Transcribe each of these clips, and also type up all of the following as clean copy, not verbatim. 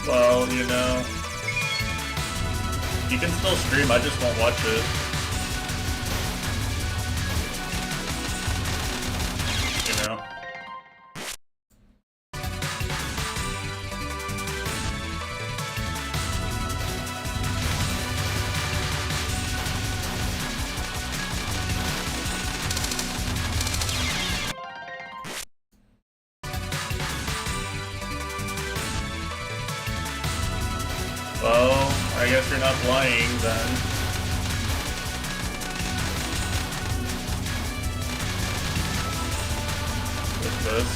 Well, you know, you can still stream, I just won't watch it. You know? Well, I guess you're not lying then. With this.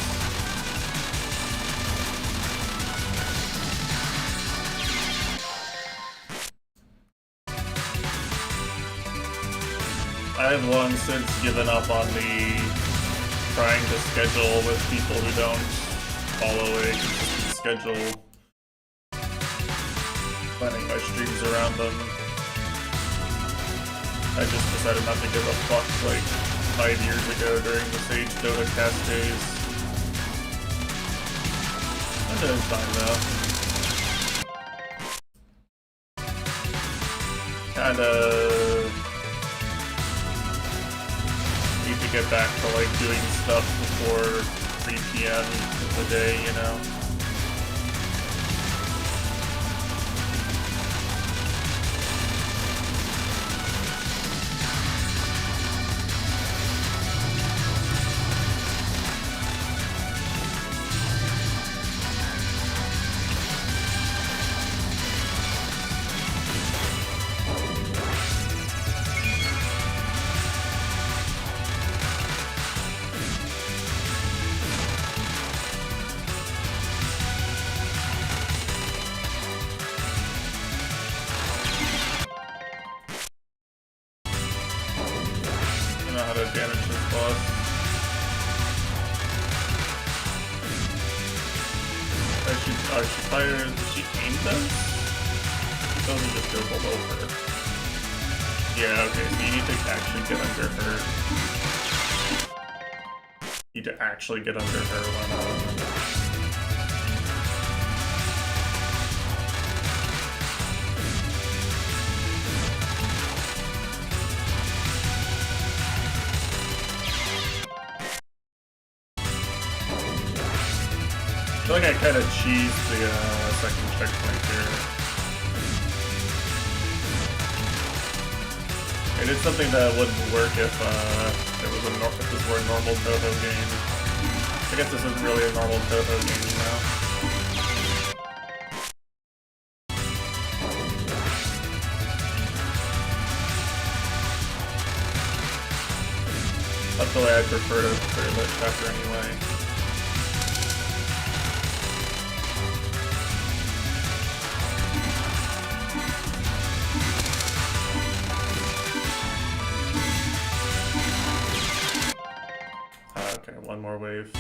I've long since given up on the trying to schedule with people who don't follow a consistent schedule. Planning my streams around them. I just decided not to give a fuck like 5 years ago during the Sage Dota cast days. I'm doing fine though. Kinda need to get back to like doing stuff before 3 PM of the day, you know? Actually get under her when I feel like I kind of cheesed the second checkpoint here. I did something that wouldn't work if this were a normal Toho game. I guess this isn't really a normal Toho game, you know? That's the way I prefer to clear that chapter anyway. Okay, one more wave.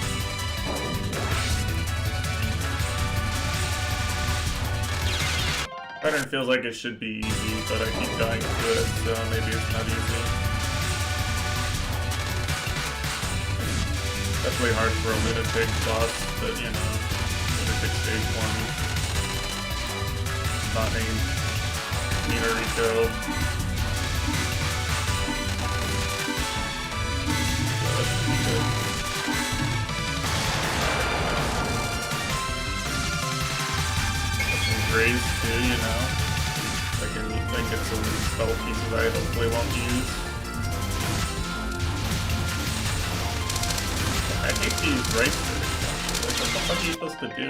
Pattern feels like it should be easy, but I keep dying to it, so maybe it's not easy. Definitely hard for a Lunatic boss, but you know, Lunatic stage 1. Not named Minariko. Graze too, you know. I can get some spell pieces I hopefully won't use. I hate these rice fish. Like, what the fuck are you supposed to do?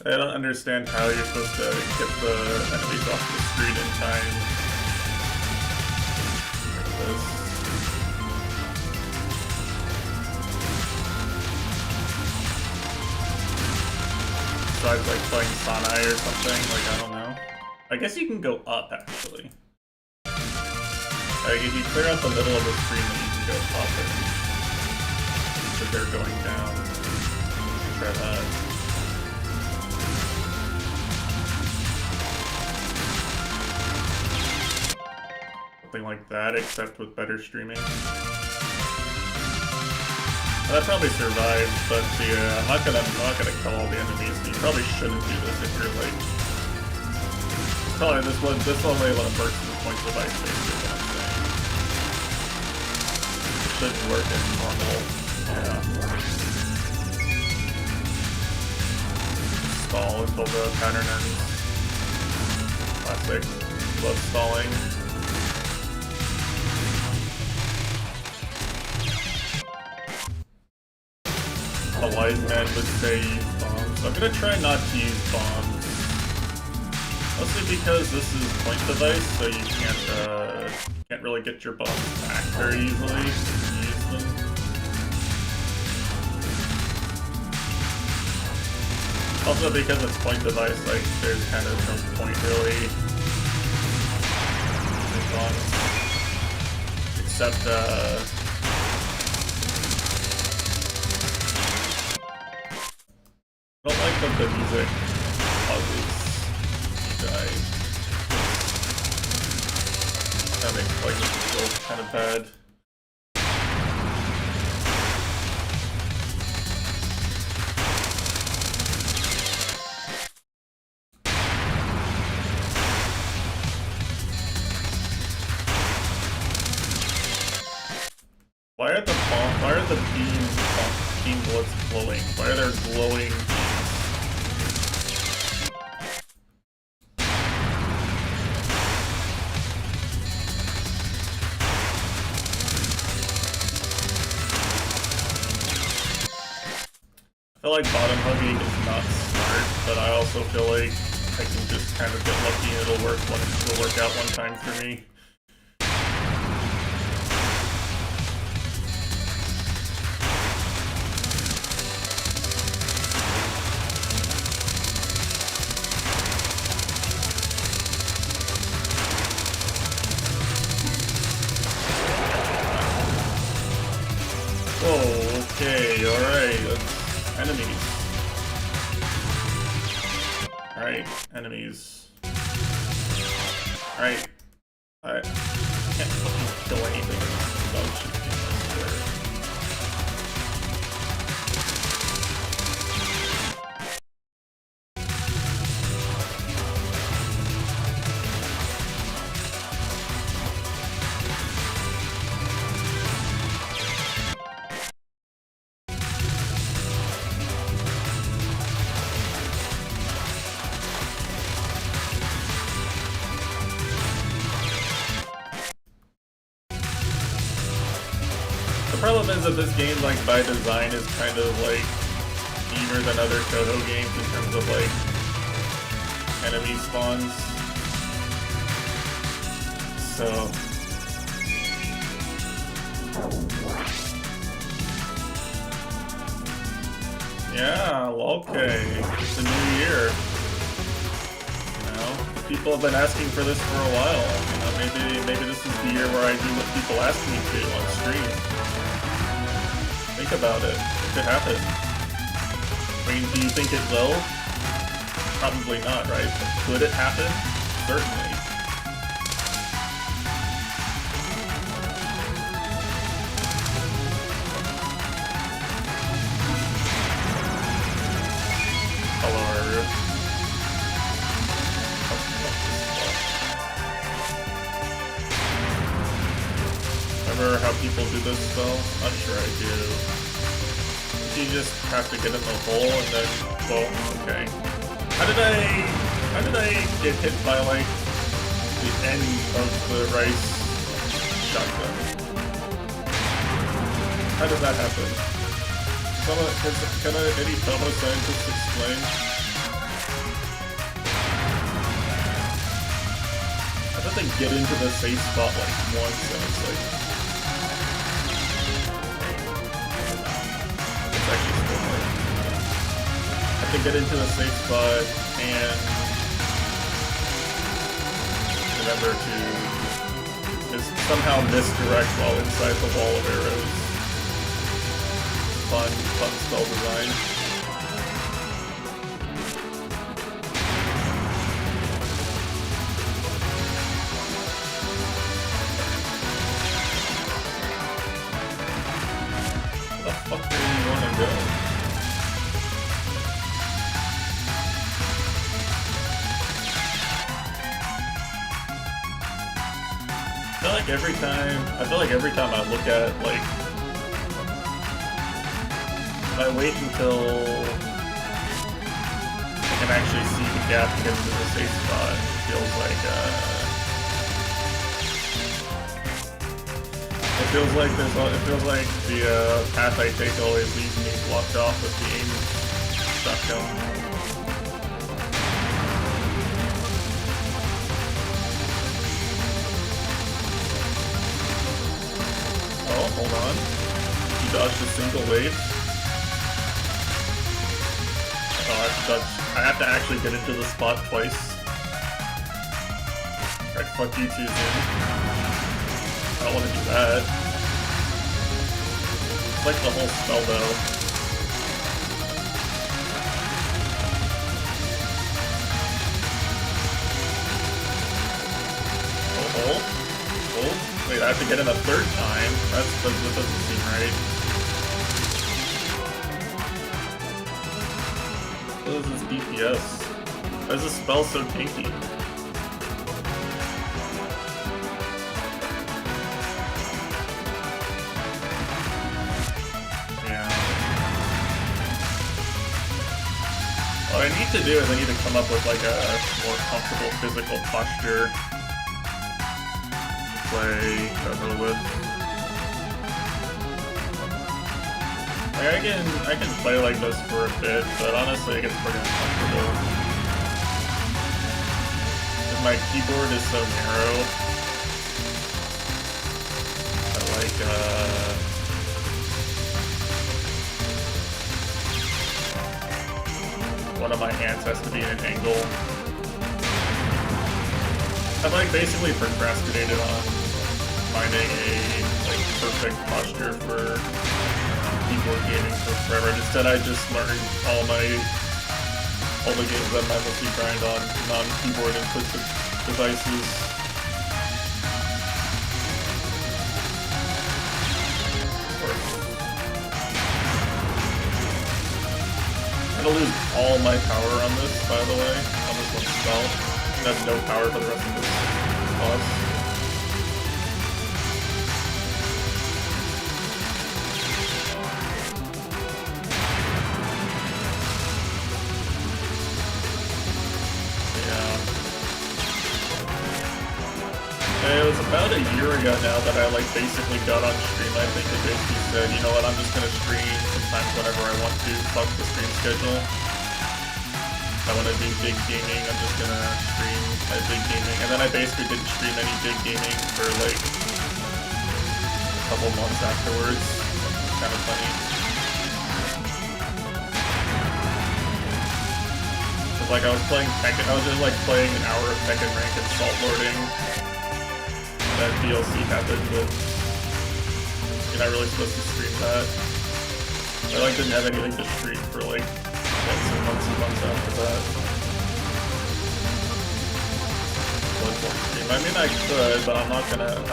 I don't understand how you're supposed to get the enemies off the screen in time. Like this. Besides like playing Sanai or something, like I don't know. I guess you can go up actually. Like if you clear out the middle of the screen then you can go up there. as they're going down. Try that. Something like that, except with better streaming. That probably survived, but yeah, I'm not gonna kill all the enemies. You probably shouldn't do this if you're like. Probably this one way one works with point device basically what I'm saying. It shouldn't work in normal. Yeah. Stall until the pattern ends. Classic. Love stalling. A wise man would say use bombs. I'm gonna try not to use bombs. Mostly because this is point device, so you can't really get your bombs back very easily if you use them. Also because it's point device, like there's kind of no point really using bombs. Except I don't like that the music causes you die. That makes like me feel kind of bad. Why are the beam bullets glowing? Why are there glowing? I feel like bottom hugging is not smart, but I also feel like I can just kind of get lucky and it'll work out one time for me. Whoa, okay, alright, enemies. Alright, enemies. Alright. I can't fucking kill anything without shooting, I swear. The problem is that this game, like, by design is kind of, like, meaner than other Toho games in terms of, like, enemy spawns. So... yeah, well, okay. It's a new year. You know? People have been asking for this for a while. You know, maybe this is the year where I do what people ask me to on stream. Think about it. It could happen. I mean, do you think it will? Probably not, right? But could it happen? Certainly. Color. Remember how people do this spell? Not sure I do. You just have to get in the hole and then, well, okay. How did I get hit by like the end of the rice shotgun? How did that happen? Can any fellow scientist explain? How did they get into the safe spot like once and it's like... actually still hard. I have to get into a safe spot and remember to just somehow misdirect while inside the wall of arrows. fun spell design. Where the fuck do you wanna go? I feel like every time I look at, like, if I wait until I can actually see the gap to get into the safe spot, it feels like the path I take always leaves me blocked off with the aim shotgun. Oh, hold on. You dodged a single wave. Oh, I have to actually get into the spot twice. Alright, fuck you too, Zin. I don't want to do that. It's like the whole spell, though. Oh. Wait, I have to get in a third time? That doesn't seem right. What is this DPS? Why is this spell so tanky? Yeah. What I need to do is I need to come up with like a more comfortable physical posture to play Cover with. Like, I can play like this for a bit, but honestly it gets pretty uncomfortable. And my keyboard is so narrow. I like one of my hands has to be in an angle. I've like basically procrastinated on finding a like perfect posture for keyboard gaming for forever. Instead, I just learned all the games that I mostly grind on non-keyboard input devices. I'm gonna lose all my power on this, by the way, on this one spell. I have no power for the rest of this boss. It was about a year ago now that I like basically got on stream. I think it basically said, you know what, I'm just gonna stream sometimes whenever I want to. Fuck the stream schedule. If I want to do big gaming, I'm just gonna stream my big gaming. And then I basically didn't stream any big gaming for like a couple months afterwards. It's kind of funny. Cause like I was just like playing an hour of Tekken rank and salt lording. That DLC happened, but you're not really supposed to stream that. I like didn't have anything to stream for like months and months and months after that. Bloodborne stream. I mean I could, but I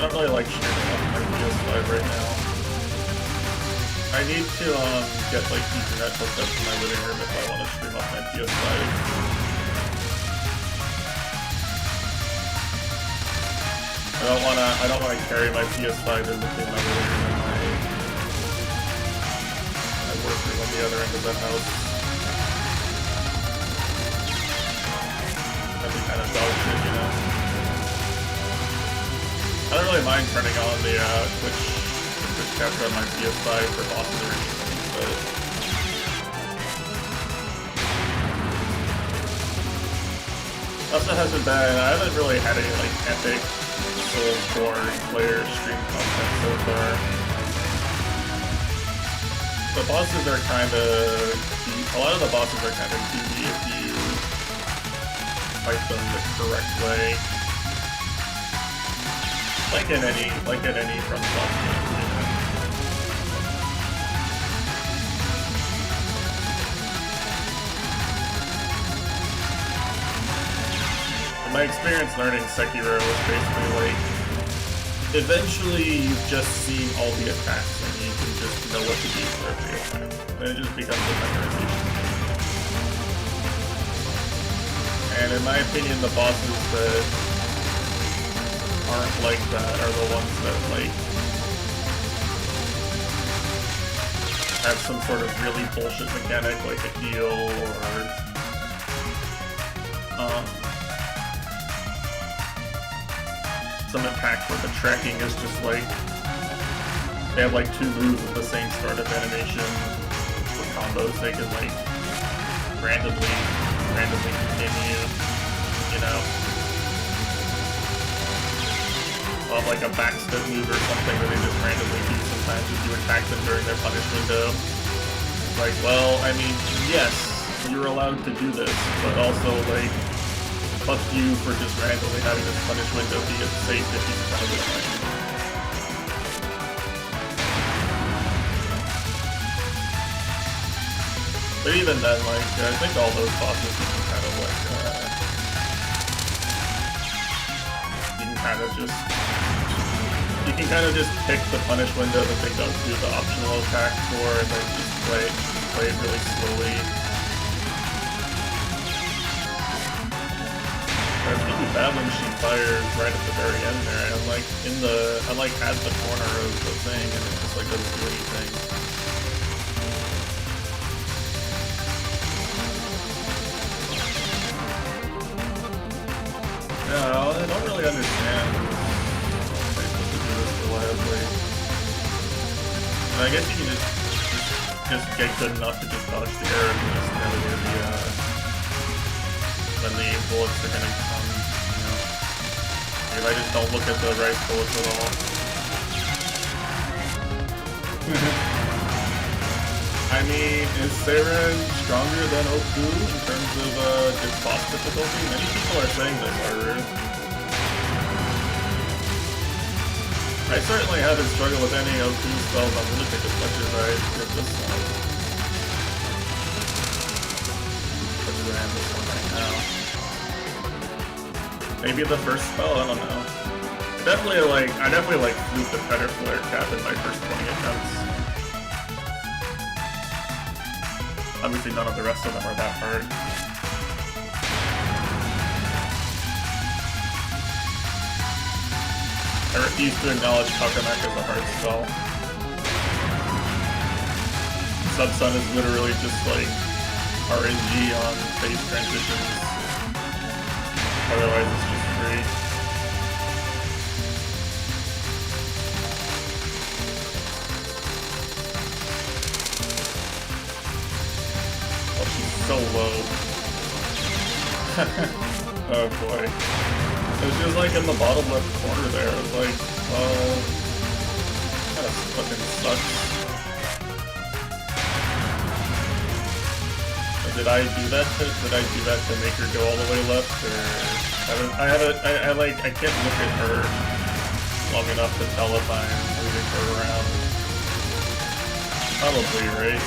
don't really like streaming off my PS5 right now. I need to get like Ethernet hooked up to my living room if I want to stream off my PS5. I don't wanna carry my PS5 in between my living room and my work room on the other end of the house. That'd be kind of dog shit, you know? I don't really mind turning on the Twitch capture on my PS5 for bosses or anything, but also hasn't been, I haven't really had any like epic Soulsborne player stream content so far. The bosses are kind of, a lot of the bosses are kind of easy if you fight them the correct way. Like in any from soft game, you know. my experience learning Sekiro was basically like, eventually you've just seen all the attacks and you can just know what to do for every attack. Then it just becomes a memorization. And in my opinion, the bosses that aren't like that are the ones that like have some sort of really bullshit mechanic like a heal or some attack where the tracking is just like they have like 2 moves with the same startup animation for combos they can like randomly continue, you know. Or like a backstep move or something that they just randomly do sometimes if you attack them during their punish window. It's like, well, I mean, yes, you're allowed to do this, but also like fuck you for just randomly having this punish window be safe 50% of the time. But even then, like, I think all those bosses you can kind of like, you can kind of just pick the punish window that they don't do the optional attack for, and then just play it really slowly. It's really bad when she fires right at the very end there. I'm like I'm like at the corner of the thing and it just like doesn't do anything. No, I don't really understand why I'm supposed to do this reliably. And I guess you can just get good enough to just dodge the arrows and just know where when the bullets are gonna come, you know. If I just don't look at the right bullets at all. I mean, is Saren stronger than Oku in terms of just boss difficulty? Many people are saying this, Haru. I certainly haven't struggled with any Oku spells on Lunatic as much as I did this one. Such as I am this one right now. Maybe the first spell, I don't know. I definitely like flew the Feather Flare cap in my first 20 attempts. Obviously none of the rest of them are that hard. I refuse to acknowledge Kakamek as a hard spell. Sub-Sun is literally just like RNG on phase transitions. Otherwise it's just free. Oh, she's so low. Oh boy. It was just like in the bottom left corner there. I was like, well, that fucking sucks. Did I do that to make her go all the way left, or I can't look at her long enough to tell if I'm moving her around. Probably, right?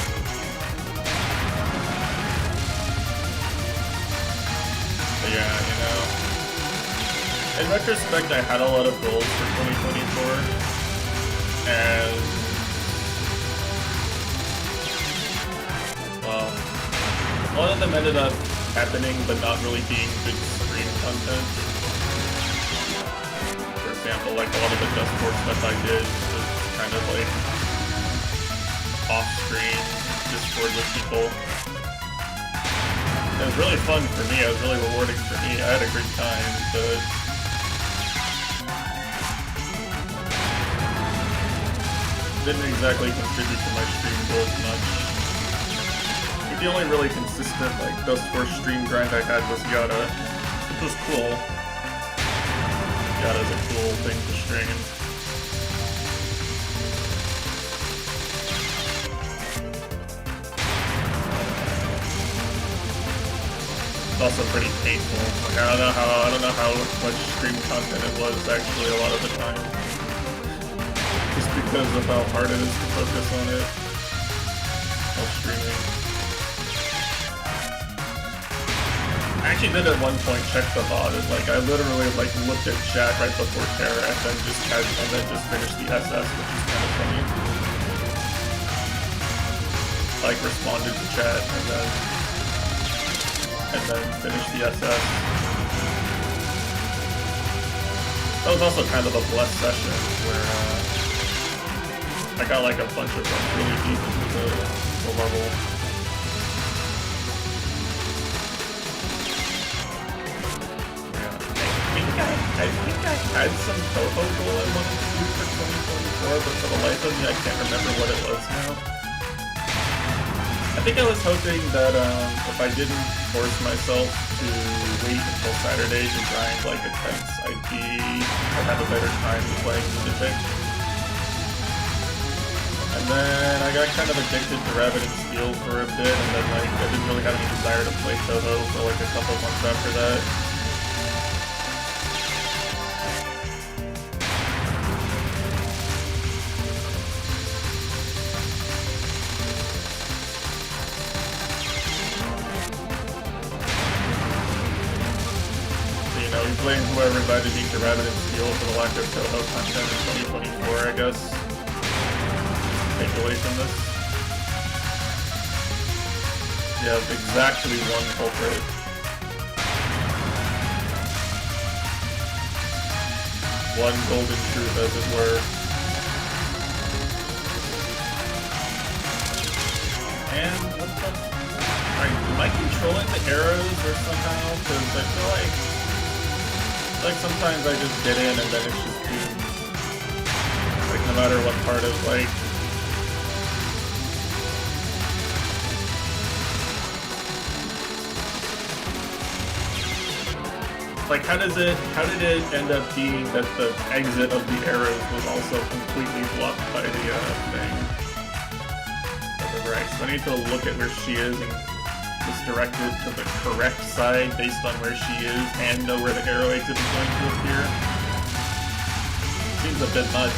But yeah, you know. In retrospect, I had a lot of goals for 2024, and well, a lot of them ended up happening, but not really being good stream content. For example, like a lot of the Dust Force stuff I did was kind of like off-screen Discord with people. It was really fun for me, it was really rewarding for me, I had a great time, but didn't exactly contribute to my stream goals much. The only really consistent like Dust Force stream grind I had was Yada, which was cool. Yada's a cool thing to stream. It's also pretty painful. Like I don't know how much stream content it was actually a lot of the time. Just because of how hard it is to focus on it while streaming. actually did at one point check the bot, and like I literally like looked at chat right before Terra and then just finished the SS, which is kind of funny. Like responded to chat and then finished the SS. That was also kind of a blessed session where I got like a bunch of runs really deep into the level. I think I had some Toho goal I wanted to do for 2024, but for the life of me, I can't remember what it was now. I think I was hoping that if I didn't force myself to wait until Saturday to grind like a tense IP, I'd have a better time playing Lunatic. And then I got kind of addicted to Rabbit and Steel for a bit, and then like I didn't really have any desire to play Toho for like a couple months after that. Playing whoever invited me to Rabbit and Steel for the lack of Toho content in 2024, I guess. Take away from this. You have exactly one culprit. One golden truth, as it were. And what the... Alright, am I controlling the arrows or somehow? Because I feel like sometimes I just get in and then it's just doomed. Like no matter what part of like... Like how did it end up being that the exit of the arrows was also completely blocked by the thing? Right, so I need to look at where she is and just direct it to the correct side based on where she is and know where the arrow exit is going to appear. Seems a bit much.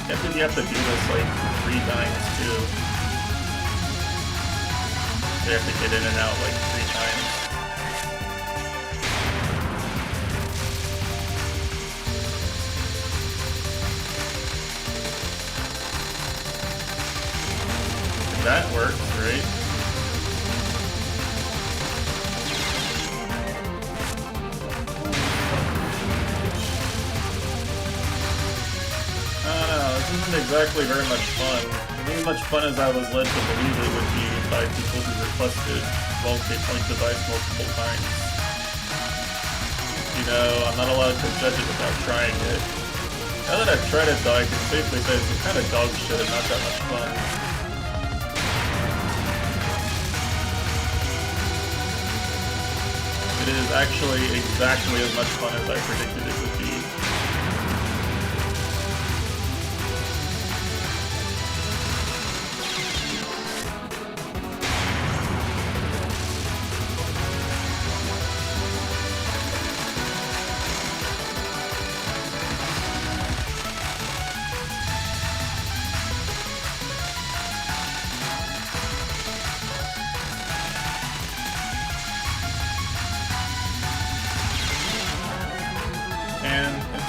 I think you have to do this like 3 times too. You have to get in and out like 3 times. That works, right? I don't know, this isn't exactly very much fun. As much fun as I was led to believe it would be by people who requested multi-point device multiple times. You know, I'm not allowed to judge it without trying it. Now that I've tried it though, I can safely say it's some kind of dog shit and not that much fun. It is actually exactly as much fun as I predicted it would be.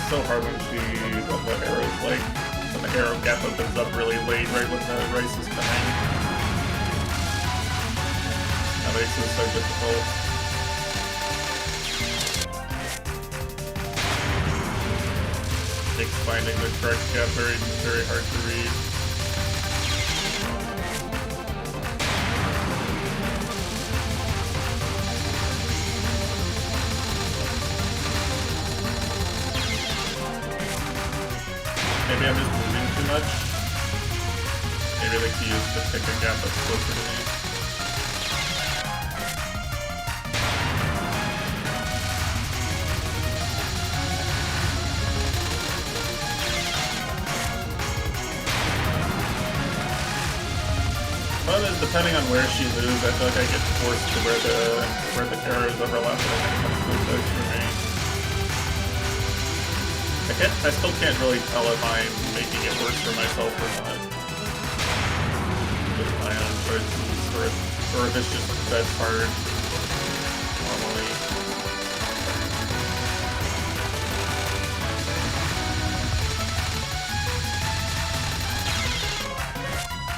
So hard when the arrow's like, when the arrow gap opens up really late, right when the rice is coming. That makes it so difficult. Makes finding the correct gap very, very hard to read. Maybe I'm just moving too much. Maybe the key is to pick a gap that's closer to me. Well, depending on where she moves, I feel like I get forced to where the arrows overlap and it comes close for me. I still can't really tell if I'm making it worse for myself or not. With my own choices for it. Or if it's just that's hard normally.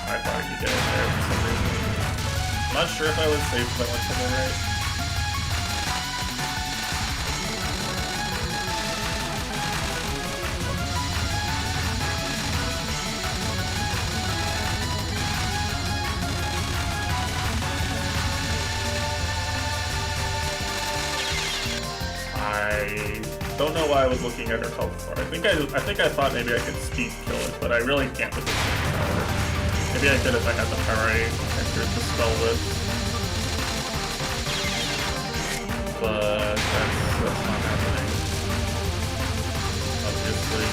I thought I could get in there for some reason. I'm not sure if I was safe if I went to the right. I don't know why I was looking at her health bar. I think I thought maybe I could speed kill it, but I really can't with this power. Maybe I could if I had the power I entered the spell with. But that's not happening. Obviously.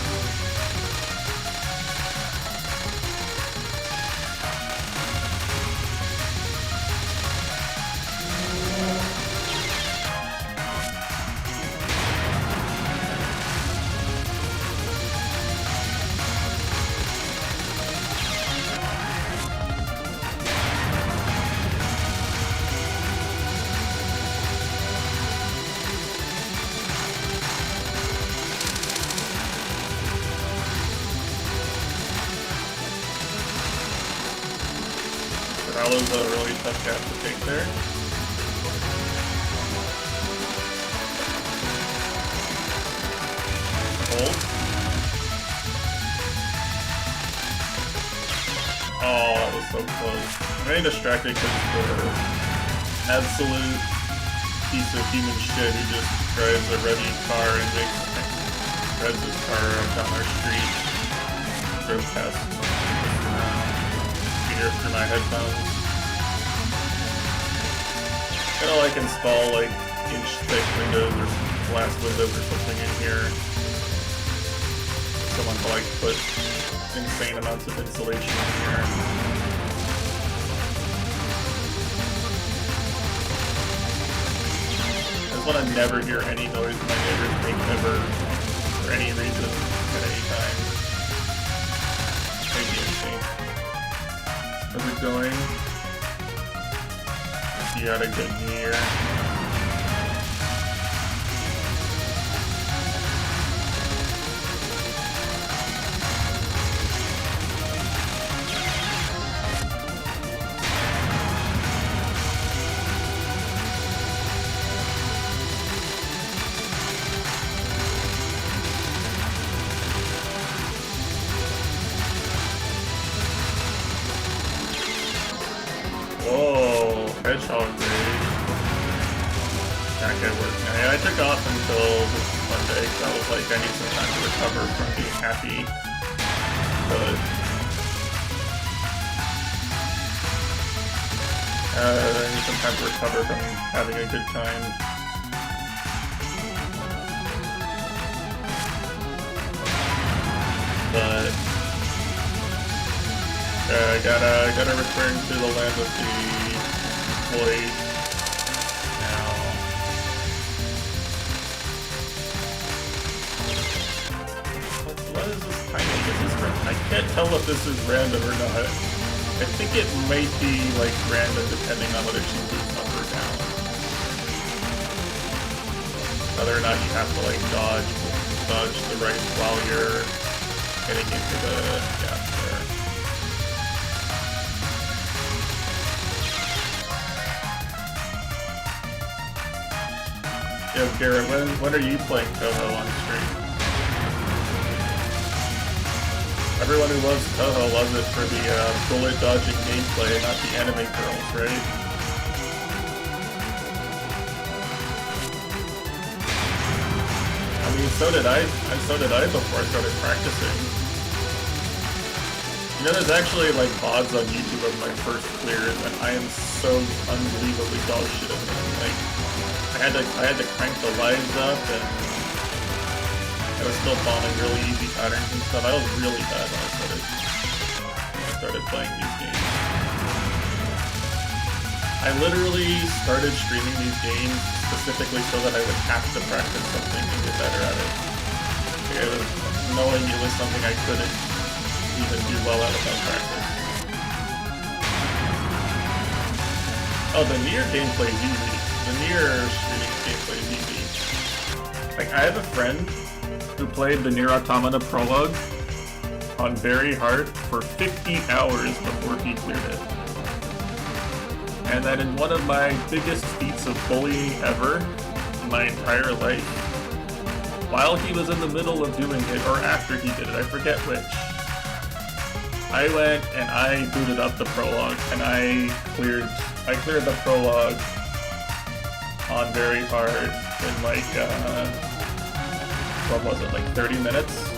That was a really tough gap to take there. Hold. Oh, that was so close. I'm getting distracted because the absolute piece of human shit who just drives a revvy car and drives his car down our street. Drove past through my headphones. Gotta like install like inch-thick windows or glass windows or something in here. Someone to like put insane amounts of insulation in here. I just want to never hear any noise my neighbors make ever for any reason at any time. Maybe insane. How's it going? You had a good New Year. Whoa, hedgehog raid. That guy worked. I took off until this Monday because I was like, I need some time to recover from being happy. But I need some time to recover from having a good time. But I gotta return to the land of the employed now. What is this timing? Is this random? I can't tell if this is random or not. I think it might be like random depending on whether she moves up or down. Whether or not you have to like dodge the right while you're getting into the gap there. Yo, Garrett, when are you playing Toho on stream? Everyone who loves Toho loves it for the bullet dodging gameplay, not the anime girls, right? I mean, so did I before I started practicing. You know, there's actually like VODs on YouTube of my first clears, and I am so unbelievably dog shit at them. Like, I had to crank the lives up, and I was still bombing really easy patterns and stuff. I was really bad when I started playing these games. I literally started streaming these games specifically so that I would have to practice something and get better at it. Like, knowing it was something I couldn't even do well at without practice. Oh, the Nier gameplay is easy. The Nier streaming gameplay is easy. Like, I have a friend who played the Nier Automata prologue on very hard for 50 hours before he cleared it. And that in one of my biggest feats of bullying ever in my entire life, while he was in the middle of doing it, or after he did it, I forget which, I went and I booted up the prologue and I cleared the prologue on very hard in like, what was it, like 30 minutes?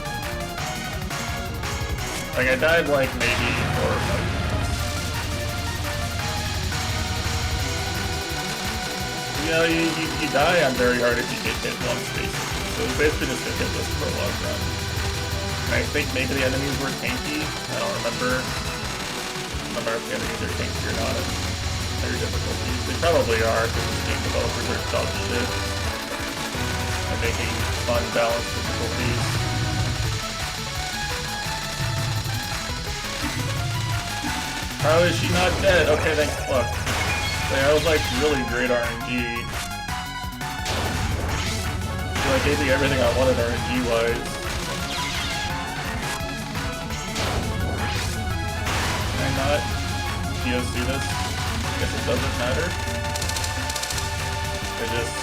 Like I died like maybe 4 or 5 minutes. You know, you die on very hard if you get hit once basically. So it's basically just a hitless prologue run. And I think maybe the enemies were tanky. I don't remember. I don't remember if the enemies are tanky or not at higher difficulties. They probably are because the game developers are dog shit. They're making unbalanced difficulties. How is she not dead? Okay, thanks. Look. That was like really great RNG. I feel like gave me everything I wanted RNG-wise. Can I not POC this? I guess it doesn't matter. I just...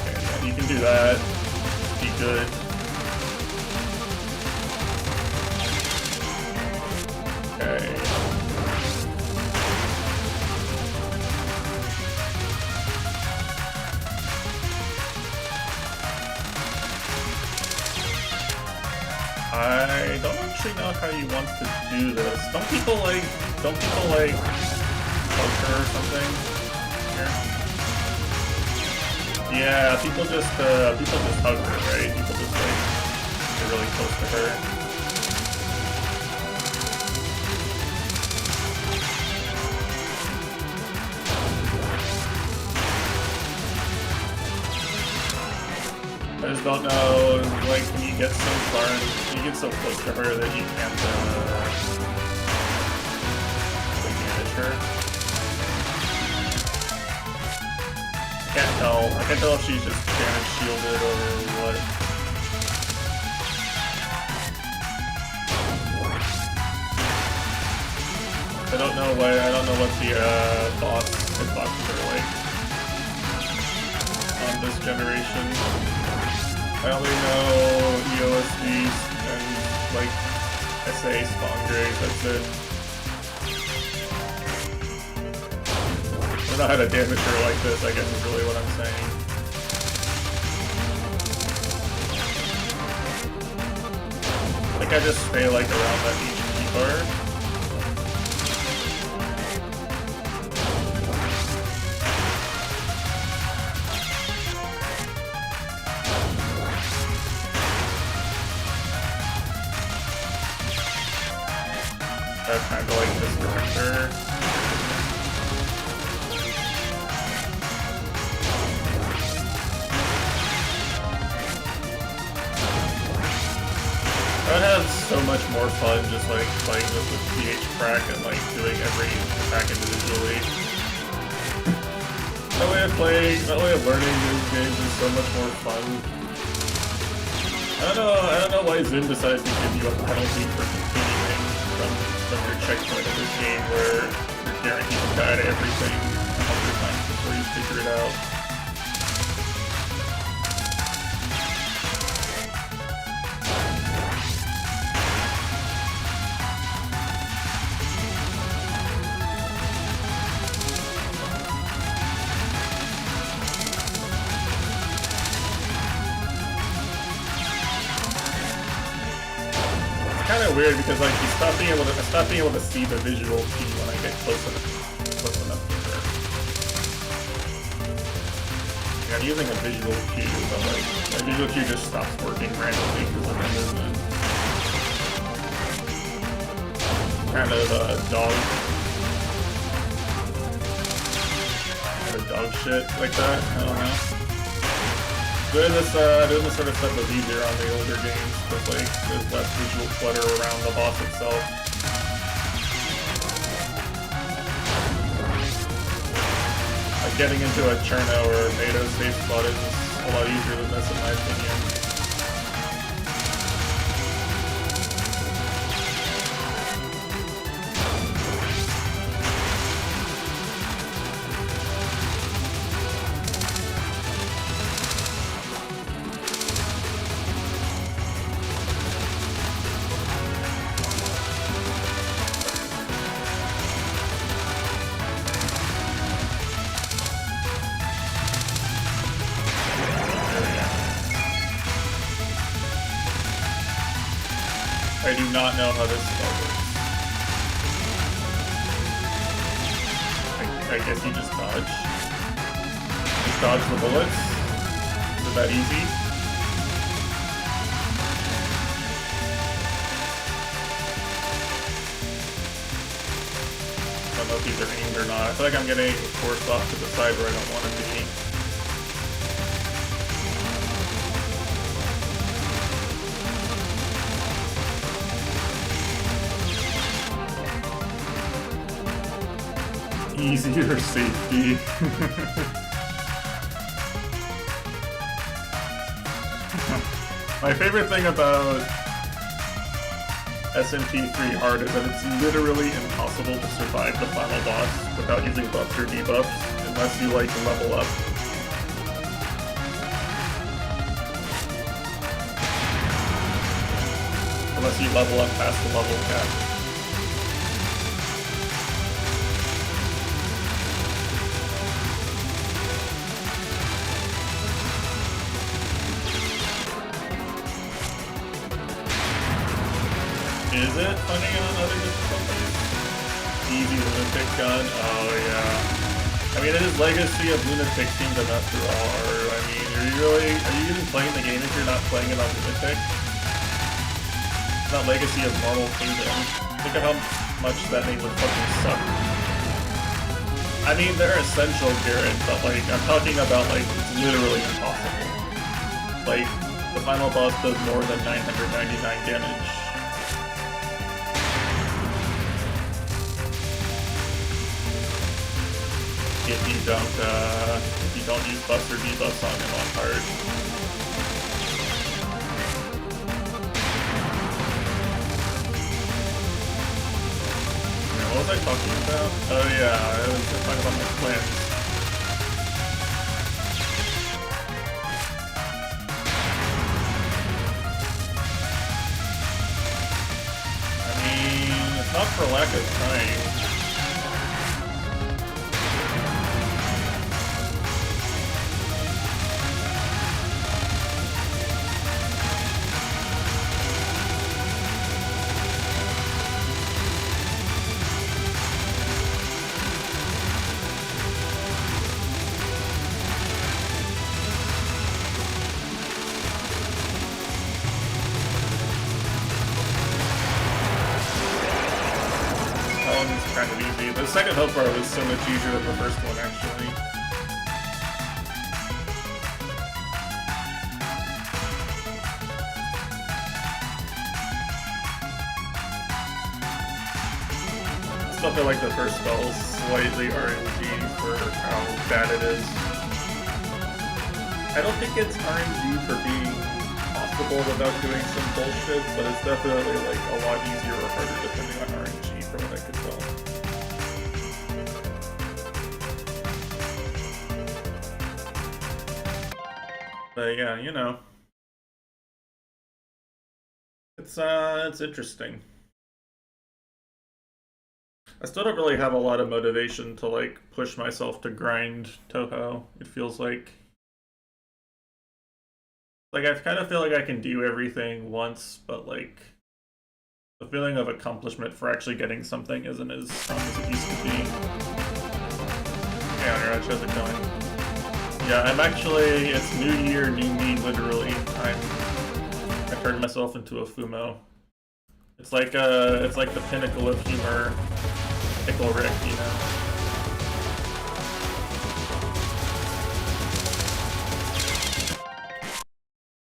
Okay, yeah, you can do that. Be good. Okay. I don't actually know how you want to do this. Don't people like poke her or something? Here? Yeah, people just hug her, right? People just like get really close to her. I just don't know, like, when you get so far, you get so close to her that you can't, like, manage her. I can't tell if she's just damage shielded or what. I don't know what the, hitboxes are like on this generation. I only know EOSDs and, like, SA spawn graves, that's it. I don't know how to damage her like this, I guess is really what I'm saying. I think I just stay, like, around that HP bar. Kind of like this director. I would have so much more fun just like playing this with PH Crack and like doing every attack individually. That way of learning these games is so much more fun. I don't know why Zoom decided to give you a penalty for continuing from your checkpoint in this game where you're guaranteed to die to everything 100 times before you figure it out. Kind of weird because like you stop being able to see the visual key when I get close enough to her. Yeah, I'm using a visual cue, but like my visual cue just stops working randomly because of my movement. Kind of dog shit like that. I don't know. Doing this sort of stuff was easier on the older games, because like there's less visual clutter around the boss itself. Like getting into a Cherno or Mato safe spot is a lot easier than this, in my opinion. I do not know how this spell works. I guess you just dodge. Just dodge the bullets? Is it that easy? I don't know if these are aimed or not. I feel like I'm getting forced off to the side where I don't want to be. Easier safety. My favorite thing about SMP3 Hard is that it's literally impossible to survive the final boss without using buffs or debuffs, unless you like level up. Unless you level up past the level cap. Is it funny on other difficulties? Easy lunatic gun? Oh yeah. I mean, it is Legacy of Lunatic seems enough through all. I mean, are you even playing the game if you're not playing it on Lunatic? It's not Legacy of Normal Kingdom. Think of how much that name would fucking suck. I mean, they're essential, Garrett, but like, I'm talking about like, it's literally impossible. Like, the final boss does more than 999 damage. If you don't use buffs or debuffs on him on hard. Yeah, what was I talking about? Oh yeah, I was talking about my plans. I mean, it's not for lack of trying. Kind of easy. The second health bar was so much easier than the first one, actually. I still feel like the first spell is slightly RNG for how bad it is. I don't think it's RNG for being possible without doing some bullshit, but it's definitely like a lot easier or harder depending on RNG from what I could tell. But yeah, you know, it's interesting. I still don't really have a lot of motivation to like push myself to grind Touhou. It feels like I kind of feel like I can do everything once, but like the feeling of accomplishment for actually getting something isn't as strong as it used to be. Hey, Aniraj, how's it going? Yeah, I'm actually, it's new year, new me, literally. I turned myself into a fumo. It's like the pinnacle of humor, Pickle Rick, you know.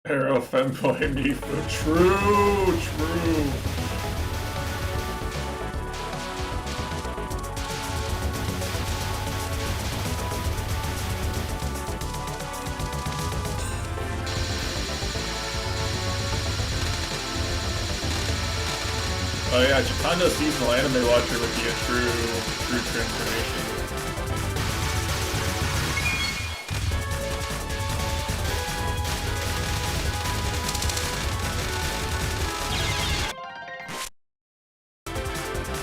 Arrow femboy Mifu. True, true. Oh yeah, Chikando seasonal anime watcher would be a true transformation.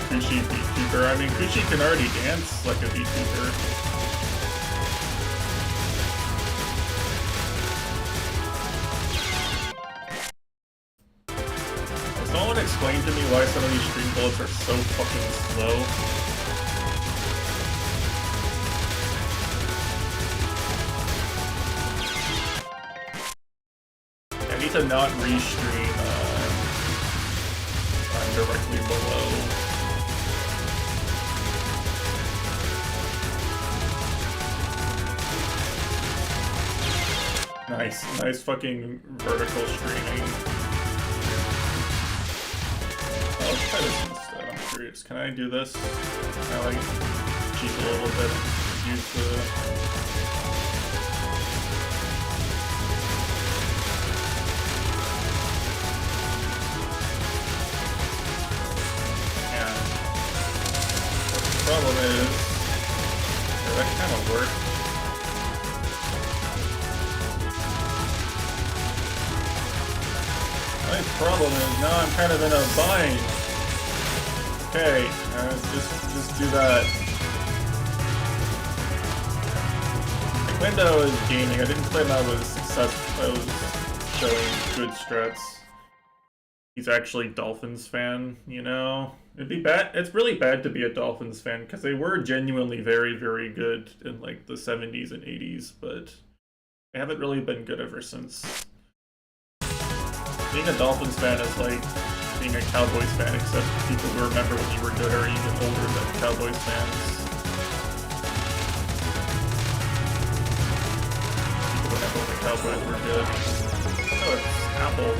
Kushi VTuber. I mean, Kushi can already dance like a VTuber. Someone explain to me why some of these stream bullets are so fucking slow. I need to not restream directly below. Nice fucking vertical streaming. Let's try this instead, I'm curious. Can I do this? Can I like cheat a little bit and use the... Yeah. The problem is... Yeah, that kind of worked. My problem is now I'm kind of in a bind. Okay, just do that. Like, Window is gaming. I didn't claim I was successful. I was showing good strats. He's actually Dolphins fan, you know? It'd be bad. It's really bad to be a Dolphins fan because they were genuinely very, very good in like the 70s and 80s, but they haven't really been good ever since. Being a Dolphins fan is like being a Cowboys fan, except people who remember when you were good are even older than Cowboys fans. People remember when the Cowboys were good. Oh, it's Apple.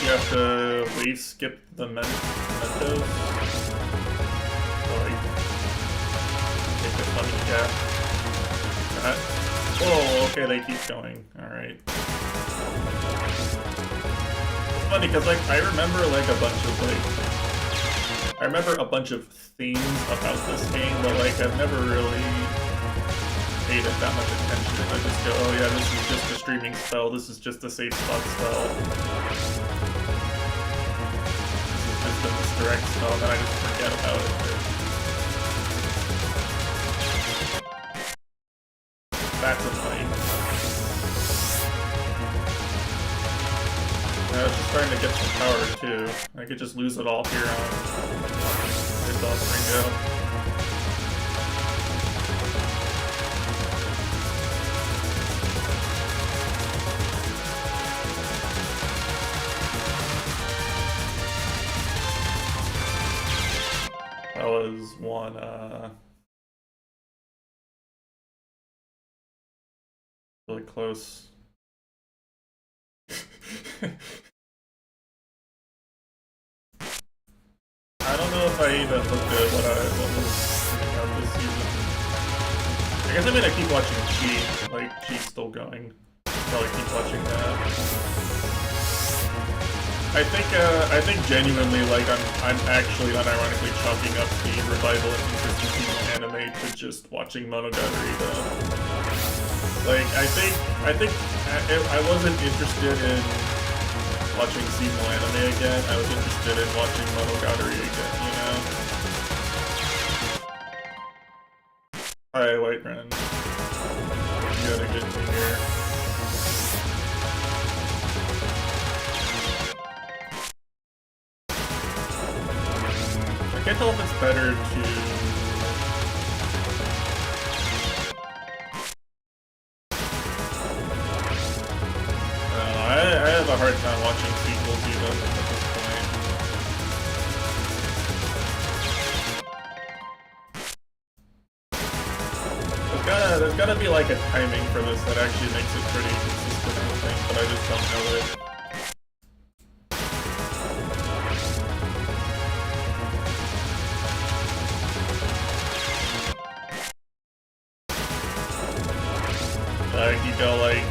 You have to wave skip the Mentos. Oh, like, take the funny gap. Oh, okay, they keep going. Alright. It's funny because, like, I remember, like, a bunch of things about this game, but, like, I've never really paid it that much attention. I just go, oh yeah, this is just a streaming spell, this is just a safe spot spell. The misdirect spell, and then I just forget about it. That's annoying. I was just trying to get some power too. I could just lose it all here on Ringo. That was one, really close. I don't know if I even looked at what was coming out this season. I guess I'm gonna keep watching Chi. Like, Chi's still going. Probably keep watching that. I think genuinely, like, I'm actually unironically chalking up the revival and interest in seasonal anime to just watching Monogatari, though. Like, I think I wasn't interested in watching seasonal anime again. I was interested in watching Monogatari again, you know? Hi, White Ren. You gotta get me here. I can't tell if it's better to there's gotta be like a timing for this that actually makes it pretty consistent, I think, but I just don't know it. You go like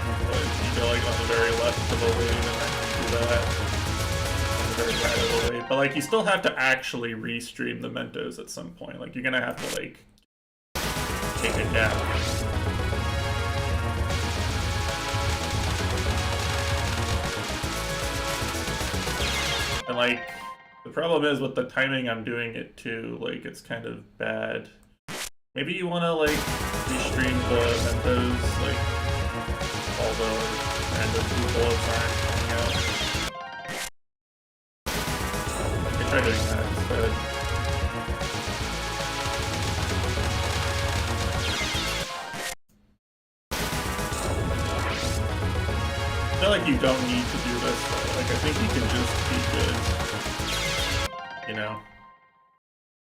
on the very left of the wave and then you do that on the very right of the wave. But like you still have to actually restream the Mentos at some point. Like you're gonna have to like take a gap. And like the problem is with the timing I'm doing it to, like it's kind of bad. Maybe you wanna like restream the Mentos like all the random bullets aren't coming out. You can try doing that instead. I feel like you don't need to do this though. Like I think you can just be good. You know?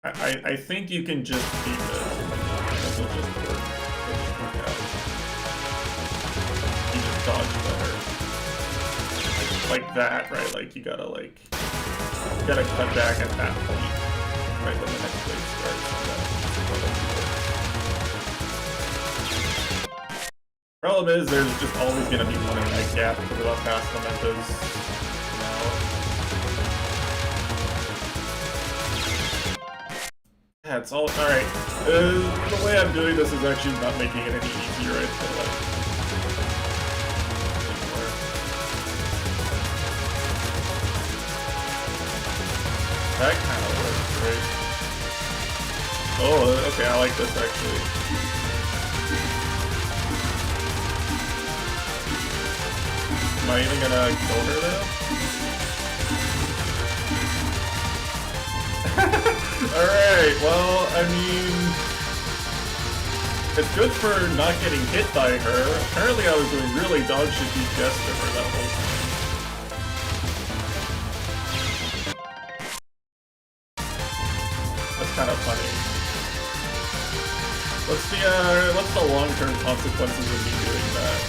I think you can just be good. And it'll just work. It'll just work out. You just dodge better. Like that, right? Like you gotta cut back at that point. Right when the next wave starts. And then problem is there's just always gonna be one in that gap because of how fast the Mentos come out. Yeah, it's all alright. The way I'm doing this is actually not making it any easier, I feel like. Anymore. That kind of works, right? Oh, okay, I like this actually. Am I even gonna kill her though? Alright, well, I mean... It's good for not getting hit by her. Apparently I was doing really dog shit DPS to her that whole time. That's kind of funny. What's the long-term consequences of me doing that?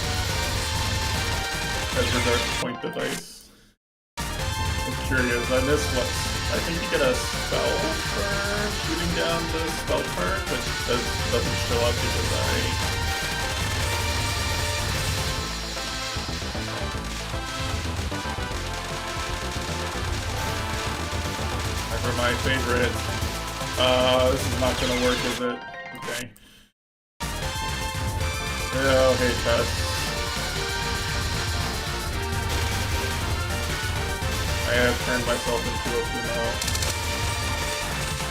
As regards to point device. I'm curious, I missed what? I think you get a spell for shooting down the spell card, which doesn't show up because Never my favorite. This is not gonna work, is it? Okay. Oh, hey, Tess. I have turned myself into a fumo.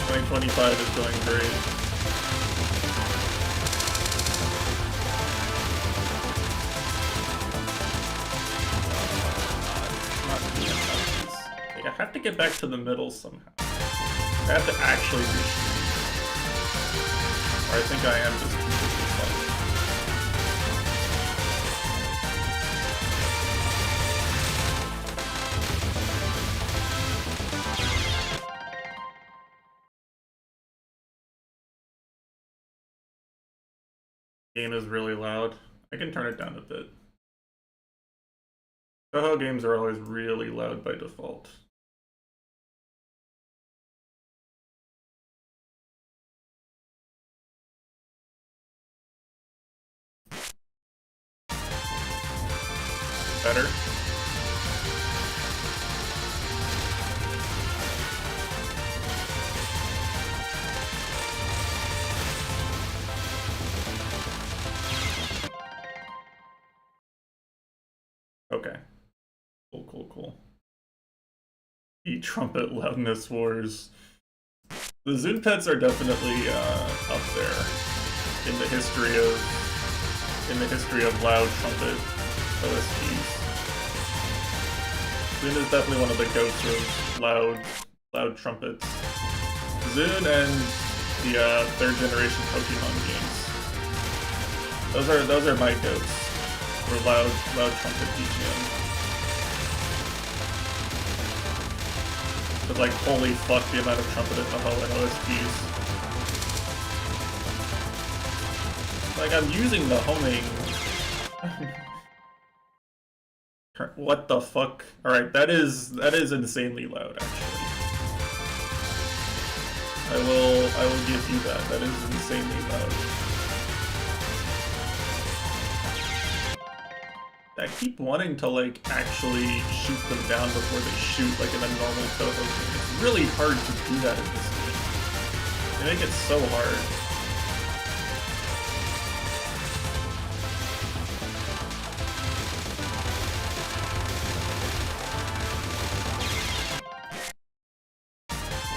2025 is going great. Like, I have to get back to the middle somehow. I have to actually do shit. Or I think I am just completely fucked. Game is really loud. I can turn it down a bit. Toho games are always really loud by default. Better? Okay. Cool. E-trumpet loudness wars. The Zune pets are definitely up there in the history of loud trumpet OSTs. Zune is definitely one of the goats of loud trumpets. Zune and the third generation Pokemon games. Those are my goats. For loud trumpet BGM. But like, holy fuck, the amount of trumpet in the Ho and OSTs. Like, I'm using the homing. What the fuck? Alright, that is insanely loud, actually. I will give you that. That is insanely loud. I keep wanting to, like, actually shoot them down before they shoot, like in a normal Toho game. It's really hard to do that in this game. They make it so hard.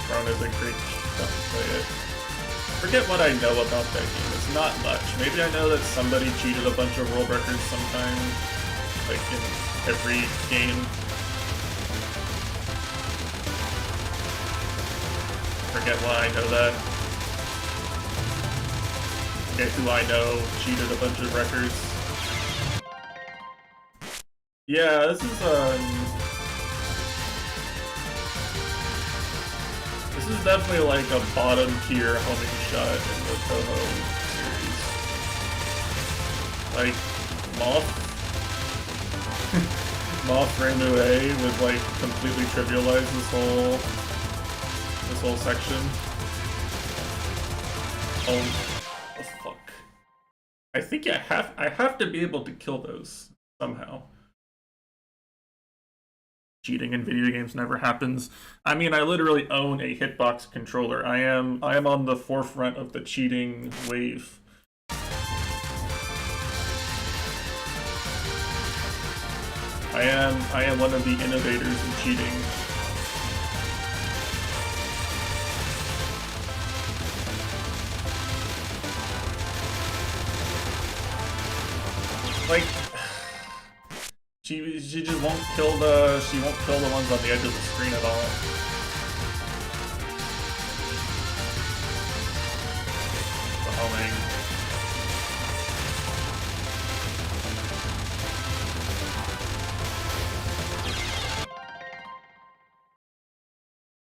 Ron is a great stuff to play it. Forget what I know about that game. It's not much. Maybe I know that somebody cheated a bunch of world records sometime, like in every game. Forget why I know that. Forget who I know cheated a bunch of records. Yeah, this is definitely like a bottom tier homing shot in the Toho series. Like Moth Rainbow would like completely trivialize this whole section. Oh fuck. I think I have to be able to kill those somehow. Cheating in video games never happens. I mean, I literally own a hitbox controller. I am on the forefront of the cheating wave. I am one of the innovators in cheating. Like, she just won't kill the ones on the edge of the screen at all. The homing.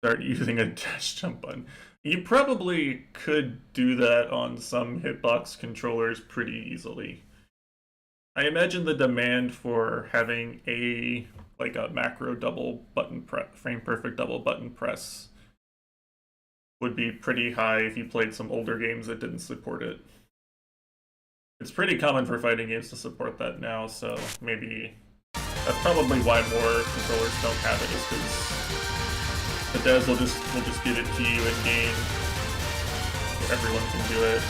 Start using a dash jump button. You probably could do that on some hitbox controllers pretty easily. I imagine the demand for having a macro double button press, frame perfect double button press would be pretty high if you played some older games that didn't support it. It's pretty common for fighting games to support that now, so maybe that's probably why more controllers don't have it, is because the devs will just give it to you in game. Everyone can do it.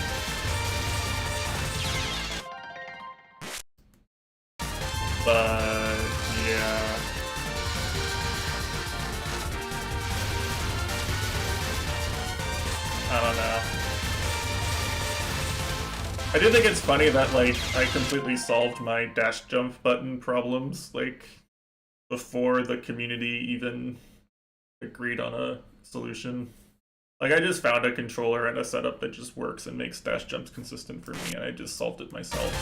But yeah. I don't know. I do think it's funny that, like, I completely solved my dash jump button problems, like, before the community even agreed on a solution. Like, I just found a controller and a setup that just works and makes dash jumps consistent for me, and I just solved it myself.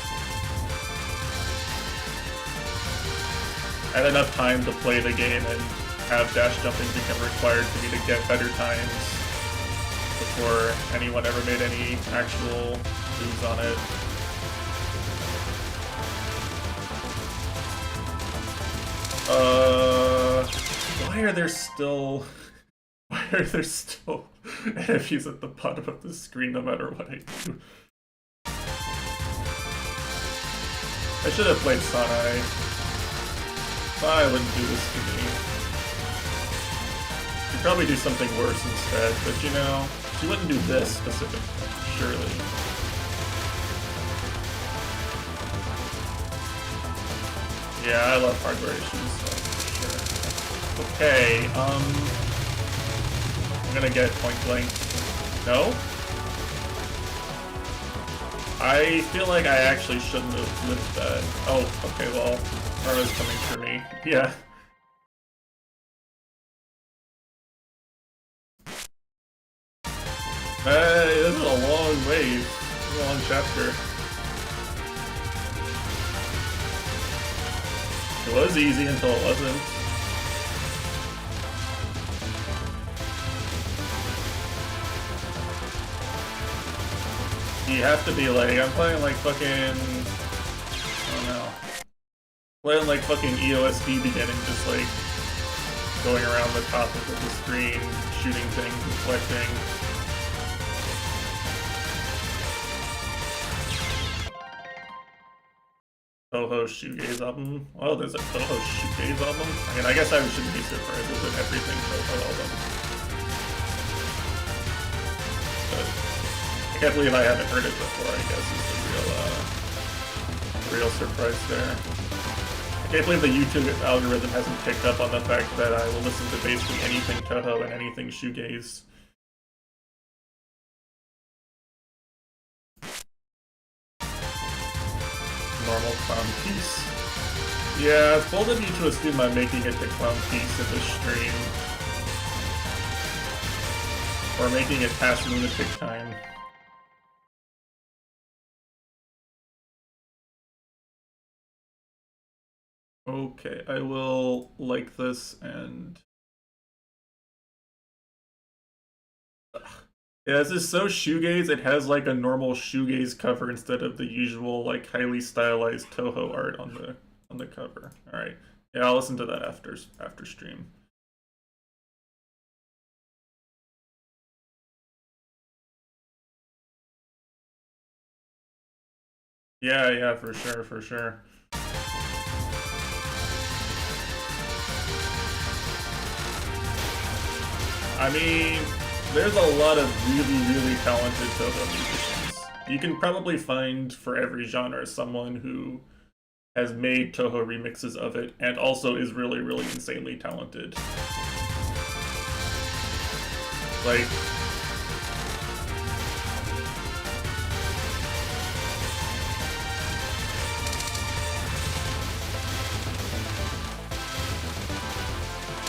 I had enough time to play the game and have dash jumping become required for me to get better times before anyone ever made any actual moves on it. Why are there still enemies at the bottom of the screen no matter what I do? I should have played Sanai. Sanai wouldn't do this to me. She'd probably do something worse instead, but you know, she wouldn't do this specifically, surely. Yeah, I love hardware issues, so sure. Okay, I'm gonna get point blank. No? I feel like I actually shouldn't have lived that. Oh, okay, well, Arma's coming for me. Yeah. Hey, this is a long wave. This is a long chapter. It was easy until it wasn't. You have to be like, I'm playing like fucking, I don't know, playing like fucking EOSD beginning, just like going around the top of the screen, shooting things, reflecting. Toho Shoegaze album. Oh, there's a Toho Shoegaze album? I mean, I guess I shouldn't be surprised. There's an everything Toho album. But I can't believe I haven't heard it before, I guess, is the real surprise there. I can't believe the YouTube algorithm hasn't picked up on the fact that I will listen to basically anything Toho and anything Shoegaze. Normal Clown Piece. Yeah, it's bold of you to assume I'm making it to Clown Piece in this stream. Or making it past lunatic time. Okay, I will like this and... Ugh. Yeah, this is so shoegaze, it has like a normal shoegaze cover instead of the usual like highly stylized Toho art on the cover. Alright. Yeah, I'll listen to that after stream. Yeah, for sure. I mean, there's a lot of really talented Toho musicians. You can probably find for every genre someone who has made Toho remixes of it and also is really insanely talented. Like,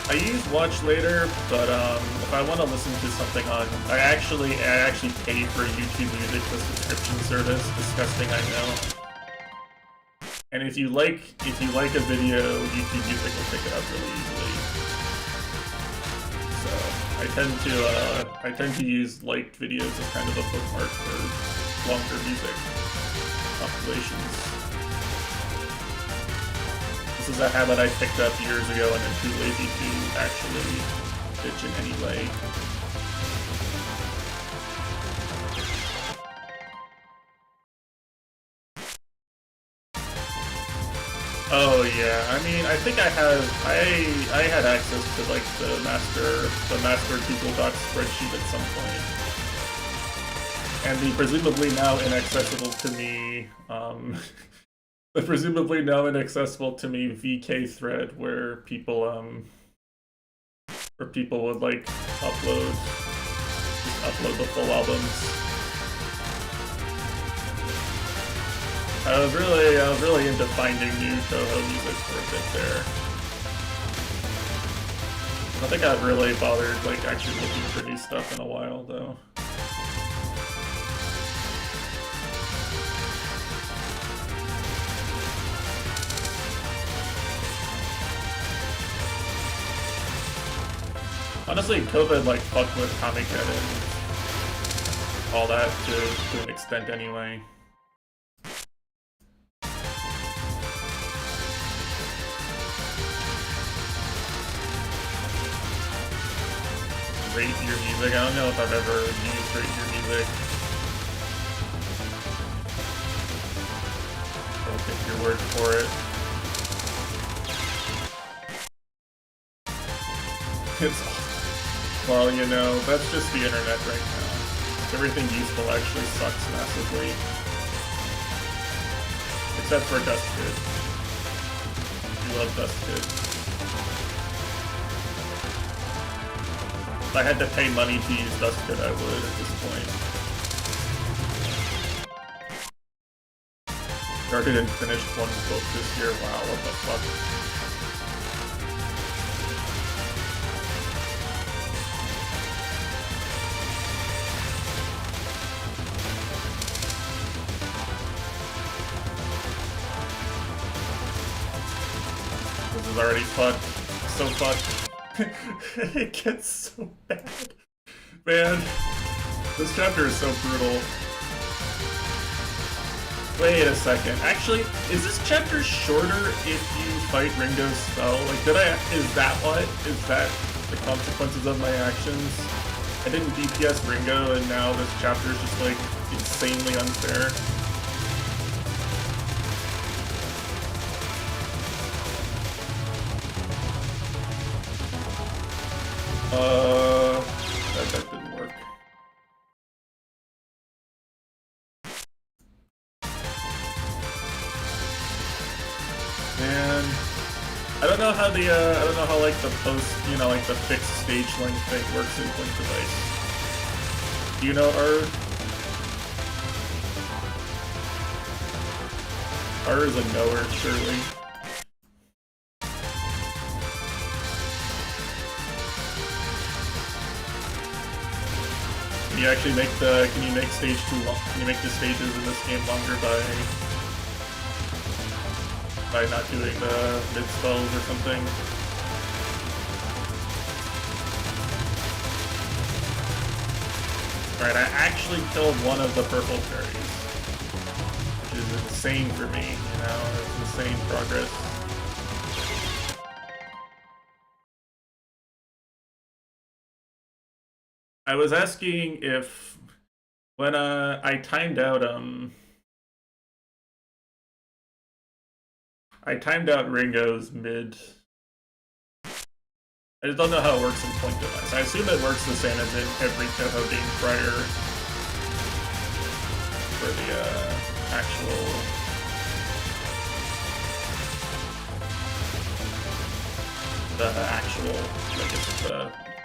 I use Watch Later, but if I want to listen to something on, I actually pay for YouTube Music, the subscription service. Disgusting, I know. And if you like a video, YouTube Music will pick it up really easily. So I tend to use liked videos as kind of a bookmark for longer music compilations. This is a habit I picked up years ago and I'm too lazy to actually ditch in any way. Oh yeah, I mean, I think I had access to like the master Google Docs spreadsheet at some point, and the presumably now inaccessible to me the presumably now inaccessible to me VK thread where people would like upload the full albums. I was really into finding new Toho music for a bit there. I don't think I've really bothered like actually looking for new stuff in a while though. Honestly, COVID like fucked with Comic Head and all that to an extent anyway. Rate Your Music. I don't know if I've ever used Rate Your Music. I'll take your word for it. Well, you know, that's just the internet right now. Everything useful actually sucks massively. Except for Dustkid. You love Dustkid. If I had to pay money to use Dustkid, I would at this point. Started and finished one book this year. Wow, what the fuck? This is already fucked. So fucked. It gets so bad. Man, this chapter is so brutal. Wait a second. Actually, is this chapter shorter if you fight Ringo's spell? Like, is that the consequences of my actions? I didn't DPS Ringo and now this chapter is just like insanely unfair. That didn't work. Man, I don't know how like the post, like the fixed stage length thing works in Blink Device. Do you know, R is a knower, surely. Can you actually make stage 2 long? Can you make the stages in this game longer by not doing the mid spells or something? Alright, I actually killed one of the purple fairies, which is insane for me, it's insane progress. I was asking if, when I timed out Ringo's mid. I just don't know how it works in Point Device. I assume it works the same as in every Toho game prior for the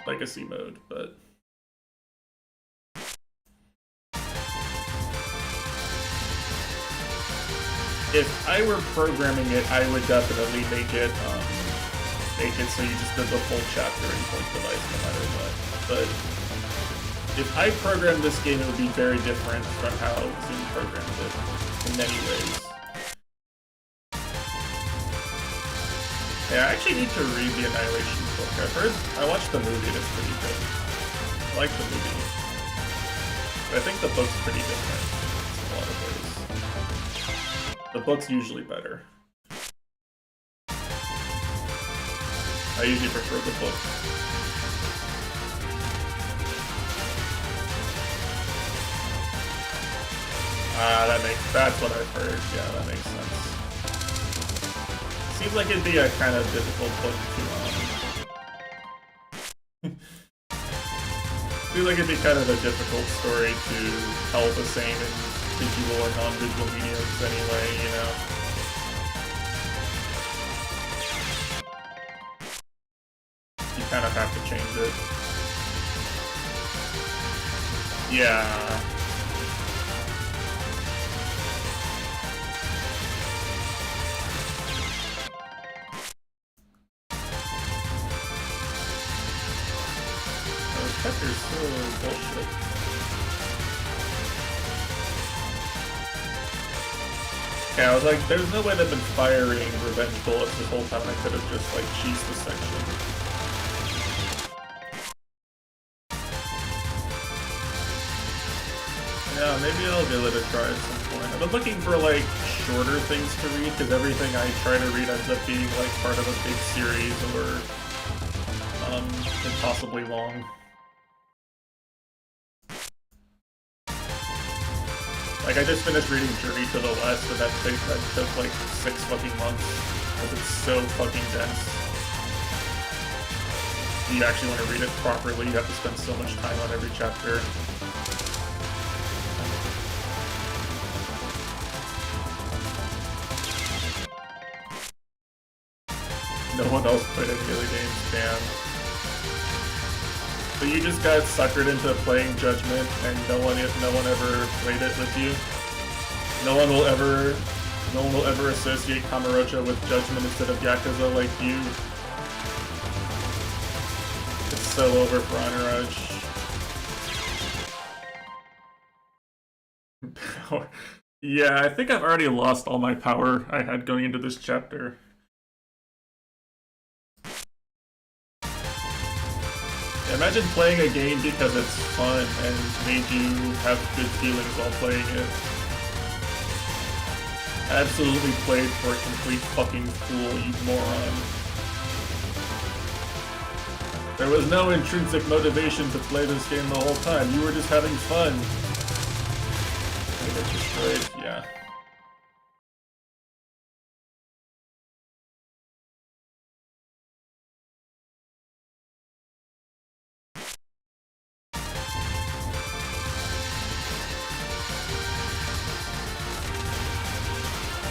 legacy mode, but if I were programming it, I would definitely make it so you just did the full chapter in Point Device no matter what. But if I programmed this game, it would be very different from how Zoom programmed it in many ways. Yeah, I actually need to read the Annihilation book. I watched the movie and it's pretty good. I like the movie. But I think the book's pretty different in a lot of ways. The book's usually better. I usually prefer the book. That's what I've heard. Yeah, that makes sense. Seems like it'd be a kind of difficult book to seems like it'd be kind of a difficult story to tell the same in visual or non-visual mediums anyway, You kind of have to change it. Yeah. Chapter's so bullshit. Yeah, I was like, there's no way they've been firing revenge bullets this whole time. I could have just, like, cheesed the section. Yeah, maybe I'll give it a try at some point. I've been looking for, like, shorter things to read, because everything I try to read ends up being, like, part of a big series or, impossibly long. Like, I just finished reading Journey to the West, and that took like 6 fucking months, because it's so fucking dense. If you actually want to read it properly, you have to spend so much time on every chapter. No one else played any other games, damn. So you just got suckered into playing Judgment, and no one ever played it with you. No one will ever associate Kamurocho with Judgment instead of Yakuza like you. It's so over for Honor Power. Yeah, I think I've already lost all my power I had going into this chapter. Imagine playing a game because it's fun and made you have good feelings while playing it. Absolutely played for a complete fucking fool, you moron. There was no intrinsic motivation to play this game the whole time. You were just having fun. I get destroyed, yeah.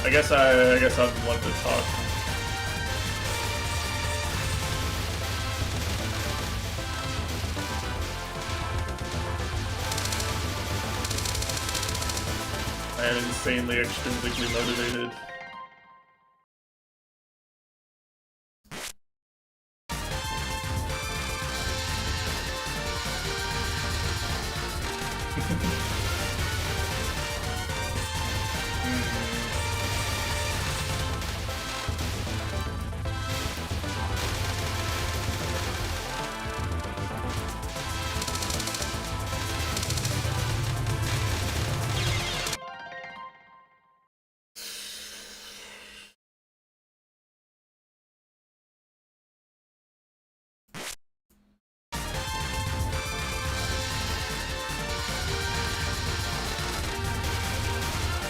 I guess I'm the one to talk. I am insanely extrinsically motivated.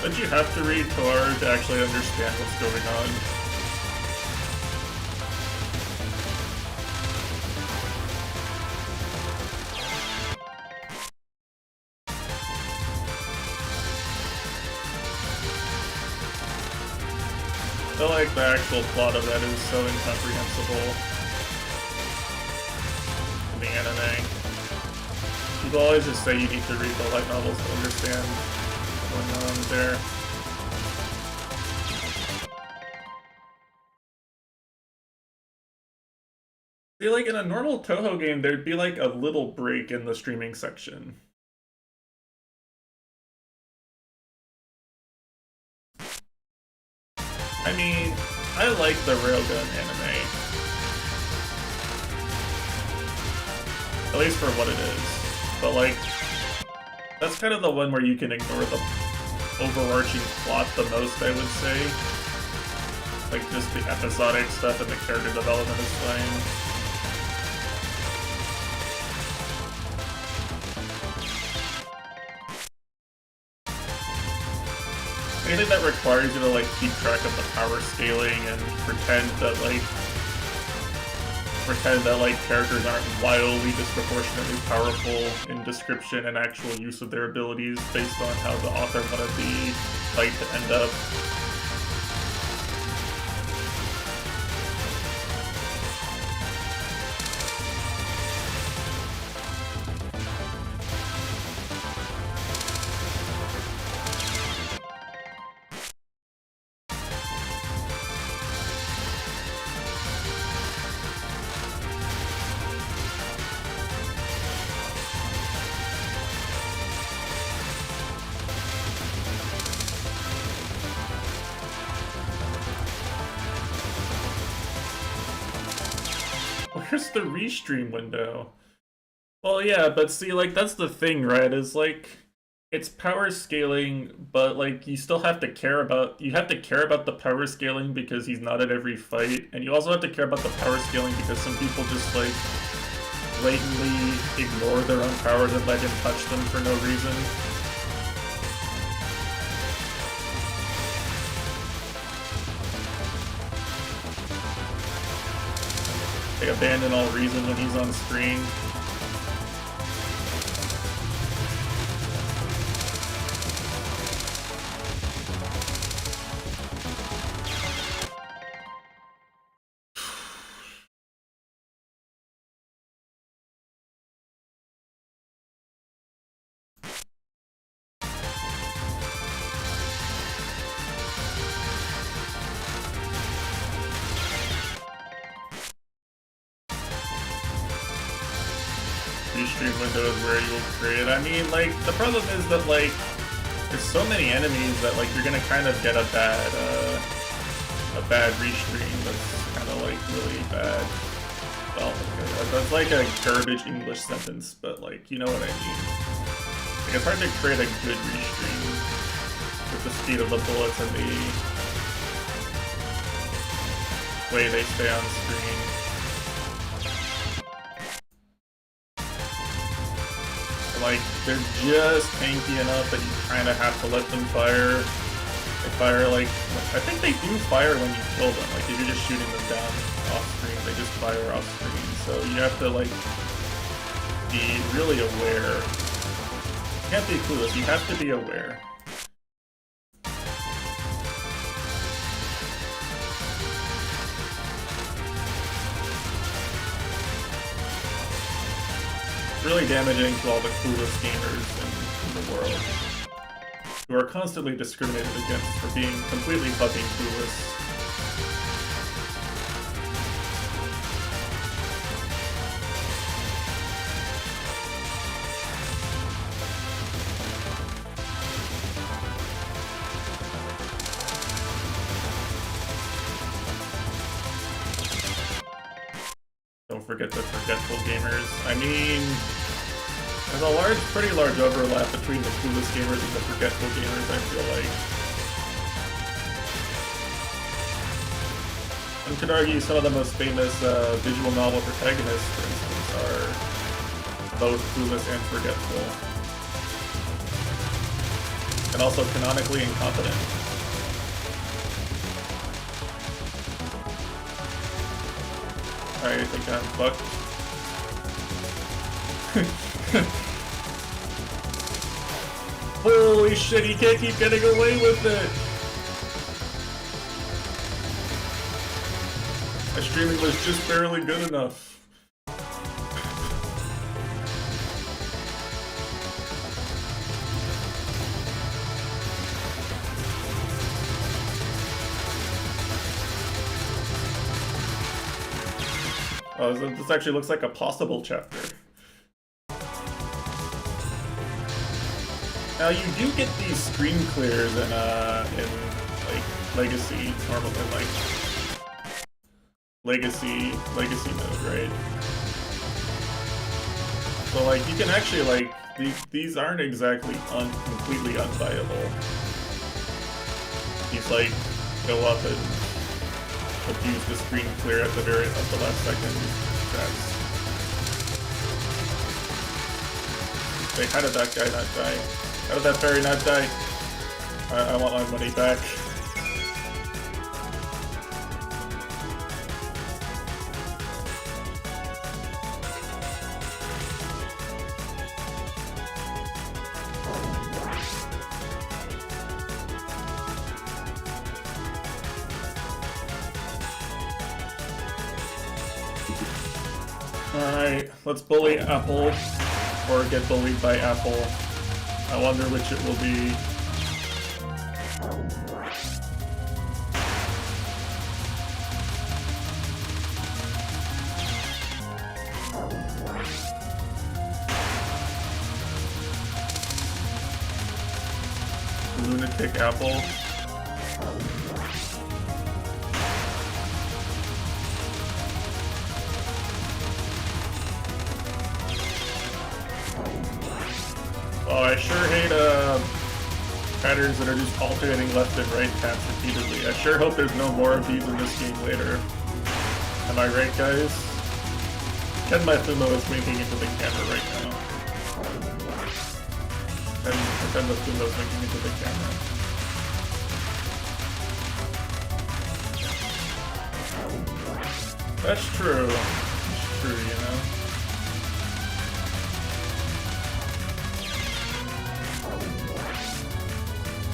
But you have to read Tor to actually understand what's going on. I feel like the actual plot of that is so incomprehensible in the anime. People always just say you need to read the light novels to understand what's going on there. See, like in a normal Toho game, there'd be like a little break in the streaming section. I mean, I like the Railgun anime. At least for what it is. But like, that's kind of the one where you can ignore the overarching plot the most, I would say. Like, just the episodic stuff and the character development is fine. Anything that requires you to like keep track of the power scaling and pretend that characters aren't wildly disproportionately powerful in description and actual use of their abilities based on how the author wanted the fight to end up. Where's the restream window? Well, yeah, but see, like, that's the thing, right? Is like, it's power scaling, but like, you still have to care about, the power scaling because he's not at every fight, and you also have to care about the power scaling because some people just like blatantly ignore their own powers and let him touch them for no reason. They abandon all reason when he's on screen. Restream window is where you'll create. I mean, like, the problem is that, like, there's so many enemies that, like, you're gonna kind of get a bad restream that's kind of, like, really bad. Well, okay, that's like a garbage English sentence, but, like, you know what I mean. Like, it's hard to create a good restream with this speed of the bullets and the way they stay on screen. Like, they're just tanky enough that you kind of have to let them fire. They fire, like, I think they do fire when you kill them. Like, if you're just shooting them down off screen, they just fire off screen. So you have to, like, be really aware. You can't be clueless, you have to be aware. Really damaging to all the clueless gamers in the world, who are constantly discriminated against for being completely fucking clueless. Don't forget the forgetful gamers. I mean, there's a pretty large overlap between the clueless gamers and the forgetful gamers, I feel like. One could argue some of the most famous visual novel protagonists, for instance, are both clueless and forgetful. And also canonically incompetent. I think I'm fucked. Holy shit, he can't keep getting away with it! My streaming was just barely good enough. Oh, this actually looks like a possible chapter. Now you do get these screen clears in like Legacy, normally like Legacy mode, right? So like you can actually like these aren't exactly completely unviable. These like go up and abuse the screen clear at the last second. Wait, how did that guy not die? How did that fairy not die? I want my money back. Alright, let's bully Apple, or get bullied by Apple. I wonder which it will be. Lunatic Apple. Oh, I sure hate patterns that are just alternating left and right taps repeatedly. I sure hope there's no more of these in this game later. Am I right, guys? Ken my fumo is winking into the camera right now. And pretend the fumo is winking into the camera. That's true. That's true, you know?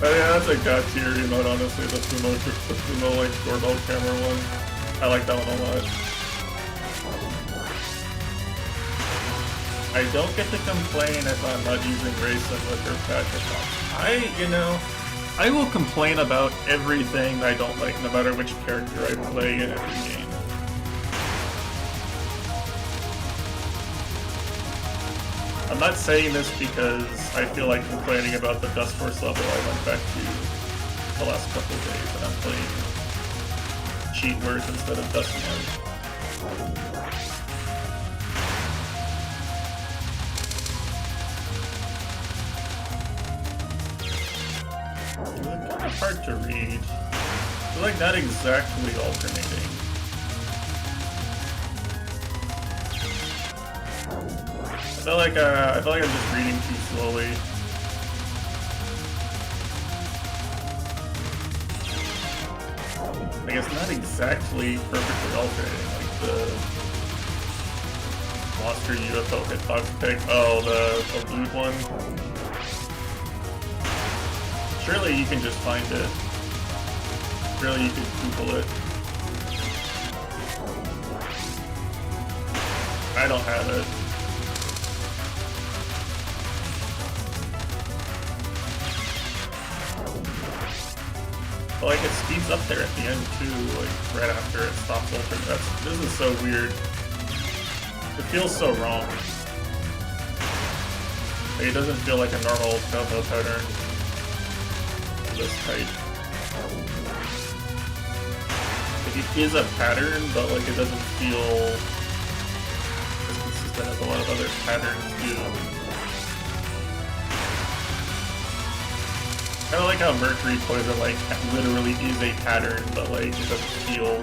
Oh yeah, that's a god tier emote, honestly, the fumo like doorbell camera one. I like that one a lot. I don't get to complain if I'm not using Grace Simlic or Patrick. I will complain about everything I don't like, no matter which character I play in every game. I'm not saying this because I feel like complaining about the Dust Force level I went back to the last couple of days and I'm playing cheat words instead of Dust mode. kind of hard to read. They're like not exactly alternating. I feel like I'm just reading too slowly. I guess not exactly perfectly alternating, like the monster UFO hitbox pick. Oh, the blue one. Surely you can just find it. Surely you could Google it. I don't have it. But like it speeds up there at the end too, like right after it stops alternating. This is so weird. It feels so wrong. Like, it doesn't feel like a normal Telltale pattern. This tight. Like it is a pattern, but like it doesn't feel as consistent as a lot of other patterns do. Kind of like how Mercury Poison like literally is a pattern, but like it doesn't feel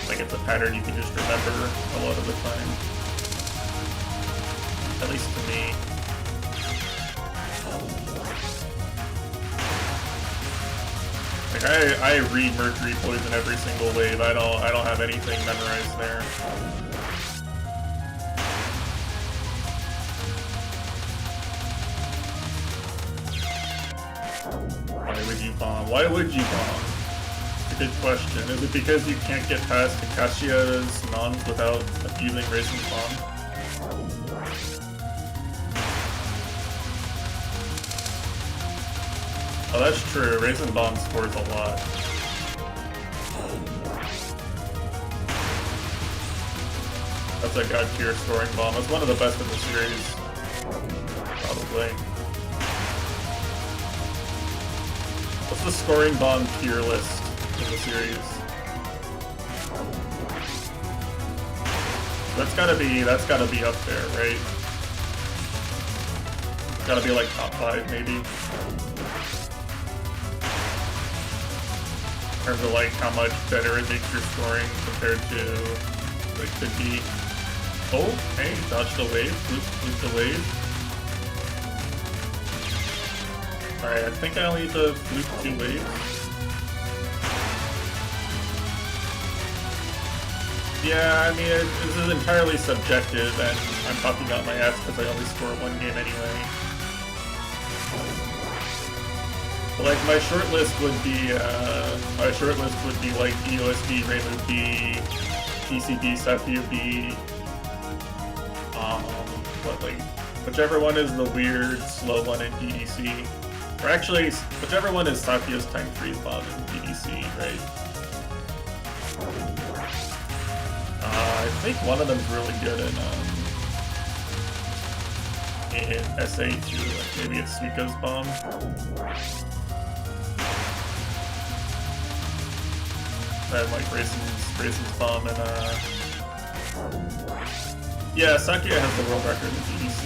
like it's a pattern you can just remember a lot of the time. At least to me. Like I read Mercury Poison every single wave. I don't have anything memorized there. Why would you bomb? Why would you bomb? It's a good question. Is it because you can't get past Akashia's nons without abusing Raisin's bomb? Oh, that's true. Raisin Bomb scores a lot. That's a god tier scoring bomb. It's one of the best in the series. Probably. What's the scoring bomb tier list in the series? That's gotta be up there, right? It's gotta be like top 5 maybe. In terms of like how much better it makes your scoring compared to like could be. Oh, hey, dodge the wave, flip the wave. Alright, I think I only need to flip 2 waves. Yeah, I mean, this is entirely subjective, and I'm talking out my ass because I only score 1 game anyway. Like my short list would be like EOSD, Raymu B, PCB, Sapphire B, whichever one is the weird slow one in DDC, or actually whichever one is Sapphire's time freeze bomb in DDC, right? I think one of them's really good in SA too, like maybe it's Suiko's bomb. And like Raisin's bomb and yeah, Sakia has the world record in DDC.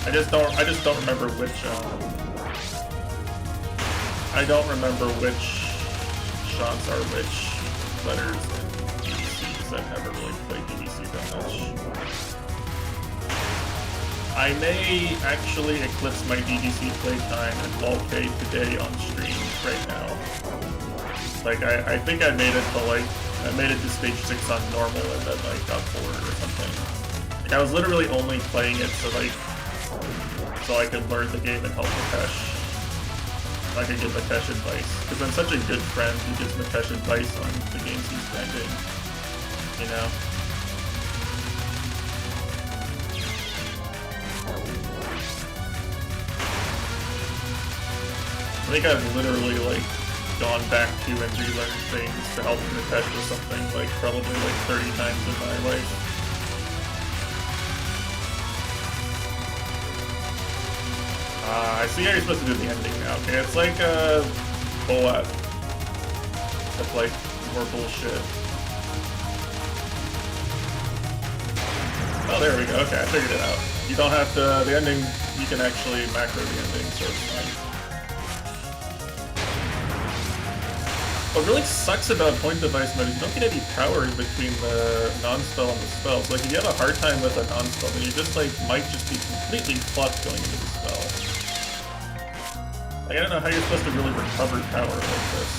I just don't remember which I don't remember which shots are which letters in DDC because I've never really played DDC that much. I may actually eclipse my DDC playtime and LOLK today on stream right now. Like, I think I made it to stage 6 on normal and then like got bored or something. Like, I was literally only playing it so I could learn the game and help Mitesh. I could give Mitesh advice. Because I'm such a good friend who gives Mitesh advice on the games he's grinding. You know? I think I've literally like gone back to and relearned things to help Mitesh with something like probably like 30 times in my life. I see how you're supposed to do the ending now. Okay, it's like Boat. That's like more bullshit. Oh, there we go. Okay, I figured it out. You don't have to. The ending. you can actually macro the ending, so it's fine. What really sucks about point device mode is you don't get any power in between the non-spell and the spell. So like if you have a hard time with a non-spell, then you just like might just be completely fucked going into the spell. Like I don't know how you're supposed to really recover power like this.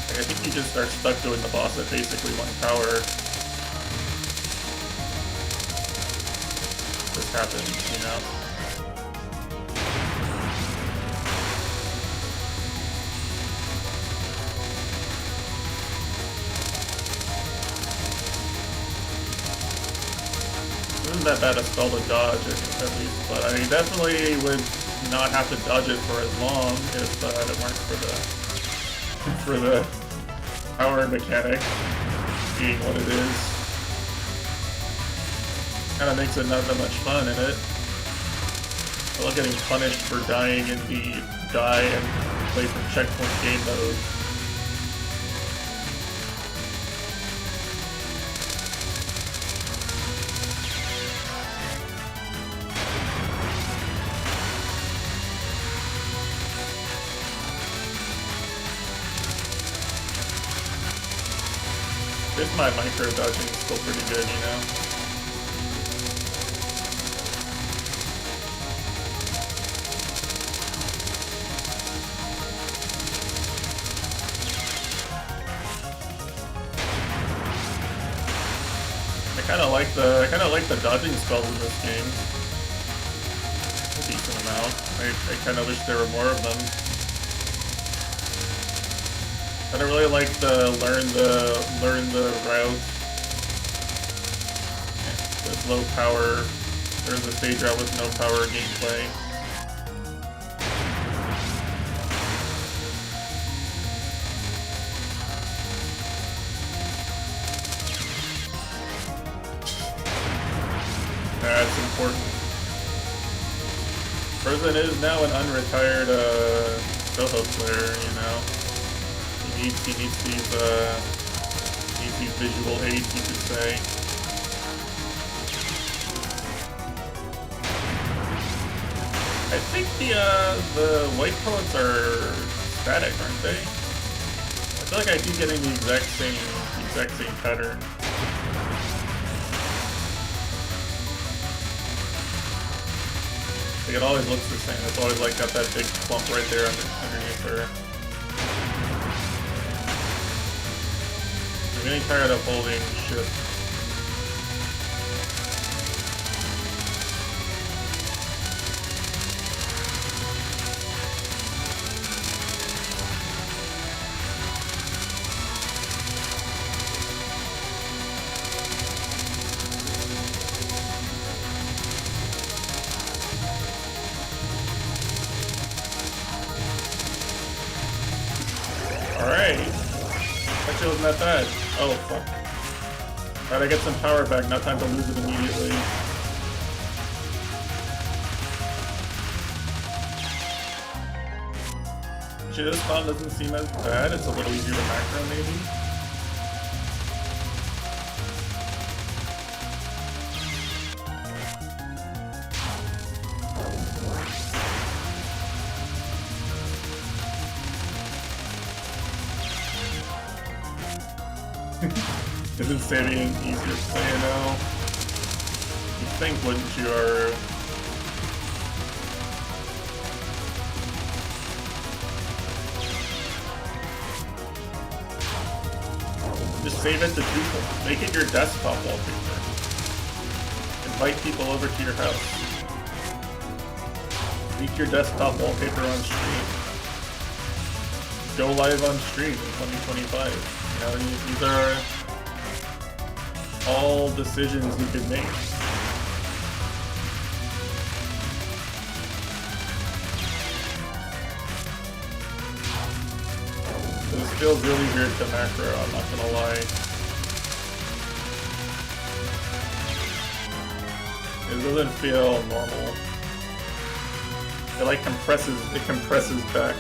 Like I think you just are stuck doing the boss at basically 1 power. This happens, you know? Isn't that bad a spell to dodge, at least, but I definitely would not have to dodge it for as long if it weren't for the power mechanic being what it is. Kind of makes it not that much fun in it. I love getting punished for dying in the die and play from checkpoint game mode. My micro dodging is still pretty good, you know? I kinda like the dodging spells in this game. A decent amount. I kinda wish there were more of them. I don't really like the learn the route with low power, or the stage route with no power gameplay. That's important. Person is now an unretired Soho player, you know. He needs these visual aids, you could say. I think the white pellets are static, aren't they? I feel like I keep getting the exact same pattern. Like it always looks the same. It's always like got that big clump right there underneath her. I'm getting tired of holding shift. Alright. Actually wasn't that bad. Oh, fuck. Alright, I get some power back, now time to lose it immediately. Actually, this spawn doesn't seem as bad, it's a little easier to macro, maybe? Isn't saving easier to play now? You'd think, wouldn't you, or... Just save it to people. Make it your desktop wallpaper. Invite people over to your house. Leak your desktop wallpaper on stream. Go live on stream in 2025. You know, these are all decisions you could make. This feels really weird to macro, I'm not gonna lie. It doesn't feel normal. It like compresses back.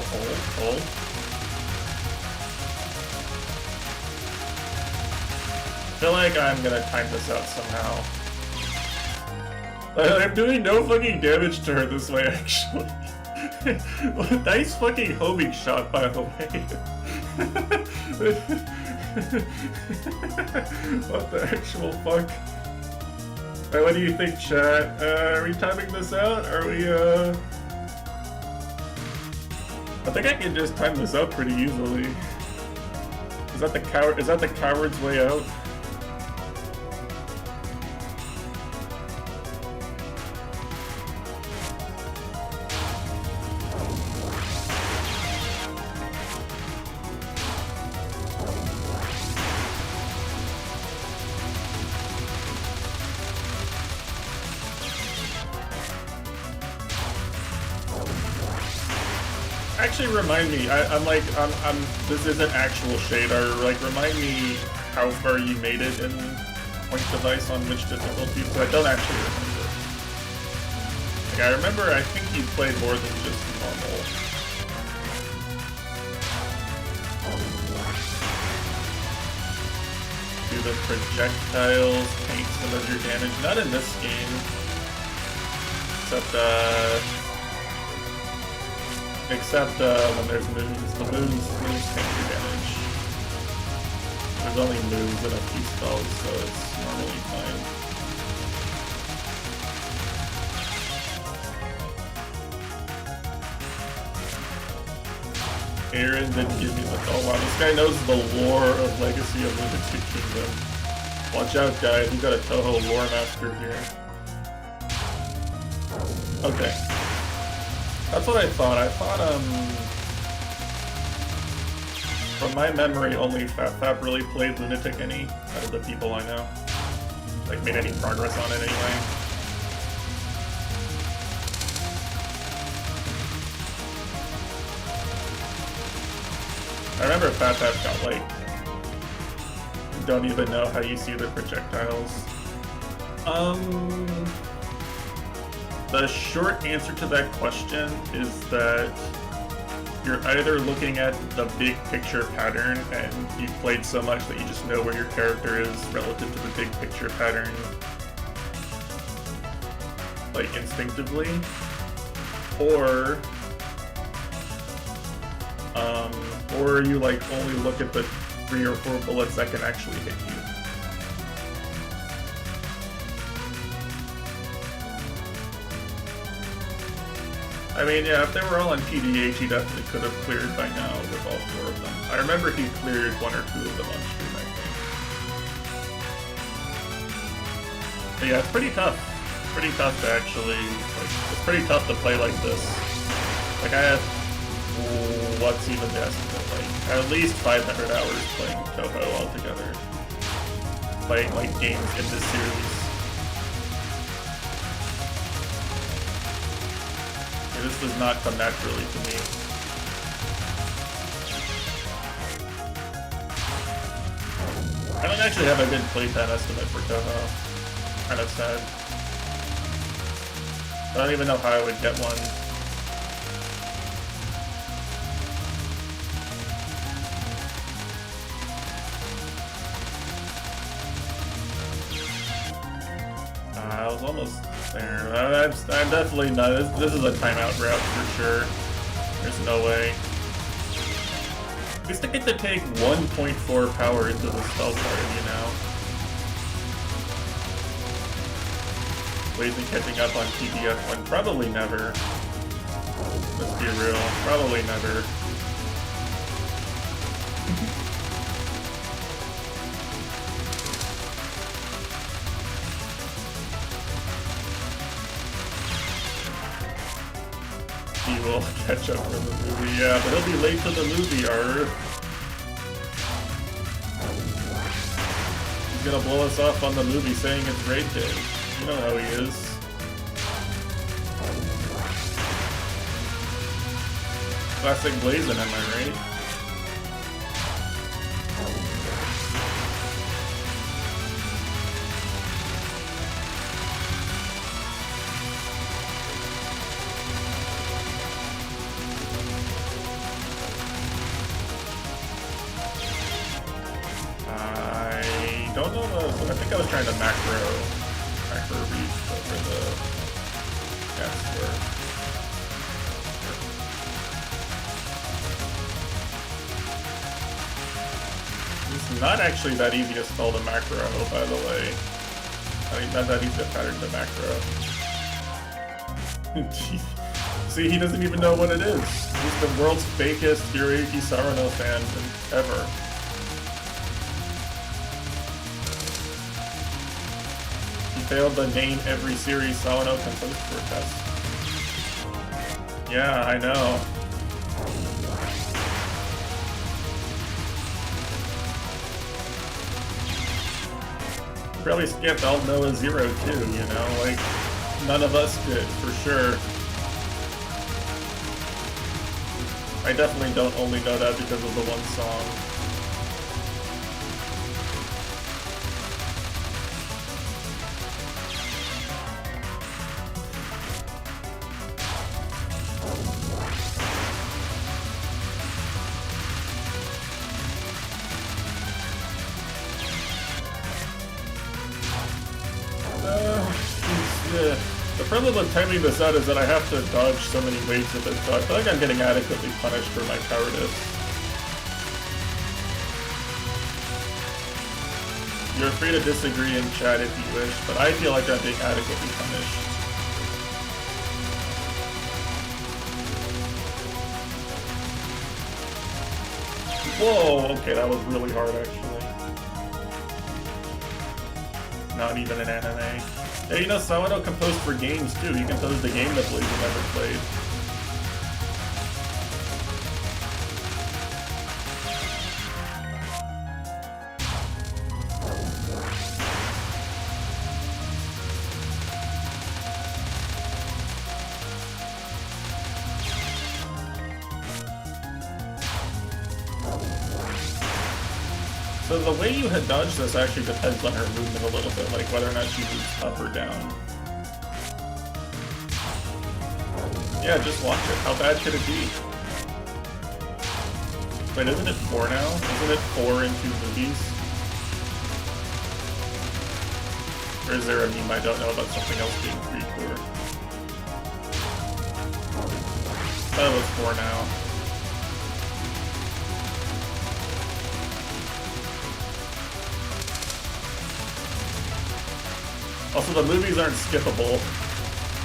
hold. I feel like I'm gonna time this out somehow. I'm doing no fucking damage to her this way, actually. Nice fucking homing shot, by the way. What the actual fuck? Alright, what do you think, chat? Are we timing this out? Are we, I think I can just time this out pretty easily. Is that the coward's way out? Actually, remind me. I'm this isn't actual shader. Like, remind me how far you made it in Point Device on which difficulty. So I don't actually remember. Like, I remember. I think you played more than just normal. Do the projectiles take some of your damage? Not in this game. Except when there's moons. The moons take your damage. There's only moons and a few spells, so it's normally fine. Aaron didn't give me the... Oh wow, this guy knows the lore of Legacy of Lunatic Kingdom. Watch out, guys. We've got a Toho lore master here. Okay. That's what I thought. I thought, from my memory, only Fap really played Lunatic any out of the people I know. Like, made any progress on it anyway. I remember Fap got, like, don't even know how you see the projectiles. The short answer to that question is that you're either looking at the big picture pattern and you've played so much that you just know where your character is relative to the big picture pattern, like instinctively, or you like only look at the 3 or 4 bullets that can actually hit you. I mean, yeah, if they were all on PDH, he definitely could have cleared by now with all 4 of them. I remember he cleared 1 or 2 of them on stream, I think. But yeah, it's pretty tough. It's pretty tough to actually, like, it's pretty tough to play like this. Like, I have, what's even the estimate, like, at least 500 hours playing Toho altogether. Playing, like, games in this series. This does not come naturally to me. I don't actually have a good playtime estimate for Toho. Kind of sad. I don't even know how I would get one. I was almost there. I'm definitely not. This is a timeout route for sure. There's no way. At least I get to take 1.4 power into the spell card, you know? Ways of catching up on TBF1? Probably never. Let's be real. Probably never. He will catch up for the movie, yeah, but he'll be late to the movie, He's gonna blow us off on the movie saying it's raid day. You know how he is. Classic Blazin', am I right? think I was trying to macro reach over the cast were. It's not actually that easy to spell the macro, by the way. I mean, not that easy to pattern the macro. See, he doesn't even know what it is. He's the world's fakest Hiroyuki Sarano fan ever. He failed to name every series Sawano composed for a test. Yeah, I know. Probably skipped All Noah Zero too, you know? Like, none of us did, for sure. I definitely don't only know that because of the one song. The problem with timing this out is that I have to dodge so many waves of it, so I feel like I'm getting adequately punished for my cowardice. You're free to disagree in chat if you wish, but I feel like I'm being adequately punished. Whoa, okay, that was really hard actually. Not even an anime. Yeah, you know, Sawano composed for games too. He composed a game that Blaze never played. So the way you had dodged this actually depends on her movement a little bit, like whether or not she moves up or down. Yeah, just watch it. How bad could it be? Wait, isn't it 4 now? Isn't it 4 in 2 movies? Or is there a meme I don't know about something else being 3-4? That was 4 now. Also, the movies aren't skippable.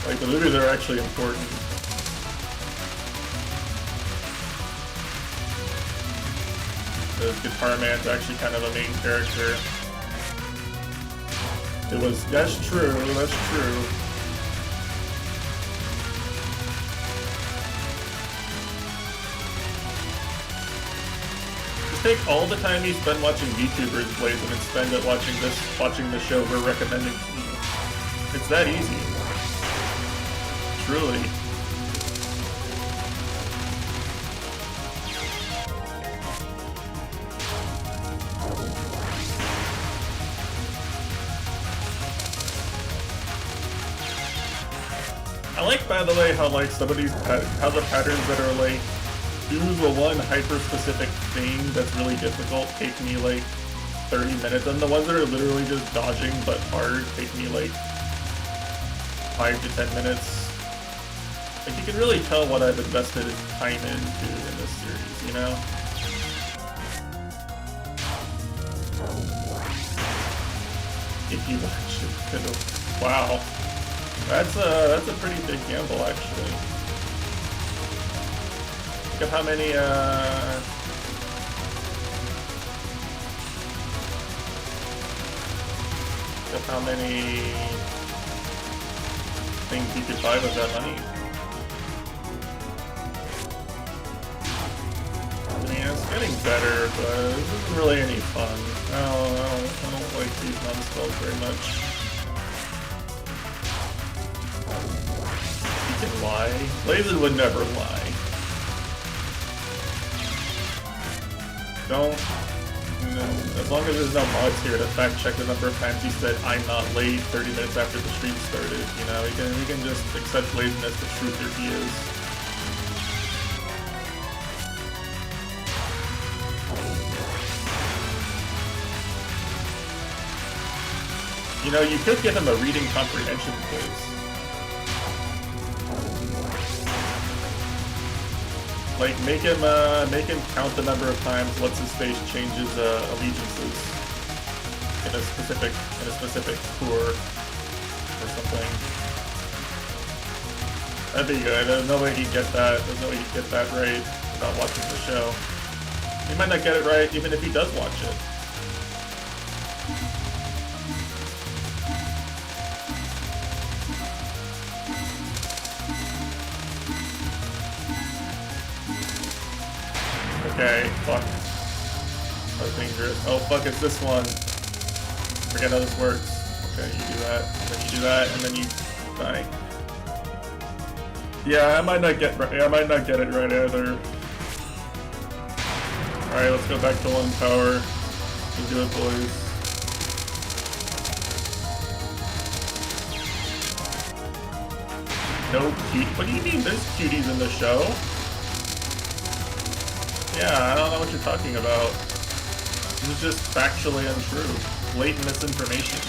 Like, the movies are actually important. The Guitar Man's actually kind of a main character. It was, that's true, that's true. Just take all the time you spend watching YouTubers plays and then spend it watching the show we're recommending to you. It's that easy. Truly. I like, by the way, how like some of these how the patterns that are like do the one hyper-specific thing that's really difficult take me like 30 minutes, and the ones that are literally just dodging but hard take me like 5 to 10 minutes. Like, you can really tell what I've invested time into in this series, you know? If you watch it, wow. That's a pretty big gamble, actually. Look at how many, look at how many things you could buy with that money. I mean, it's getting better, but this isn't really any fun. I don't like these non-spells very much. You can lie. Blazes would never lie. Don't. As long as there's no mods here to fact check the number of times he said "I'm not late" 30 minutes after the stream started, you know, we can just accept laziness the truther he is. You know, you could give him a reading comprehension quiz. Like, make him count the number of times what's-his-face changes allegiances in a specific tour or something. That'd be good. There's no way he'd get that. There's no way he'd get that right without watching the show. He might not get it right even if he does watch it. Okay, fuck. That was dangerous. Oh fuck, it's this one. Forget how this works. Okay, you do that, and then you do that, and then you die. Yeah, I might not get it right either. Alright, let's go back to 1 power. Let's do it, boys. No cute. What do you mean there's cuties in the show? Yeah, I don't know what you're talking about. This is just factually untrue. Blatant misinformation.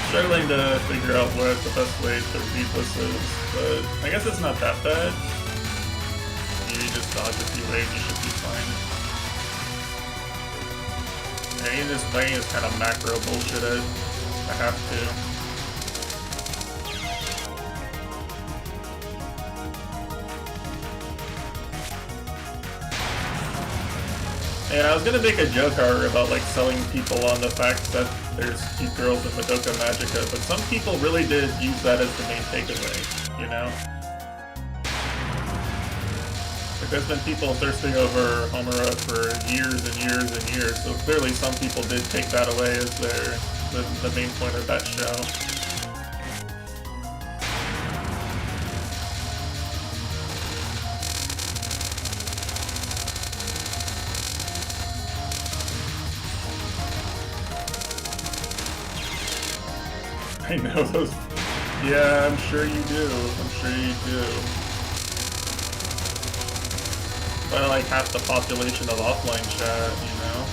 Struggling to figure out what the best way to read this is, but I guess it's not that bad. You just dodge a few waves, you should be fine. Yeah, this thing is kind of macro bullshitted. I have to. Yeah, I was gonna make a joke however about like selling people on the fact that there's cute girls in Madoka Magica, but some people really did use that as the main takeaway, you know? Like there's been people thirsting over Homura for years and years and years, so clearly some people did take that away as the main point of that show. I know those. Yeah, I'm sure you do. I'm sure you do. But like half the population of offline chat, you know?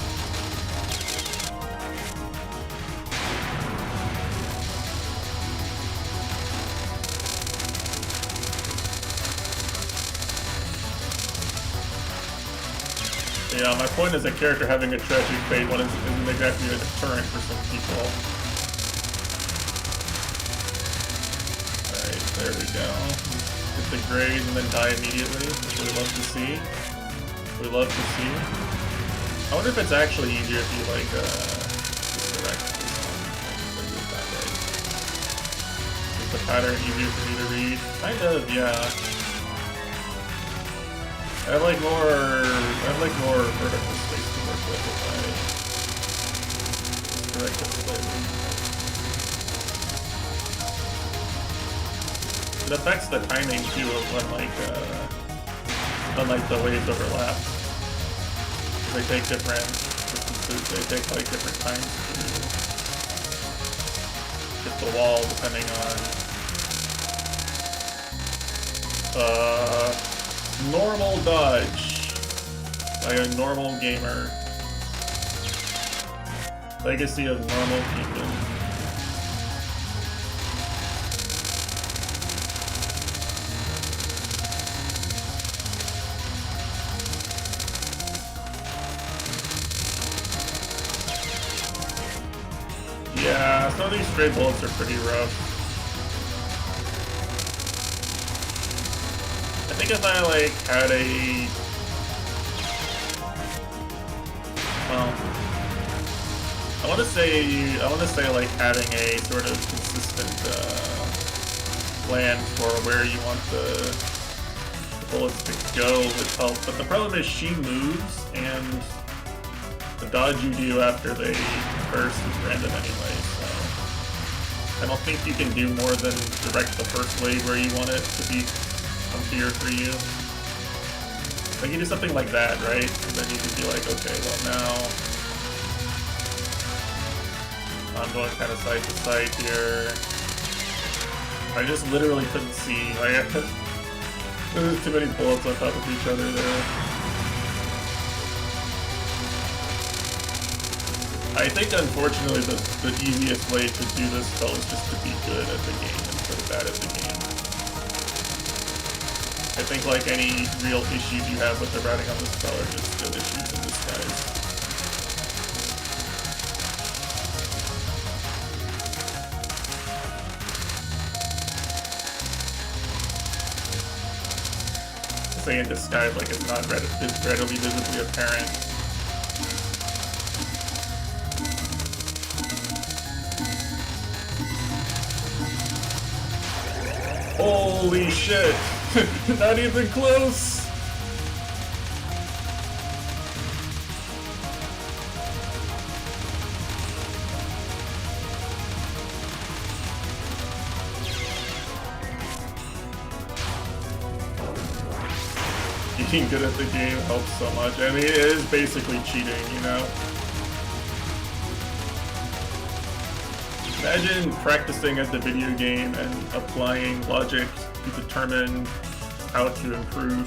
Yeah, my point is a character having a tragic fate isn't exactly a deterrent for some people. There we go. Get the grade and then die immediately, which we love to see. We love to see. I wonder if it's actually easier if you like just direct this one. Is that right? Is the pattern easier for me to read? Kind of, yeah. I like more vertical space to work with if I direct it slightly. It affects the timing too of when the waves overlap. They take different distances, they take like different times to hit the wall depending on normal dodge by a normal gamer. Legacy of normal people. Yeah, some of these stray bullets are pretty rough. I think if I like had a I want to say like having a sort of consistent plan for where you want the bullets to go would help. But the problem is she moves and the dodge you do after they burst is random anyway, so I don't think you can do more than direct the first wave where you want it to be unclear for you. Like, you do something like that, right? And then you can be like, okay, well now... I'm going kind of side to side here. I just literally couldn't see. Like, there's too many bullets on top of each other there. I think, unfortunately, the easiest way to do this spell is just to be good at the game instead of bad at the game. I think, like, any real issues you have with the routing on this spell are just skill issues in disguise. Say in disguise, like it's not readily visibly apparent. Holy shit! Not even close! Being good at the game helps so much. I mean, it is basically cheating, you know? Imagine practicing at the video game and applying logic to determine how to improve.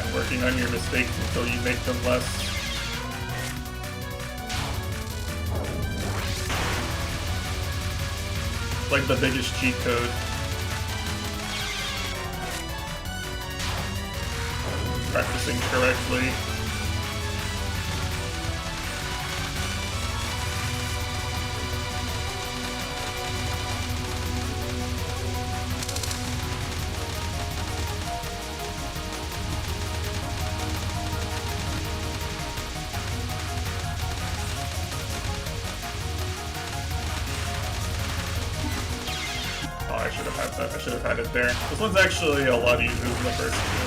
And working on your mistakes until you make them less. Like the biggest cheat code. Practicing correctly. I should have had that. I should have had it there. This one's actually a lot easier than the first two.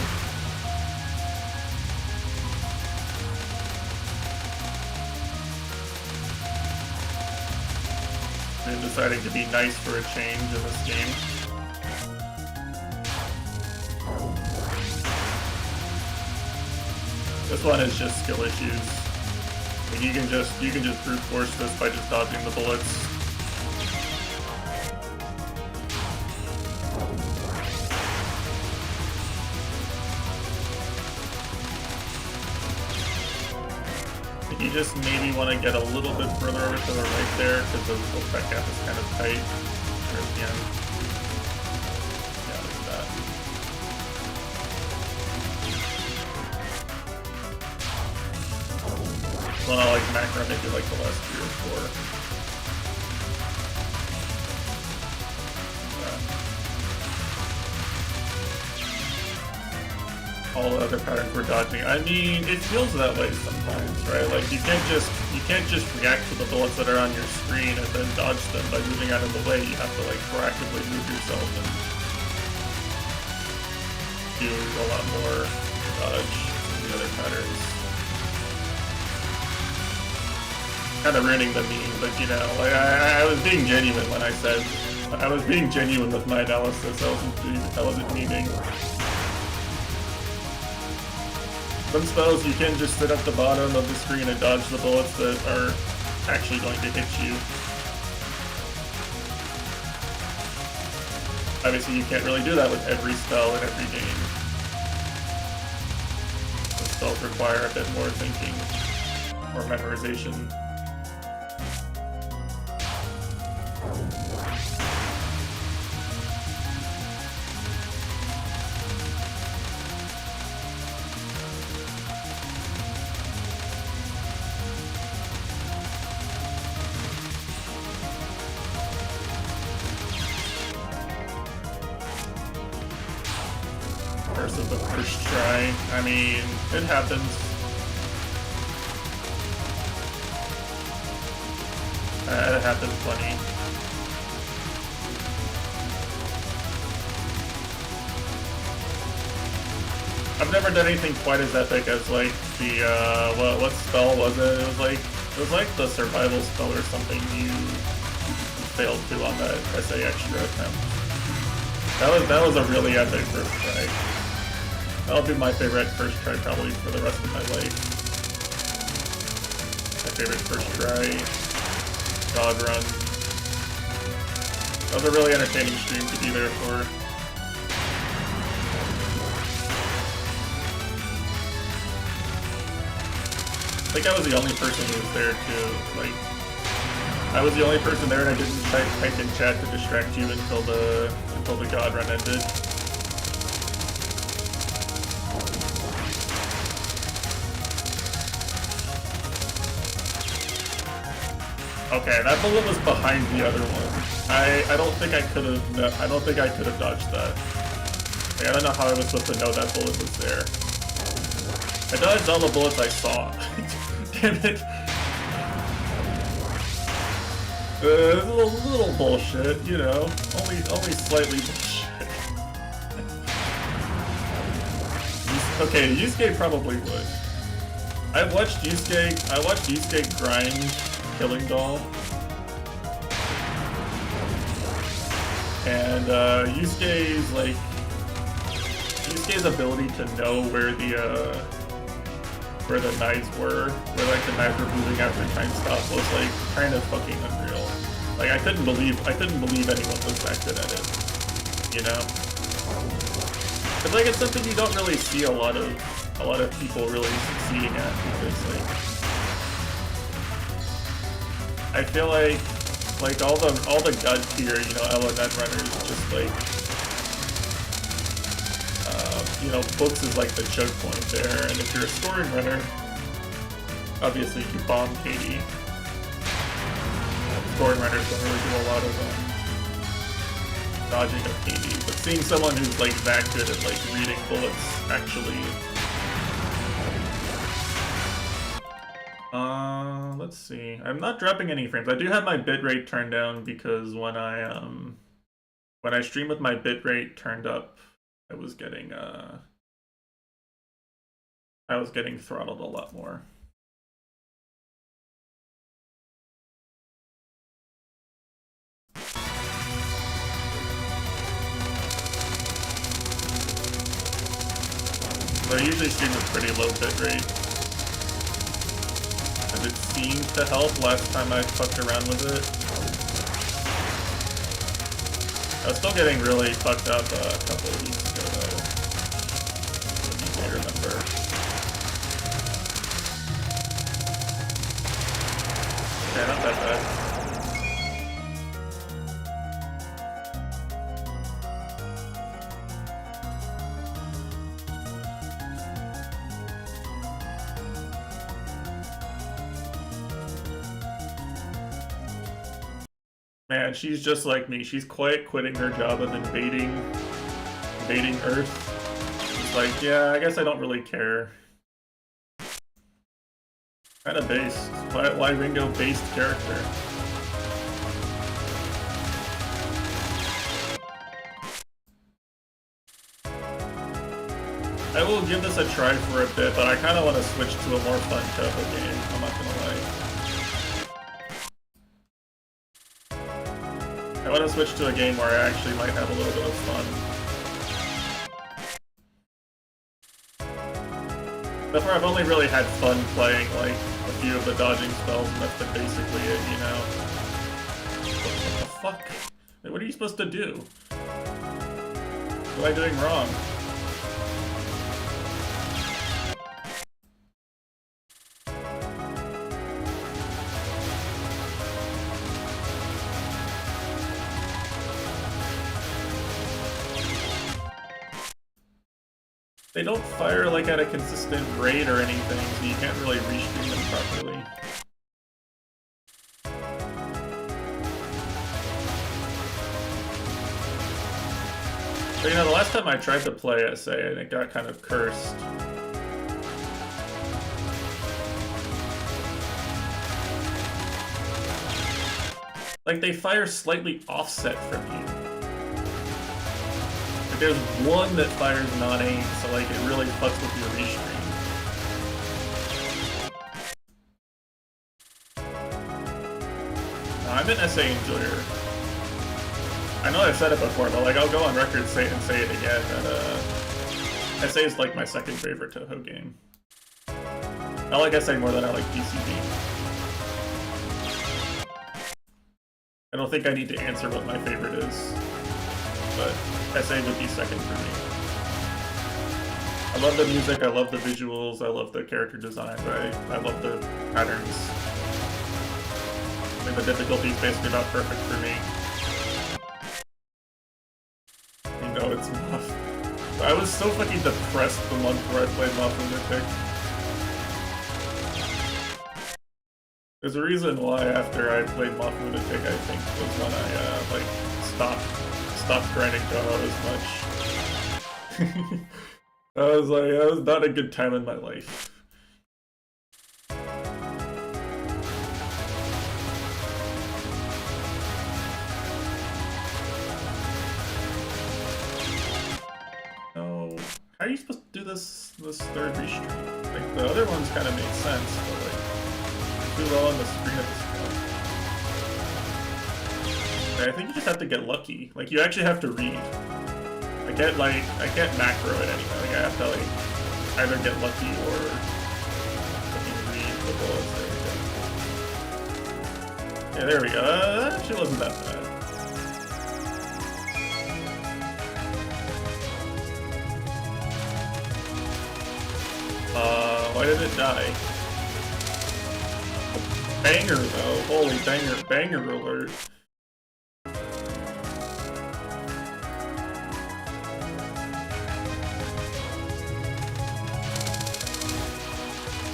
I'm deciding to be nice for a change in this game. This one is just skill issues. I mean, you can just brute force this by just dodging the bullets. You just maybe want to get a little bit further over to the right there, because the that gap is kind of tight. Or at the end. Yeah, look at that. So I like macro maybe like the last 3 or 4. All the other patterns we're dodging. I mean, it feels that way sometimes, right? Like you can't just react to the bullets that are on your screen and then dodge them by moving out of the way. You have to like proactively move yourself and do a lot more dodge than the other patterns. Kind of ruining the meme, but you know, like I was being genuine when I said I was being genuine with my analysis. I wasn't meaning. Some spells you can just sit at the bottom of the screen and dodge the bullets that are actually going to hit you. Obviously you can't really do that with every spell in every game. The spells require a bit more thinking or memorization. Of the first try. I mean, it happens. It happens plenty. I've never done anything quite as epic as like the what spell was it? It It was like the survival spell or something you failed to on that SA extra attempt. That was a really epic first try. That'll be my favorite first try probably for the rest of my life. My favorite first try. God run. That was a really entertaining stream to be there for. I think I was the only person who was there too. Like, I was the only person there, and I didn't type in chat to distract you until the God run ended. Okay, that bullet was behind the other one. I don't think I could have. I don't think I could have dodged that. Like, I don't know how I was supposed to know that bullet was there. I dodged all the bullets I saw. Damn it. It's a little bullshit, you know. Only slightly bullshit. Okay, Yusuke probably would. I watched Yusuke grind Killing Doll. And Yusuke's ability to know where the knives were, where like the knives were moving after time stop was like kind of fucking unreal. Like I couldn't believe anyone was that good at it. You know? Cause like it's something you don't really see a lot of people really succeeding at, because like I feel like all the god tier, you know, LNN runners just like you know, books is like the choke point there, and if you're a scoring runner, obviously you bomb KD. Scoring runners don't really do a lot of dodging of KD, but seeing someone who's like that good at like reading bullets actually. Let's see. I'm not dropping any frames. I do have my bitrate turned down because when I stream with my bitrate turned up, I was getting throttled a lot more. So I usually stream with pretty low bitrate. And it seemed to help last time I fucked around with it. I was still getting really fucked up a couple of weeks ago though. You may remember. Okay, not that bad. Man, she's just like me. She's quitting her job of invading Earth. It's like, yeah, I guess I don't really care. Kinda based. Why Ringo based character? I will give this a try for a bit, but I kinda want to switch to a more fun Toho game, I'm not gonna lie. I want to switch to a game where I actually might have a little bit of fun. So far I've only really had fun playing like a few of the dodging spells, and that's been basically it, you know? What the fuck? Like, what are you supposed to do? What am I doing wrong? They don't fire like at a consistent rate or anything, so you can't really restream them properly. But you know, the last time I tried to play SA and it got kind of cursed. Like, they fire slightly offset from you. There's one that fires non-aim, so like it really fucks with your restream. I'm an SA enjoyer. I know I've said it before, but like I'll go on record and say it again that SA is like my second favorite Toho game. I like SA more than I like PCB. I don't think I need to answer what my favorite is, but SA would be second for me. I love the music, I love the visuals, I love the character design, right? I love the patterns. I think the difficulty is basically about perfect for me. You know it's Muff. I was so fucking depressed the month where I played Muff Lunatic. There's a reason why after I played Muff Lunatic, I think, was when I like stopped grinding Toho as much. I was like, that was not a good time in my life. No, how are you supposed to do this third restream? Like the other ones kind of made sense, but like too low on the screen at this point. I think you just have to get lucky. Like you actually have to read. I can't macro it anyway. Like I have to like either get lucky or fucking read the bullets. Yeah, there we go. That actually wasn't that bad. Why did it die? Banger though. Holy banger alert.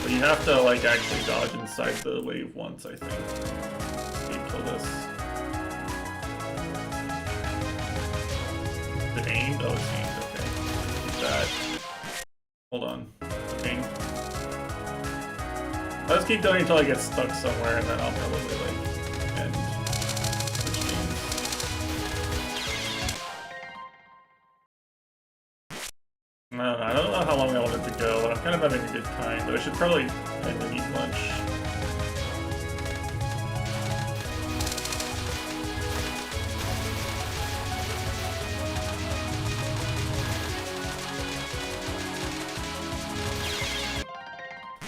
You have to like actually dodge inside the wave once, I think. Speed kill this. Is it aimed? Oh, it's aimed, okay. Keep that. Hold on. Okay. I'll just keep doing it until I get stuck somewhere and then I'll probably like end switch games. I don't know how long I want it to go, but I'm kind of having a good time, but I should probably end and eat lunch.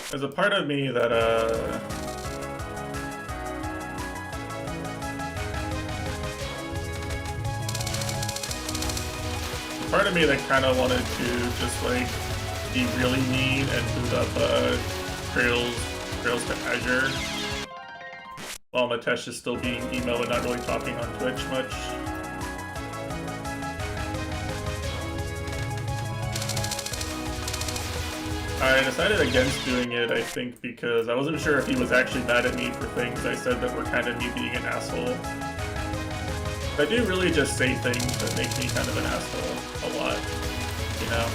There's a part of me that, kind of wanted to just like be really mean and boot up Trails to Azure while Matesh is still being emo and not really talking on Twitch much. I decided against doing it, I think, because I wasn't sure if he was actually mad at me for things I said that were kind of me being an asshole. I do really just say things that make me kind of an asshole a lot, you know?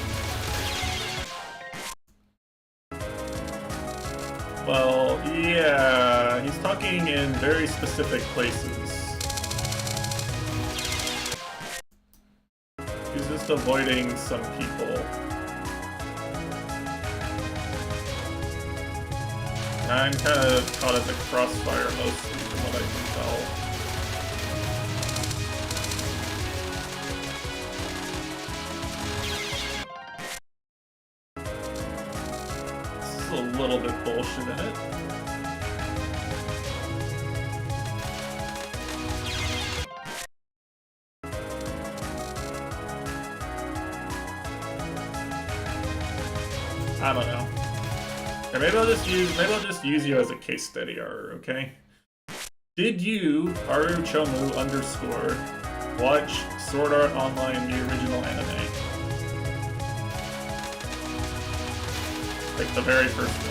Well, yeah, he's talking in very specific places. He's just avoiding some people. I'm kind of caught at the crossfire mostly, from what I can tell. This is a little bit bullshit in it. I don't know. Or maybe I'll just use you as a case study, Aru, okay? Did you, Aru_Chomu_, watch Sword Art Online, the original anime? Like the very first one.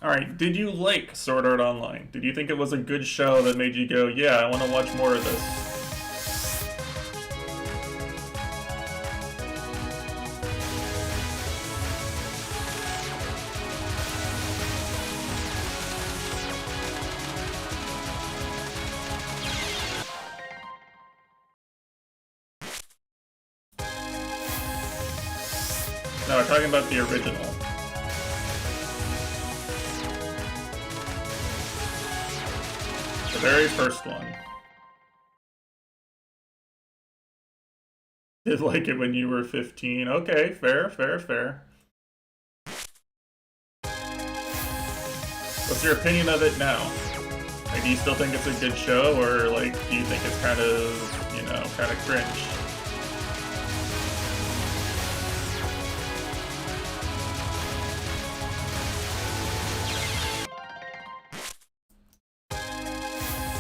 Alright, did you like Sword Art Online? Did you think it was a good show that made you go, yeah, I want to watch more of this? talking about the original. The very first one. Did like it when you were 15. Okay, fair, fair, fair. What's your opinion of it now? Like, do you still think it's a good show, or like, do you think it's kind of, you know, kind of cringe?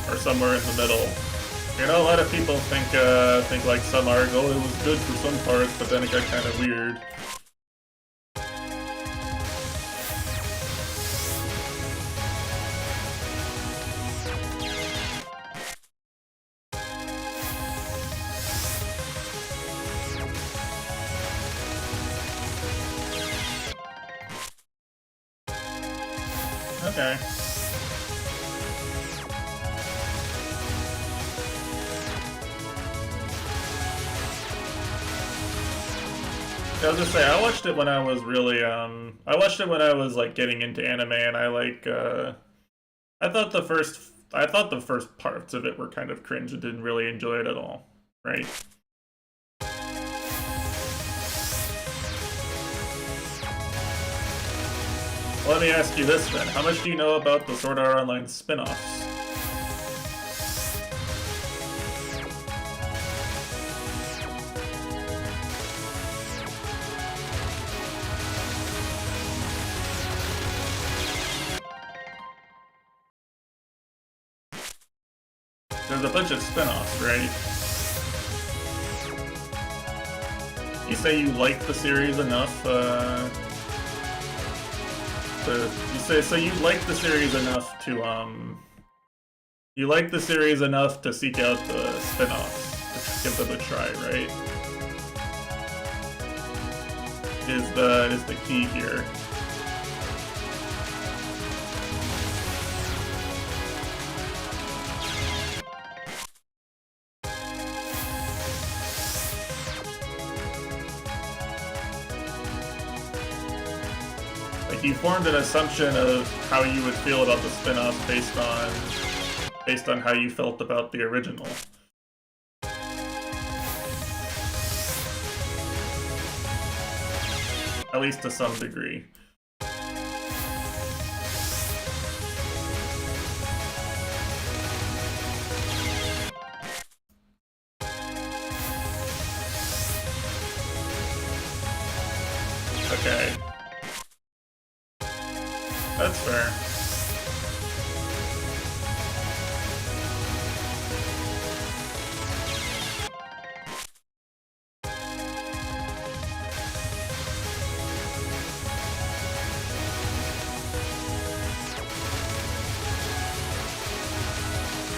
Or somewhere in the middle? You know, a lot of people think like some are, oh, it was good for some parts, but then it got kind of weird. Okay. I was just say, I watched it when I was really, I watched it when I was, like, getting into anime, and I, like, I thought the first parts of it were kind of cringe and didn't really enjoy it at all, right? Well, let me ask you this then. How much do you know about the Sword Art Online spin-offs? There's a bunch of spin-offs, right? You say you like the series enough, so you like the series enough to, you like the series enough to seek out the spin-offs, to give them a try, right? Is the key here. You formed an assumption of how you would feel about the spin-off based on how you felt about the original. At least to some degree. Okay. That's fair.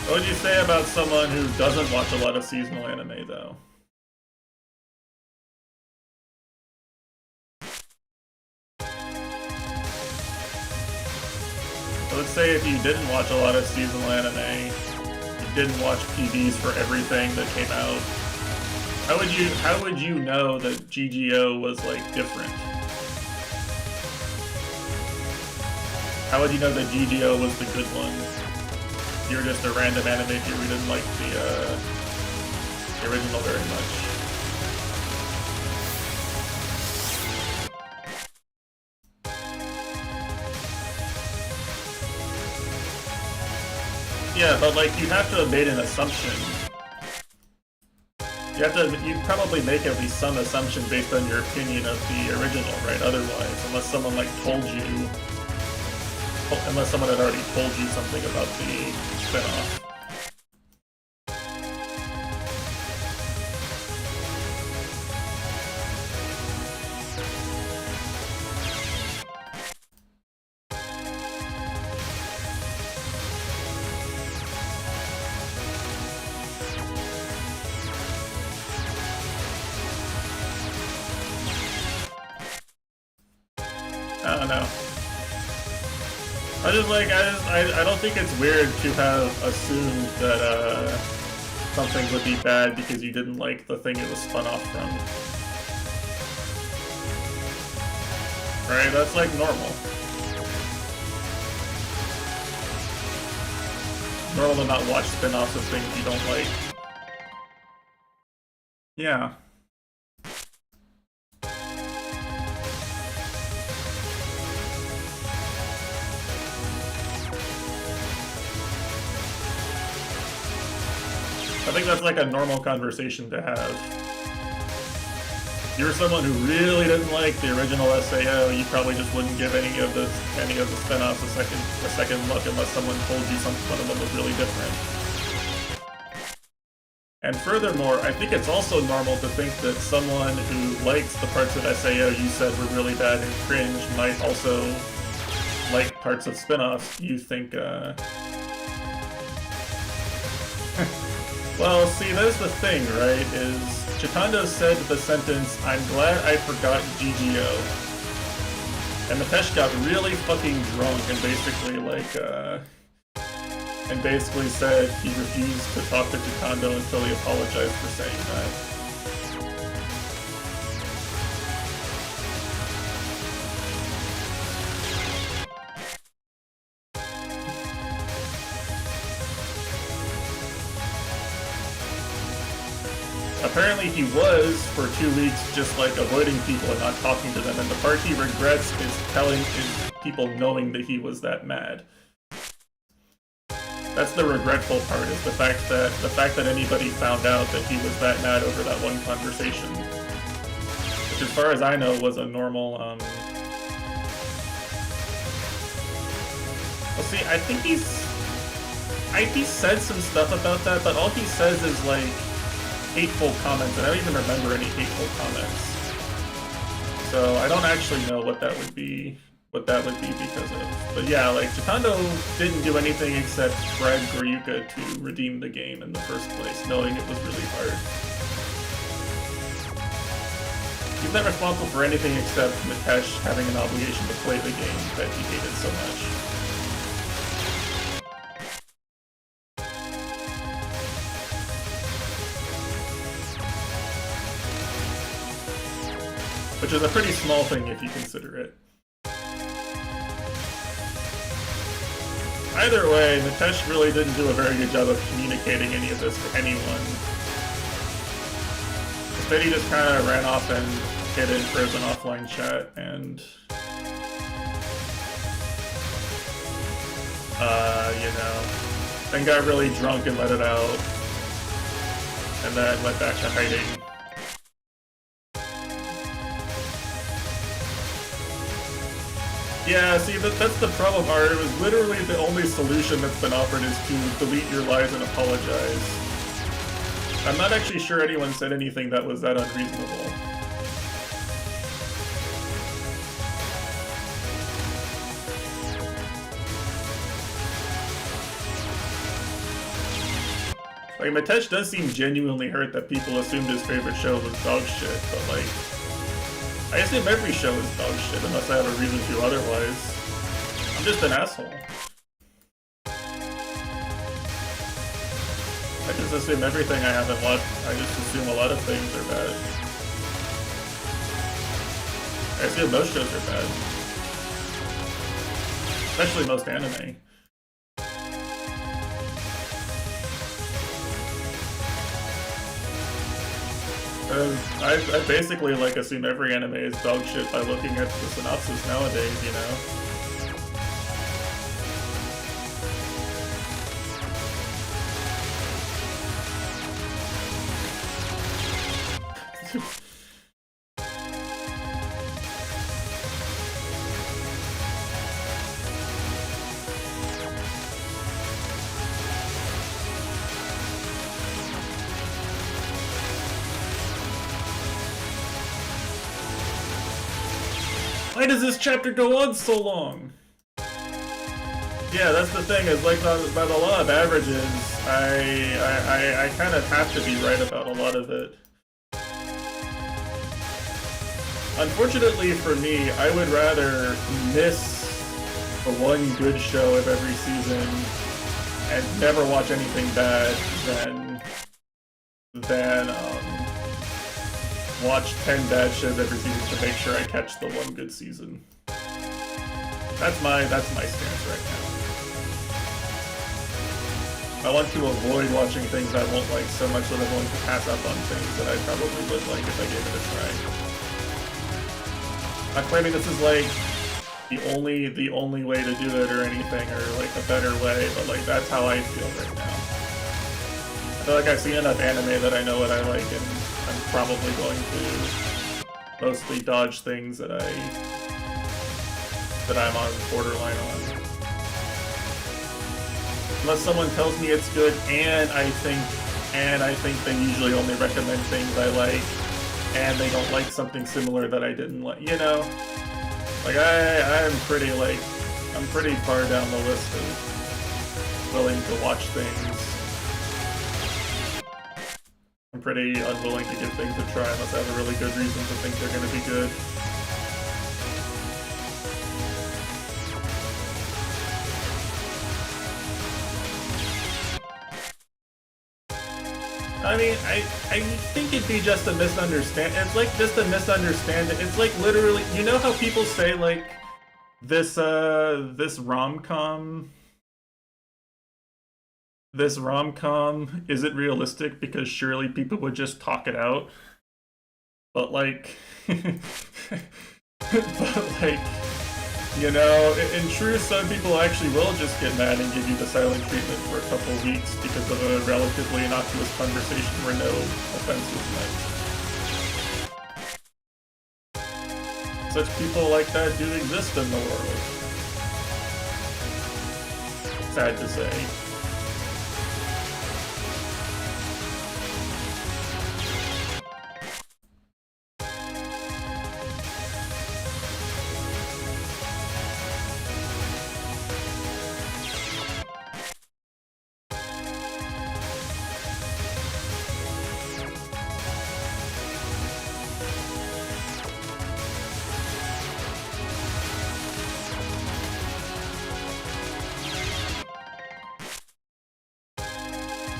What would you say about someone who doesn't watch a lot of seasonal anime, though? Let's say if you didn't watch a lot of seasonal anime, you didn't watch PVs for everything that came out, how would you know that GGO was, like, different? How would you know that GGO was the good one? You're just a random anime viewer who didn't like the original very much. Yeah, but like you have to have made an assumption. You probably make at least some assumption based on your opinion of the original, right? Otherwise, unless someone like unless someone had already told you something about the spinoff. I don't know. I don't think it's weird to have assumed that something would be bad because you didn't like the thing it was spun off from. right? That's like normal. Normal to not watch spin-offs of things you don't like. Yeah. I think that's like a normal conversation to have. If you were someone who really didn't like the original SAO, you probably just wouldn't give any of the spin-offs a second look unless someone told you one of them was really different. And furthermore, I think it's also normal to think that someone who likes the parts of SAO you said were really bad and cringe might also like parts of spin-offs you think, Well, see, that's the thing, right, is Chitando said the sentence, "I'm glad I forgot GGO." And Mitesh got really fucking drunk and basically said he refused to talk to Chitando until he apologized for saying that. Apparently he was, for 2 weeks, just like avoiding people and not talking to them, and the part he regrets is people knowing that he was that mad. That's the regretful part, is the fact that anybody found out that he was that mad over that one conversation. Which, as far as I know, was a normal, Well, see, I think he said some stuff about that, but all he says is, like, hateful comments, and I don't even remember any hateful comments. So I don't actually know what that would be because of. But yeah, like, Chitando didn't do anything except drag Goryuka to redeem the game in the first place, knowing it was really hard. He's not responsible for anything except Mitesh having an obligation to play the game that he hated so much. Which is a pretty small thing if you consider it. Either way, Mitesh really didn't do a very good job of communicating any of this to anyone. Instead, he just kind of ran off and hid in for an offline chat and... you know, then got really drunk and let it out. And then went back to hiding. Yeah, see, that's the problem, Art. It was literally the only solution that's been offered is to delete your lies and apologize. I'm not actually sure anyone said anything that was that unreasonable. Like, Mitesh does seem genuinely hurt that people assumed his favorite show was dog shit, but like... I assume every show is dog shit unless I have a reason to otherwise. I'm just an asshole. I just assume everything I haven't watched. I just assume a lot of things are bad. I assume most shows are bad. Especially most anime. I basically, like, assume every anime is dog shit by looking at the synopsis nowadays, you know? Why does this chapter go on so long? Yeah, that's the thing, is like by the law of averages, I kind of have to be right about a lot of it. Unfortunately for me, I would rather miss the one good show of every season and never watch anything bad than watch 10 bad shows every season to make sure I catch the one good season. That's my stance right now. I want to avoid watching things I won't like so much that I'm willing to pass up on things that I probably would like if I gave it a try. Not claiming this is like the only way to do it or anything, or like a better way, but like that's how I feel right now. I feel like I've seen enough anime that I know what I like, and I'm probably going to mostly dodge things that I'm on borderline on. Unless someone tells me it's good, and I think they usually only recommend things I like, and they don't like something similar that I didn't like, you know? Like, I'm pretty far down the list of willing to watch things. I'm pretty unwilling to give things a try unless I have a really good reason to think they're gonna be good. I mean, I think it'd be just a misunderstanding. It's like just a misunderstanding. It's like literally, you know how people say like this rom-com isn't realistic because surely people would just talk it out. But like but like, you know, in truth, some people actually will just get mad and give you the silent treatment for a couple weeks because of a relatively innocuous conversation where no offense was meant. Such people like that do exist in the world. Sad to say.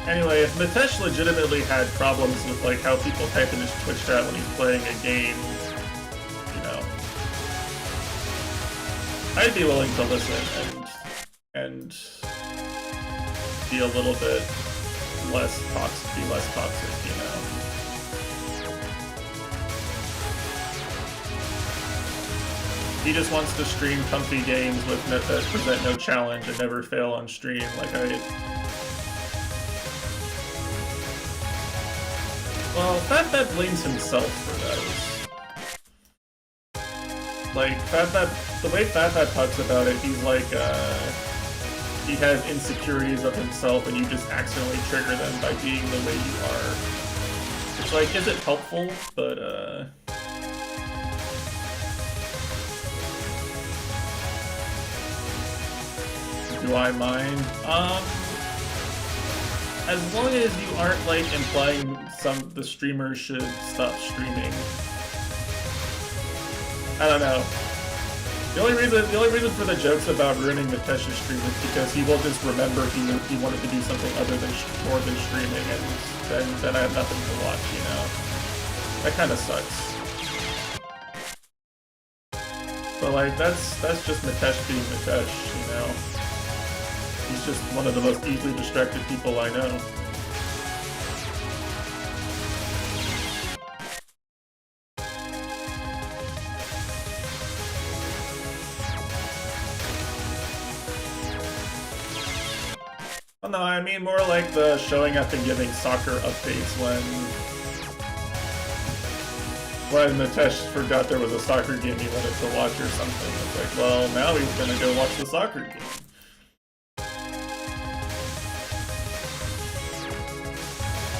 Anyway, if Mitesh legitimately had problems with like how people type in his Twitch chat when he's playing a game, you know, I'd be willing to listen and be a little bit less toxic, you know. He just wants to stream comfy games with that present no challenge and never fail on stream. Like well, FatFat blames himself for those. Like, the way FatFat talks about it, he's like, he has insecurities of himself and you just accidentally trigger them by being the way you are. It's like, is it helpful? But, do I mind? As long as you aren't like implying the streamers should stop streaming. I don't know. The only reason for the jokes about ruining Mitesh's stream is because he will just remember he wanted to do something other than more than streaming, and then I have nothing to watch, you know. That kind of sucks. But like that's just Mitesh being Mitesh, you know. He's just one of the most easily distracted people I know. Well, no, I mean more like the showing up and giving soccer updates when Mitesh forgot there was a soccer game he wanted to watch or something. It's like, well, now he's gonna go watch the soccer game.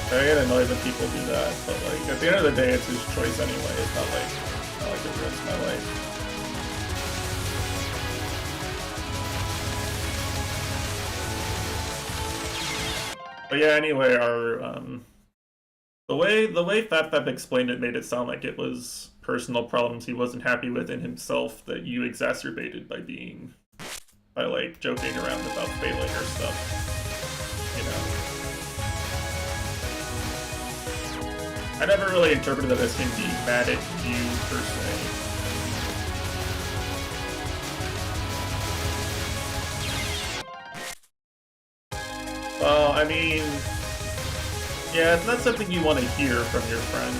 I get annoyed when people do that, but like at the end of the day, it's his choice anyway. It's not like it ruins my life. But yeah, anyway, the way FatFap explained it made it sound like it was personal problems he wasn't happy with in himself that you exacerbated by like joking around about failing or stuff, you know. I never really interpreted it as him being mad at you, per se. Well, I mean, yeah, it's not something you want to hear from your friend.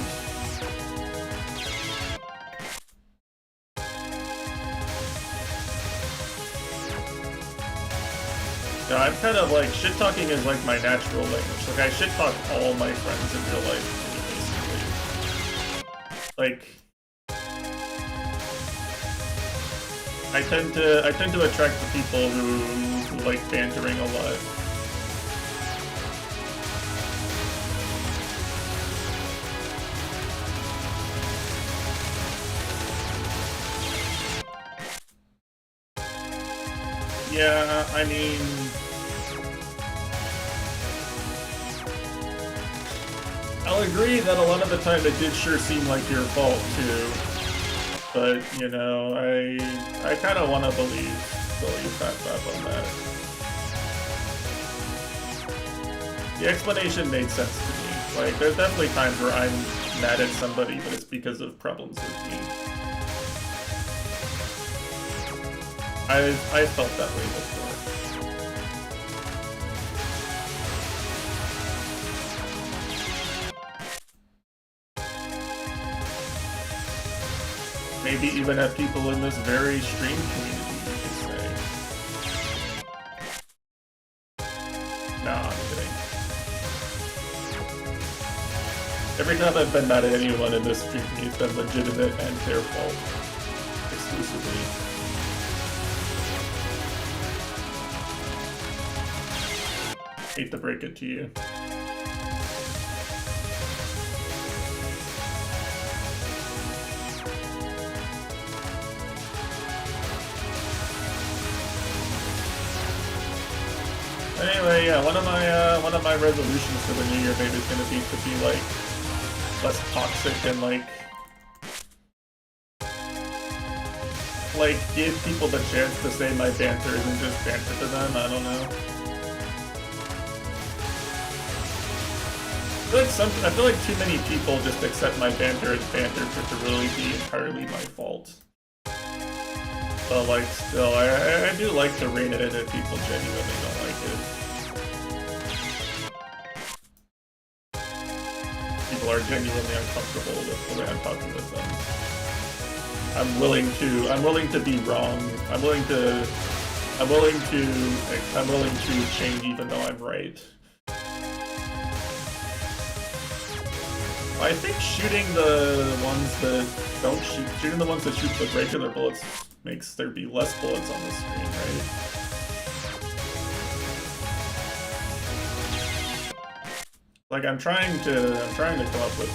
No, I'm kind of like, shit-talking is like my natural language. Like, I shit-talk all my friends in real life, basically. Like, I tend to attract the people who like bantering a lot. Yeah, I mean, I'll agree that a lot of the time it did sure seem like your fault too. But, you know, I kind of want to believe that on that. The explanation made sense to me. Like, there's definitely times where I'm mad at somebody, but it's because of problems with me. I felt that way before. Maybe even at people in this very stream community, you could say. Nah, I'm kidding. Every time I've been mad at anyone in this stream community, it's been legitimate and their fault. Exclusively. Hate to break it to you. Anyway, yeah, one of my resolutions for the new year maybe is gonna be to be like less toxic and like give people the chance to say my banter isn't just banter to them. I don't know. I feel like too many people just accept my banter as banter for it to really be entirely my fault. But like, still, I do like to rein it in if people genuinely don't like it. People are genuinely uncomfortable with the way I'm talking with them. I'm willing to be wrong. I'm willing to change even though I'm right. I think shooting the ones that don't shoot, shooting the ones that shoot with regular bullets makes there be less bullets on the screen, right? Like I'm trying to come up with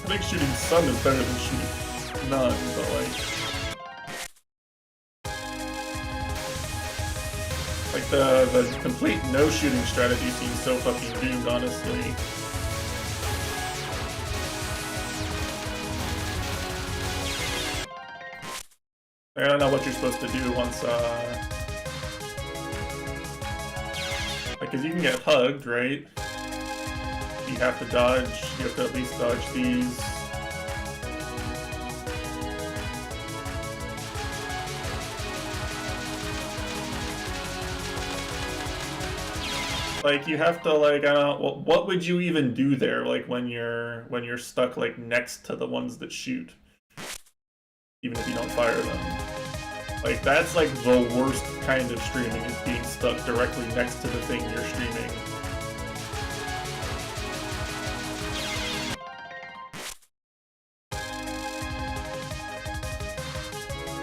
I think shooting some is better than shooting none, but like the complete no shooting strategy seems so fucking doomed, honestly. I don't know what you're supposed to do once, like, cause you can get hugged, right? You have to dodge, you have to at least dodge these. Like, you have to, like, what would you even do there, like, when you're stuck, like, next to the ones that shoot? Even if you don't fire them. Like, that's like the worst kind of streaming, is being stuck directly next to the thing you're streaming.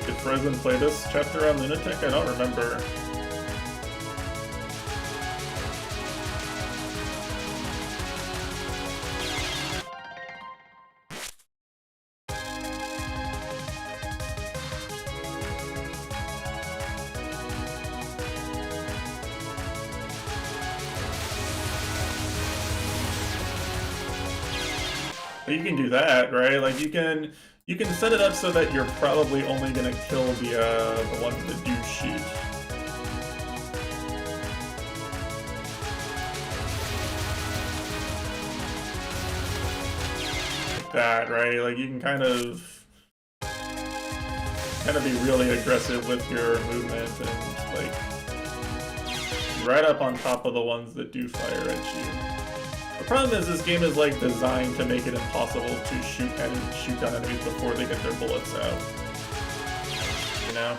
Did Frozen play this chapter on Lunatic? I don't remember. You can do that, right? Like you can set it up so that you're probably only gonna kill the ones that do shoot. Like that, right? Like you can kind of be really aggressive with your movement and like right up on top of the ones that do fire at you. The problem is this game is like designed to make it impossible to shoot down enemies before they get their bullets out. You know?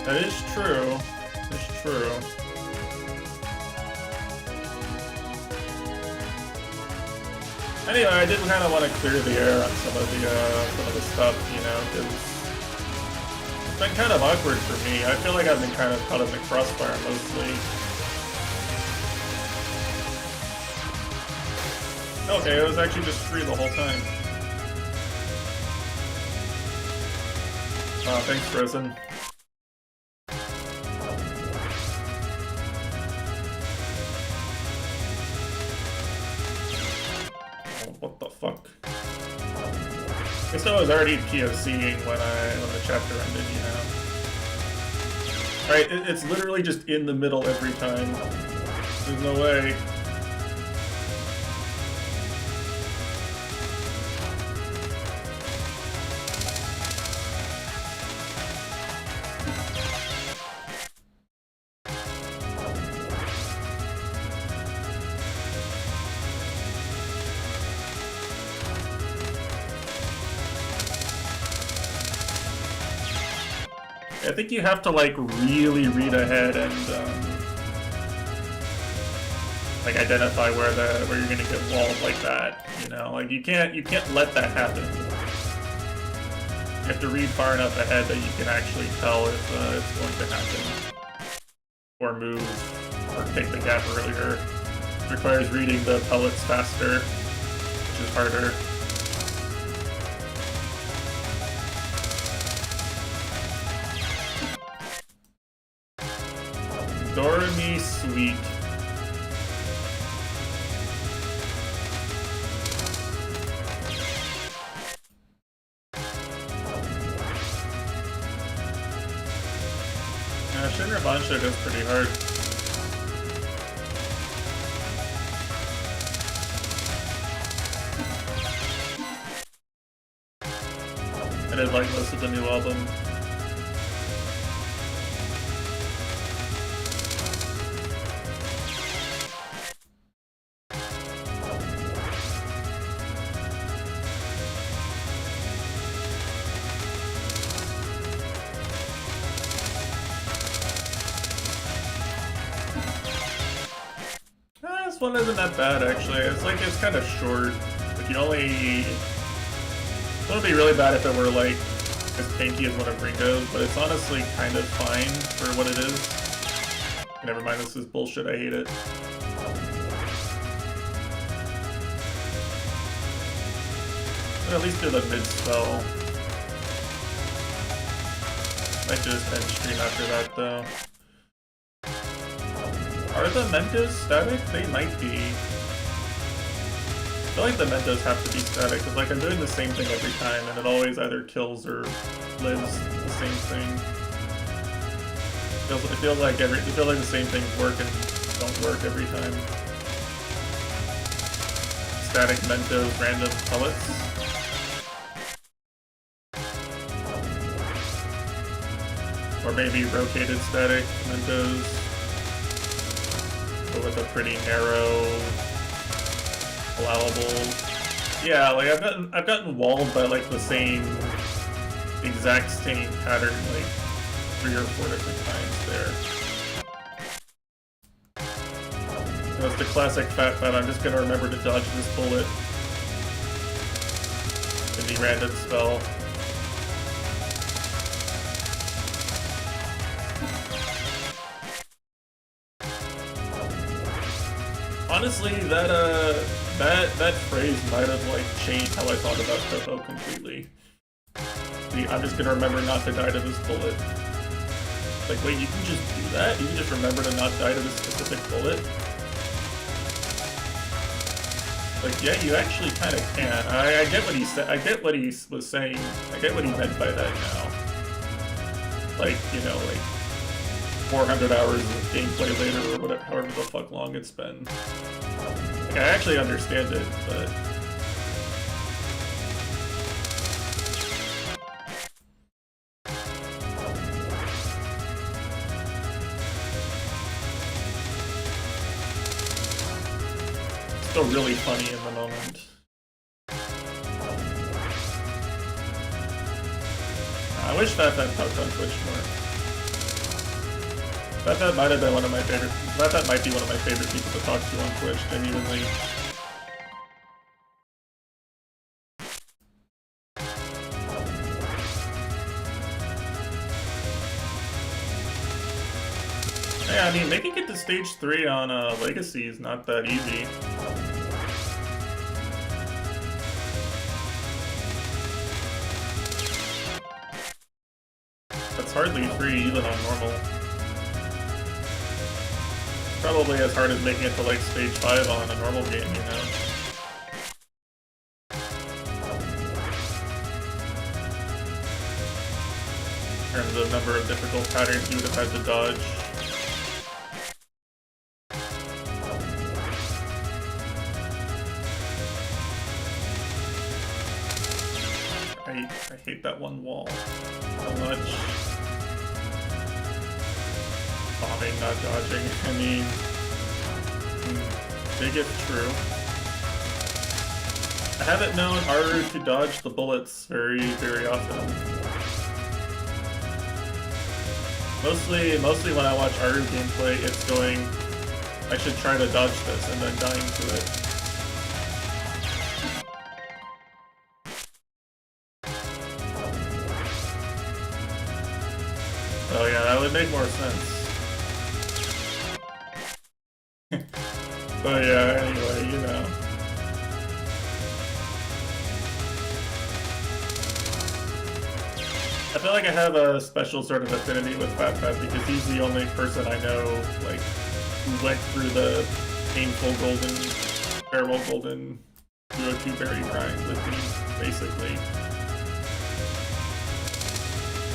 That is true. It's true. Anyway, I did kind of want to clear the air on some of the stuff, you know, because it's been kind of awkward for me. I feel like I've been kind of caught in the crossfire mostly. Okay, it was actually just free the whole time. Oh, thanks, Frozen. What the fuck? I guess I was already POCing when the chapter ended, you know? Alright, it's literally just in the middle every time. There's no way. I think you have to like really read ahead and like identify where you're gonna get walled like that. You know, like you can't let that happen. You have to read far enough ahead that you can actually tell if it's going to happen, or move, or take the gap earlier. It requires reading the pellets faster, which is harder. Dormy Sweet. Yeah, Sugar Bancho goes pretty hard. I did like most of the new album. This one isn't that bad, actually. It's kind of short. Like, you only... It would be really bad if it were, like, as tanky as one of Ringo's, but it's honestly kind of fine for what it is. Never mind, this is bullshit, I hate it. But at least do the mid-spell. Might just end stream after that, though. Are the Mentos static? They might be. I feel like the Mentos have to be static, because like I'm doing the same thing every time, and it always either kills or lives the same thing. It feels like the same things work and don't work every time. Static Mentos, random pellets. Or maybe rotated static Mentos. With a pretty narrow, allowable. Yeah, like I've gotten walled by like the exact same pattern like 3 or 4 different times there. That's the classic fat. I'm just gonna remember to dodge this bullet in the random spell. Honestly, that phrase might have like changed how I thought about Topo completely. I'm just gonna remember not to die to this bullet. Like, wait, you can just do that? You can just remember to not die to this specific bullet? Like, yeah, you actually kind of can. I get what he said. I get what he was saying. I get what he meant by that now. Like, you know, like 400 hours of gameplay later, or whatever, however the fuck long it's been. Like, I actually understand it, but... still really funny in the moment. I wish that talked on Twitch more. That might have been one of my favorite. That might be one of my favorite people to talk to on Twitch, genuinely. Yeah, I mean, making it to stage 3 on Legacy is not that easy. That's hardly free even on normal. Probably as hard as making it to like stage 5 on a normal game, you know? In terms of number of difficult patterns you would have had to dodge. I hate that one wall so much. Bombing, not dodging. I mean, big if true. I haven't known Aru to dodge the bullets very, very often. Mostly when I watch Aru gameplay, it's going, I should try to dodge this, and then dying to it. Oh yeah, that would make more sense. But yeah, anyway, you know. I feel like I have a special sort of affinity with Fat because he's the only person I know, like, who went through the painful golden, farewell golden 202 berry grind with me, basically.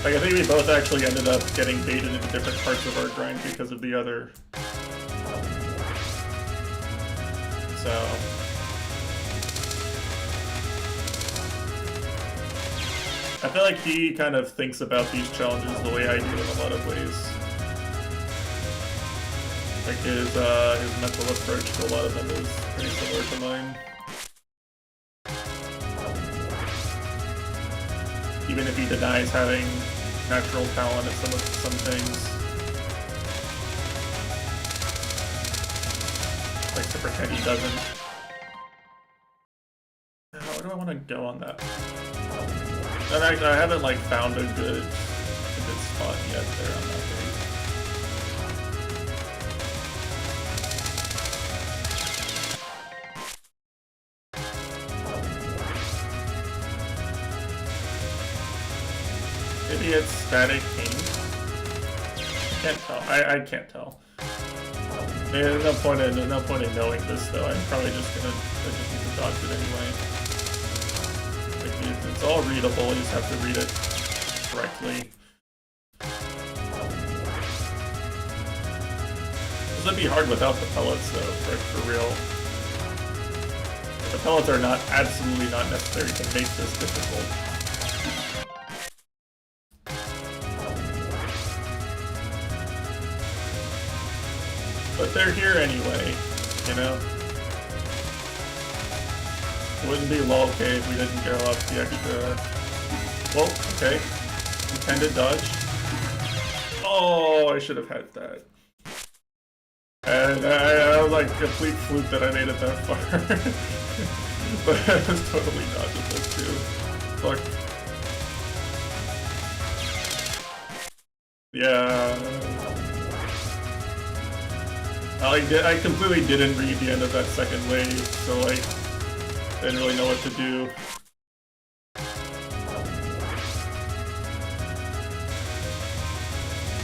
Like, I think we both actually ended up getting baited into different parts of our grind because of the other. So... I feel like he kind of thinks about these challenges the way I do in a lot of ways. Like his mental approach to a lot of them is pretty similar to mine. Even if he denies having natural talent at some things. Likes to pretend he doesn't. Where do I want to go on that? And I haven't like found a good spot yet there on that base. Maybe it's static king. I can't tell. I can't tell. There's no point in knowing this though. I'm probably just need to dodge it anyway. It's all readable, you just have to read it correctly. This would be hard without the pellets though, for real. The pellets are absolutely not necessary to make this difficult. But they're here anyway, you know? Wouldn't be okay if we didn't go up the extra... Well, okay. Intended dodge. Oh, I should have had that. And I was like complete fluke that I made it that far. But it was totally dodgeable too. Fuck. Yeah. I completely didn't read the end of that second wave, so like... Didn't really know what to do.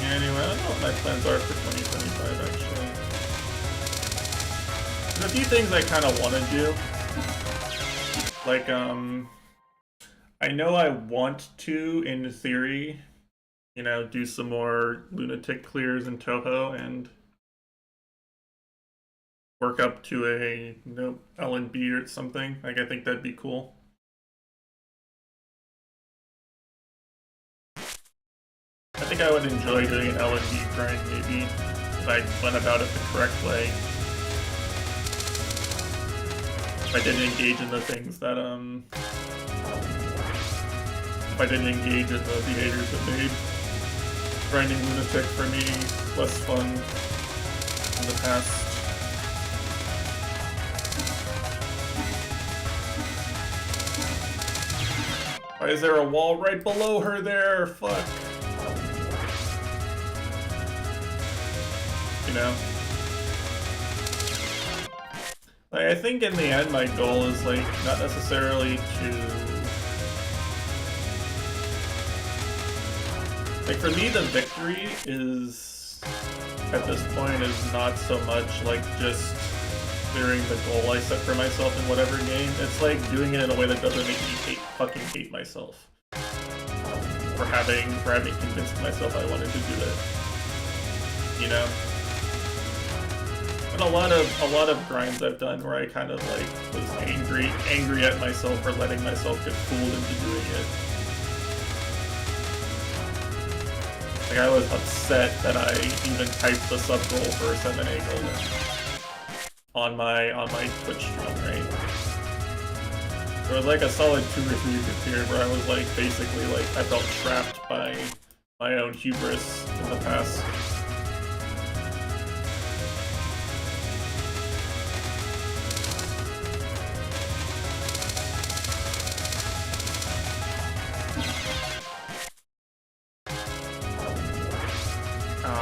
Anyway, I don't know what my plans are for 2025 actually. There's a few things I kind of want to do. Like, I know I want to, in theory, you know, do some more lunatic clears in Toho and work up to a, you know, L&B or something. Like, I think that'd be cool. I think I would enjoy doing an L&B grind, maybe, if I went about it the correct way. If I didn't engage in the things that, if I didn't engage in the behaviors that made grinding lunatic for me less fun in the past. Why is there a wall right below her there? Fuck. You know? Like, I think in the end my goal is, like, not necessarily to... Like, for me the victory is, at this point, is not so much, like, just clearing the goal I set for myself in whatever game. It's like doing it in a way that doesn't make me fucking hate myself. For having convinced myself I wanted to do it. You know? And a lot of grinds I've done where I kind of like was angry at myself for letting myself get fooled into doing it. Like, I was upset that I even typed the sub goal for 7A Golden on my Twitch stream, right? There was like a solid 2 or 3 period where I was like basically like I felt trapped by my own hubris in the past.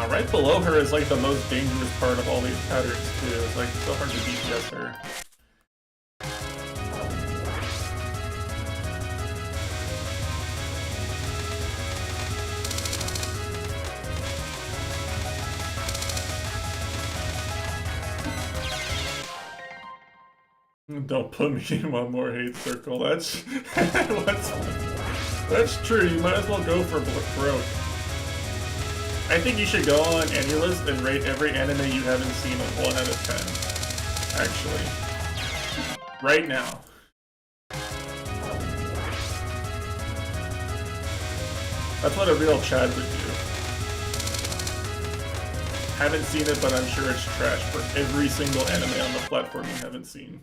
Right below her is like the most dangerous part of all these patterns too. It's like so hard to DPS her. Don't put me in one more hate circle. That's that's true. You might as well go for broke. I think you should go on AnyList and rate every anime you haven't seen a 1 out of 10. Actually. Right now. That's what a real Chad would do. Haven't seen it, but I'm sure it's trash for every single anime on the platform you haven't seen.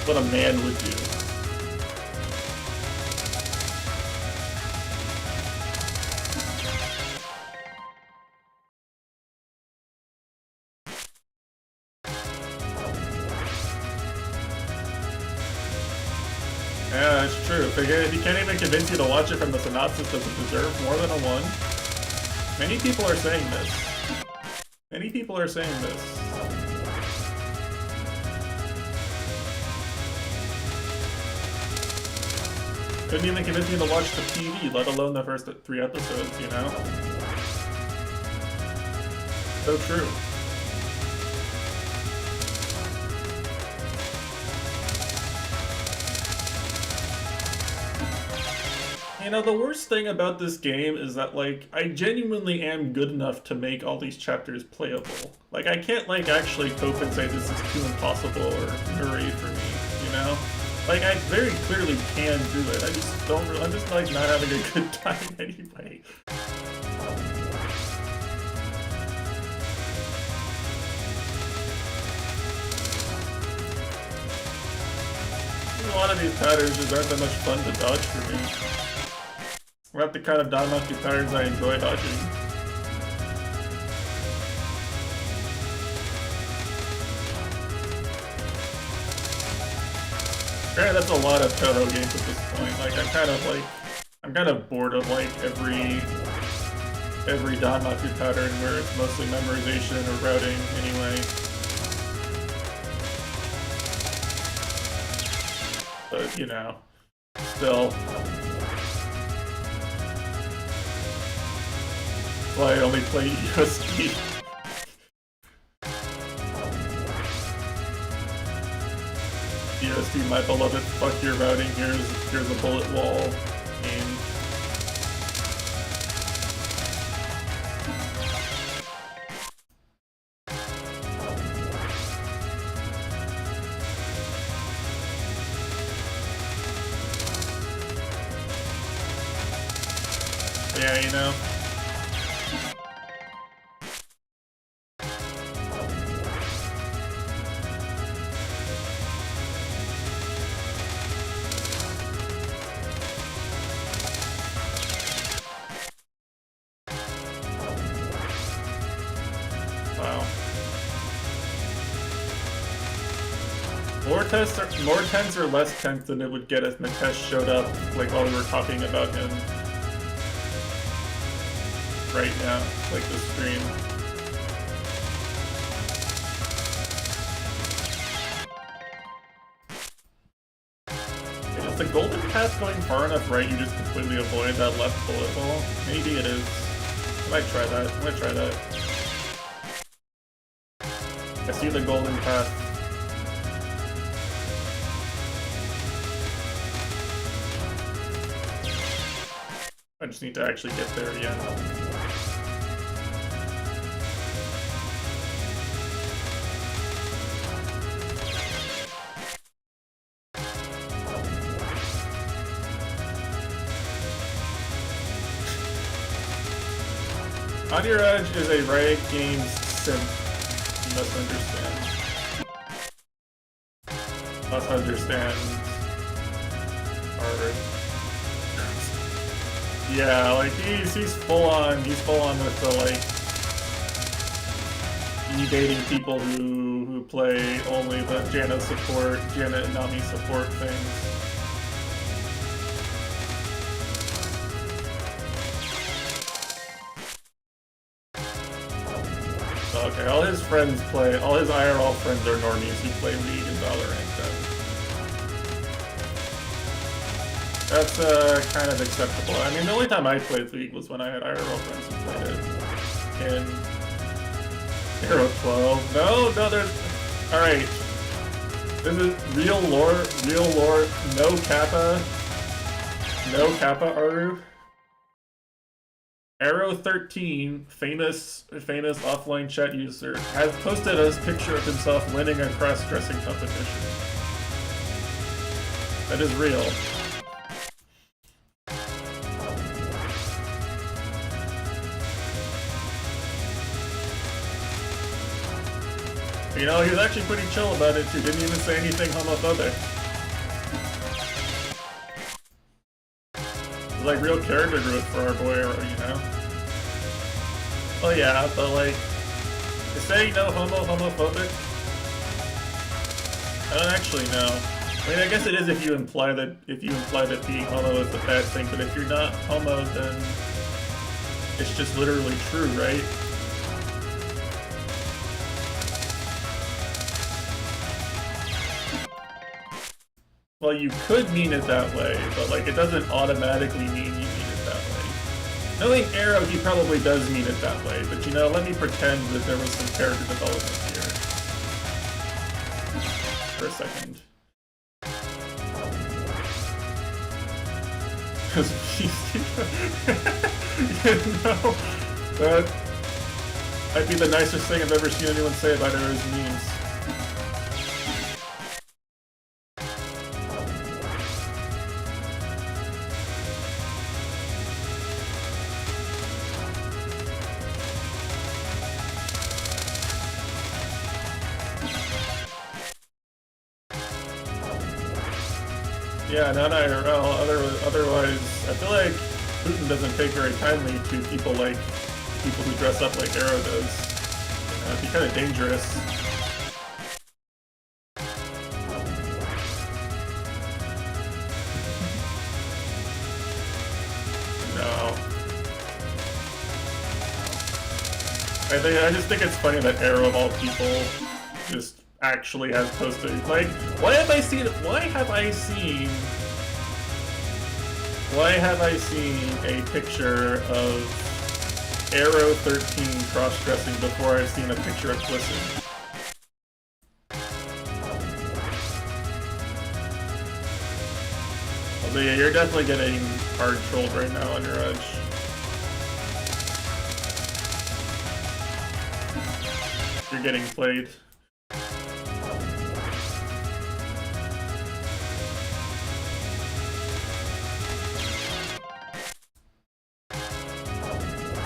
What a man would do. Yeah, it's true. If he can't even convince you to watch it from the synopsis, does it deserve more than a 1? Many people are saying this. Many people are saying this. Couldn't even convince me to watch the TV, let alone the first 3 episodes, you know? So true. You know, the worst thing about this game is that, like, I genuinely am good enough to make all these chapters playable. Like, I can't, like, actually cope and say this is too impossible or Murray for me, you know? Like, I very clearly can do it. I just don't really, I'm just, like, not having a good time anyway. A lot of these patterns just aren't that much fun to dodge for me. Not the kind of Danmaku patterns I enjoy dodging. Granted, that's a lot of Toho games at this point. Like, I'm kind of bored of like every Danmaku pattern where it's mostly memorization or routing anyway. But, you know, still. Well, I only play USD. DOC, my beloved, fuck your routing, here's a bullet wall game. Yeah, you know. Wow. More tense or less tense than it would get if Nitesh showed up, like while we were talking about him right now, like the stream. Is the golden path going far enough right you just completely avoid that left bullet hole? Maybe it is. I might try that. I'm gonna try that. I see the golden path. I just need to actually get there again. On Your Edge is a Riot Games sim. You must understand. Must understand. Our... Yeah, like he's full on with the like e-baiting people who play only the Janet and Nami support things. Okay, all his IRL friends are normies who play League and Valorant then. That's kind of acceptable. I mean, the only time I played League was when I had IRL friends who played it. In Hero 12. No, there's... Alright. This is real lore, no Kappa, Aru. Arrow 13, famous offline chat user, has posted a picture of himself winning a cross-dressing competition. That is real. You know, he was actually pretty chill about it too, didn't even say anything homophobic. It's like real character growth for our boy, you know? Oh yeah, but like, to say no homophobic? I don't actually know. I mean, I guess it is if you imply that being homo is a bad thing, but if you're not homo, then it's just literally true, right? Well, you could mean it that way, but like it doesn't automatically mean you mean it that way. Knowing Arrow, he probably does mean it that way, but you know, let me pretend that there was some character development here. For a second. Because you know, that might be the nicest thing I've ever seen anyone say about Arrow's memes. Yeah, not IRL. Otherwise, I feel like Putin doesn't take very kindly to people who dress up like Arrow does. You know, it'd be kind of dangerous. No. I just think it's funny that Arrow of all people just actually has posted, like, why have I seen a picture of Arrow 13 cross-dressing before I've seen a picture of Glisten? But yeah, you're definitely getting hard trolled right now on your edge. You're getting played.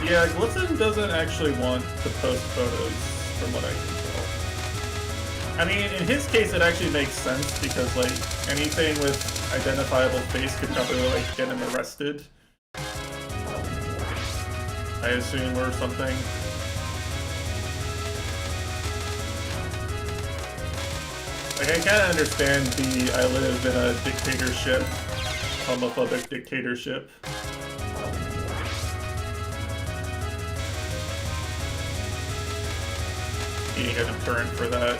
Yeah, Glitson doesn't actually want to post photos, from what I can tell. I mean, in his case, it actually makes sense because, like, anything with identifiable face could probably, like, get him arrested. I assume, or something. Like, I kinda understand the I live in a dictatorship, homophobic dictatorship. Being a deterrent for that.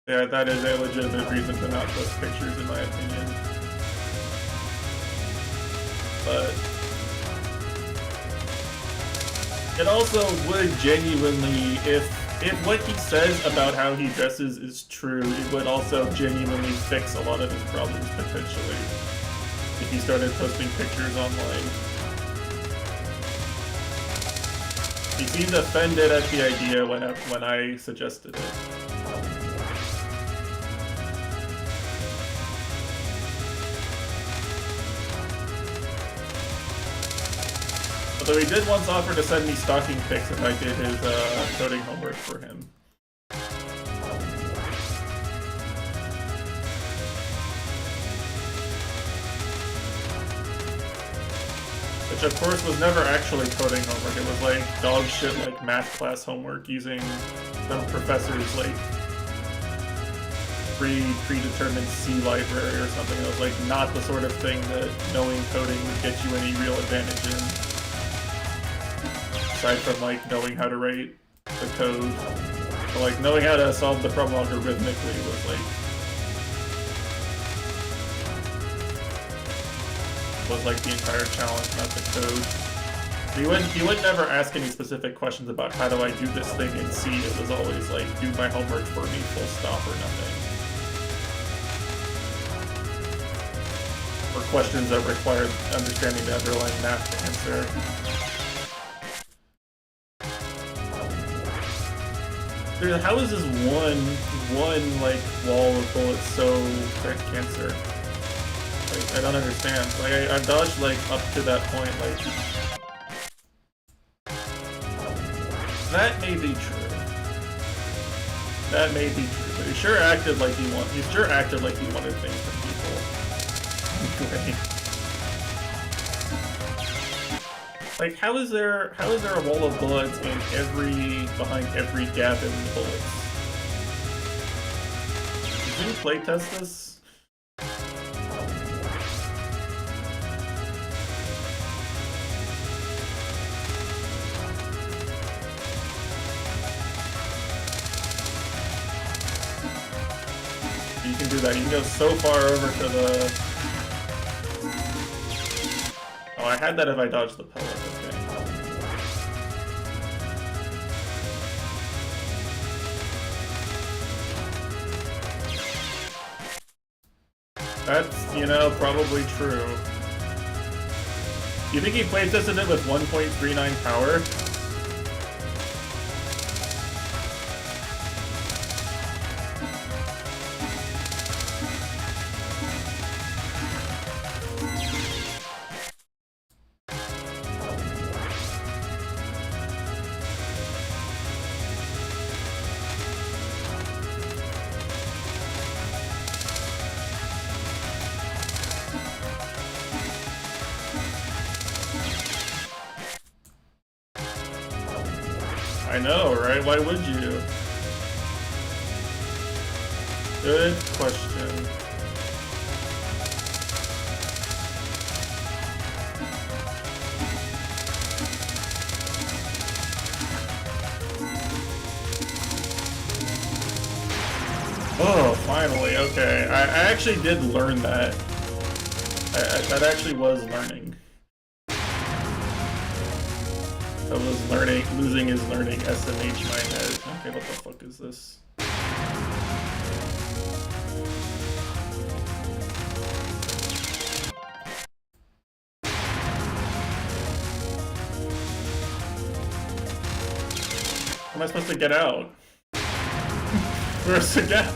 Yeah, that is a legitimate reason to not post pictures, in my opinion. But it also would genuinely, if what he says about how he dresses is true, it would also genuinely fix a lot of his problems, potentially, if he started posting pictures online. He seemed offended at the idea when I suggested it. Although he did once offer to send me stocking pics if I did his coding homework for him. Which of course was never actually coding homework, it was like dog shit like math class homework using some professor's like predetermined C library or something. It was like not the sort of thing that knowing coding would get you any real advantage in. Aside from like knowing how to write the code. But like knowing how to solve the problem algorithmically was like the entire challenge, not the code. He would never ask any specific questions about how do I do this thing in C. It was always like, do my homework for me, full stop, or nothing. Or questions that required understanding the underlying math to answer. Dude, how is this one like wall of bullets so cancer? Like, I don't understand. Like, I've dodged, like, up to that point, like... That may be true. That may be true, but he sure acted like he wanted things from people. Great. Like, how is there a wall of bullets behind every gap in the bullets? Did you playtest this? You can do that. You can go so far over to the... Oh, I had that if I dodged the pellet. Okay. That's, you know, probably true. You think he playtested it with 1.39 power? I know, right? Why would you? Good question. Oh, finally, okay. I actually did learn that. That actually was learning. I was losing his learning SMH my head. Okay, what the fuck is this? am I supposed to get out? Where's the gap?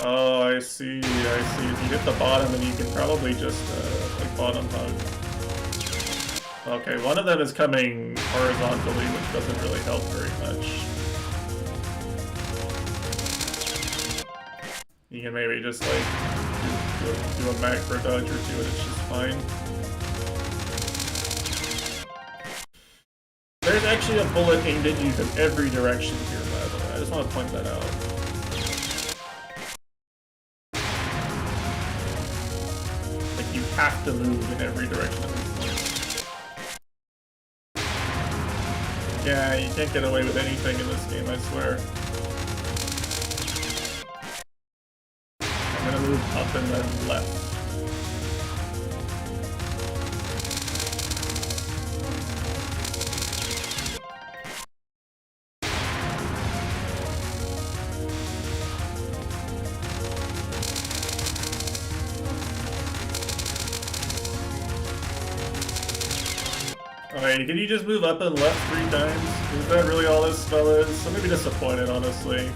Oh, I see, I see. If you hit the bottom, then you can probably just, like, bottom hug. Okay, one of them is coming horizontally, which doesn't really help very much. You can maybe just, like, do a macro dodge or two, and it's just fine. There's actually a bullet aimed at you from every direction here, by the way. I just want to point that out. Like, you have to move in every direction at this point. Yeah, you can't get away with anything in this game, I swear. I'm gonna move up and then left. Alright, can you just move up and left 3 times? Is that really all this spell is? I'm maybe disappointed, honestly.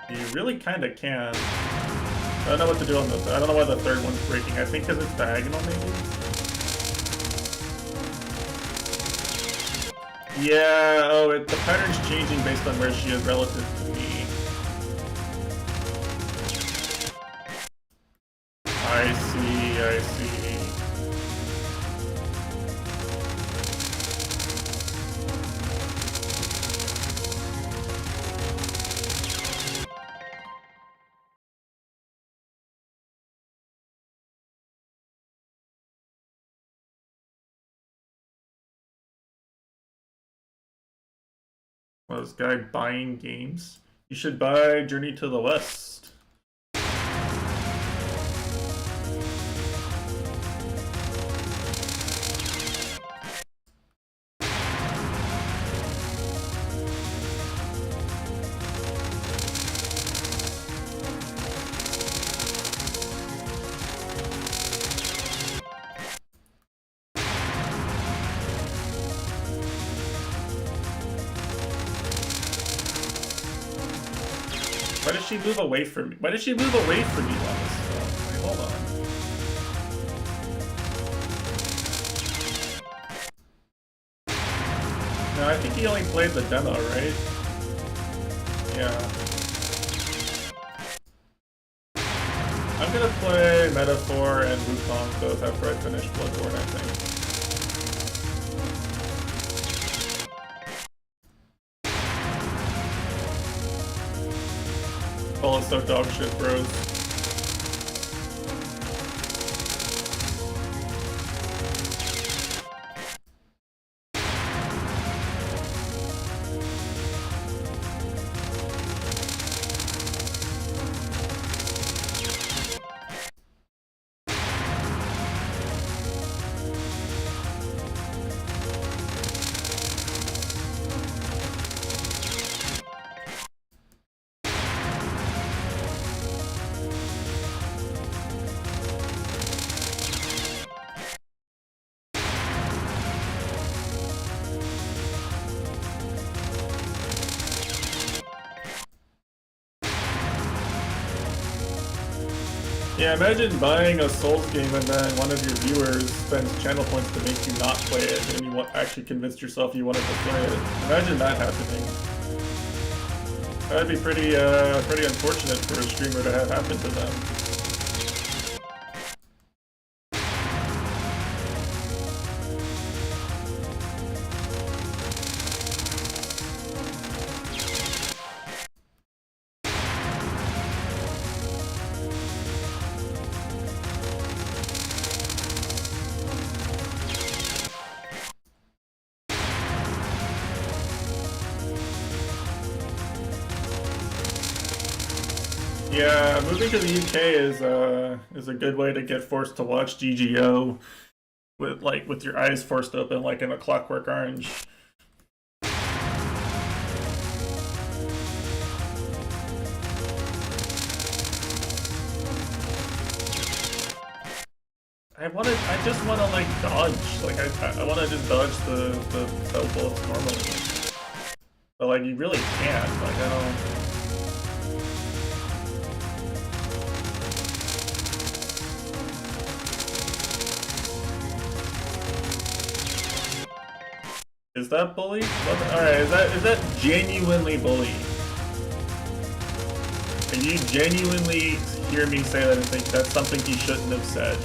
You really kinda can. I don't know what to do on the... I don't know why the third one's breaking. I think because it's diagonal, maybe? Yeah, oh, the pattern's changing based on where she is relative to me. I see, I see. Well, this guy buying games? You should buy Journey to the West. Why did she move away from me? Why did she move away from me on this stuff? Wait, hold on. No, I think he only played the demo, right? Yeah. I'm gonna play Metaphor and Wukong both after I finish Bloodborne, I think. Oh, it's so dog shit, bros. Yeah, imagine buying a Souls game and then one of your viewers spends channel points to make you not play it, and you actually convinced yourself you wanted to play it. Imagine that happening. That'd be pretty unfortunate for a streamer to have happen to them. Yeah, moving to the UK is a good way to get forced to watch GGO with your eyes forced open like in A Clockwork Orange. I just wanna like dodge. Like I wanna just dodge the spell bullets normally. But like you really can't. Like I don't. Is that bully? Alright, is that genuinely bully? Can you genuinely hear me say that and think that's something he shouldn't have said?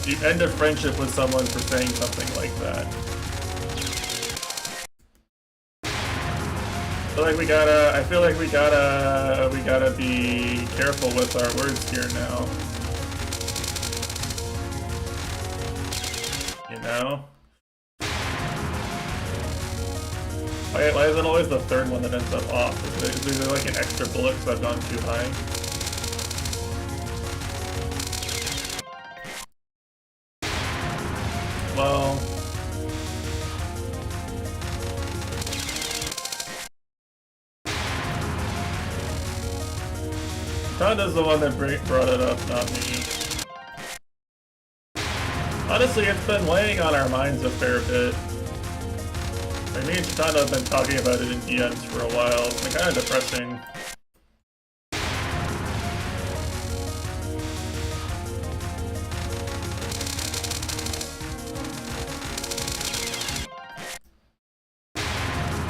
You end a friendship with someone for saying something like that. I feel like we gotta be careful with our words here now. You know? Why is it always the third one that ends up off? Is there like an extra bullet because I've gone too high? Well... Tonda's the one that brought it up, not me. Honestly, it's been weighing on our minds a fair bit. Like, me and Chitanda have been talking about it in DMs for a while. It's been kind of depressing.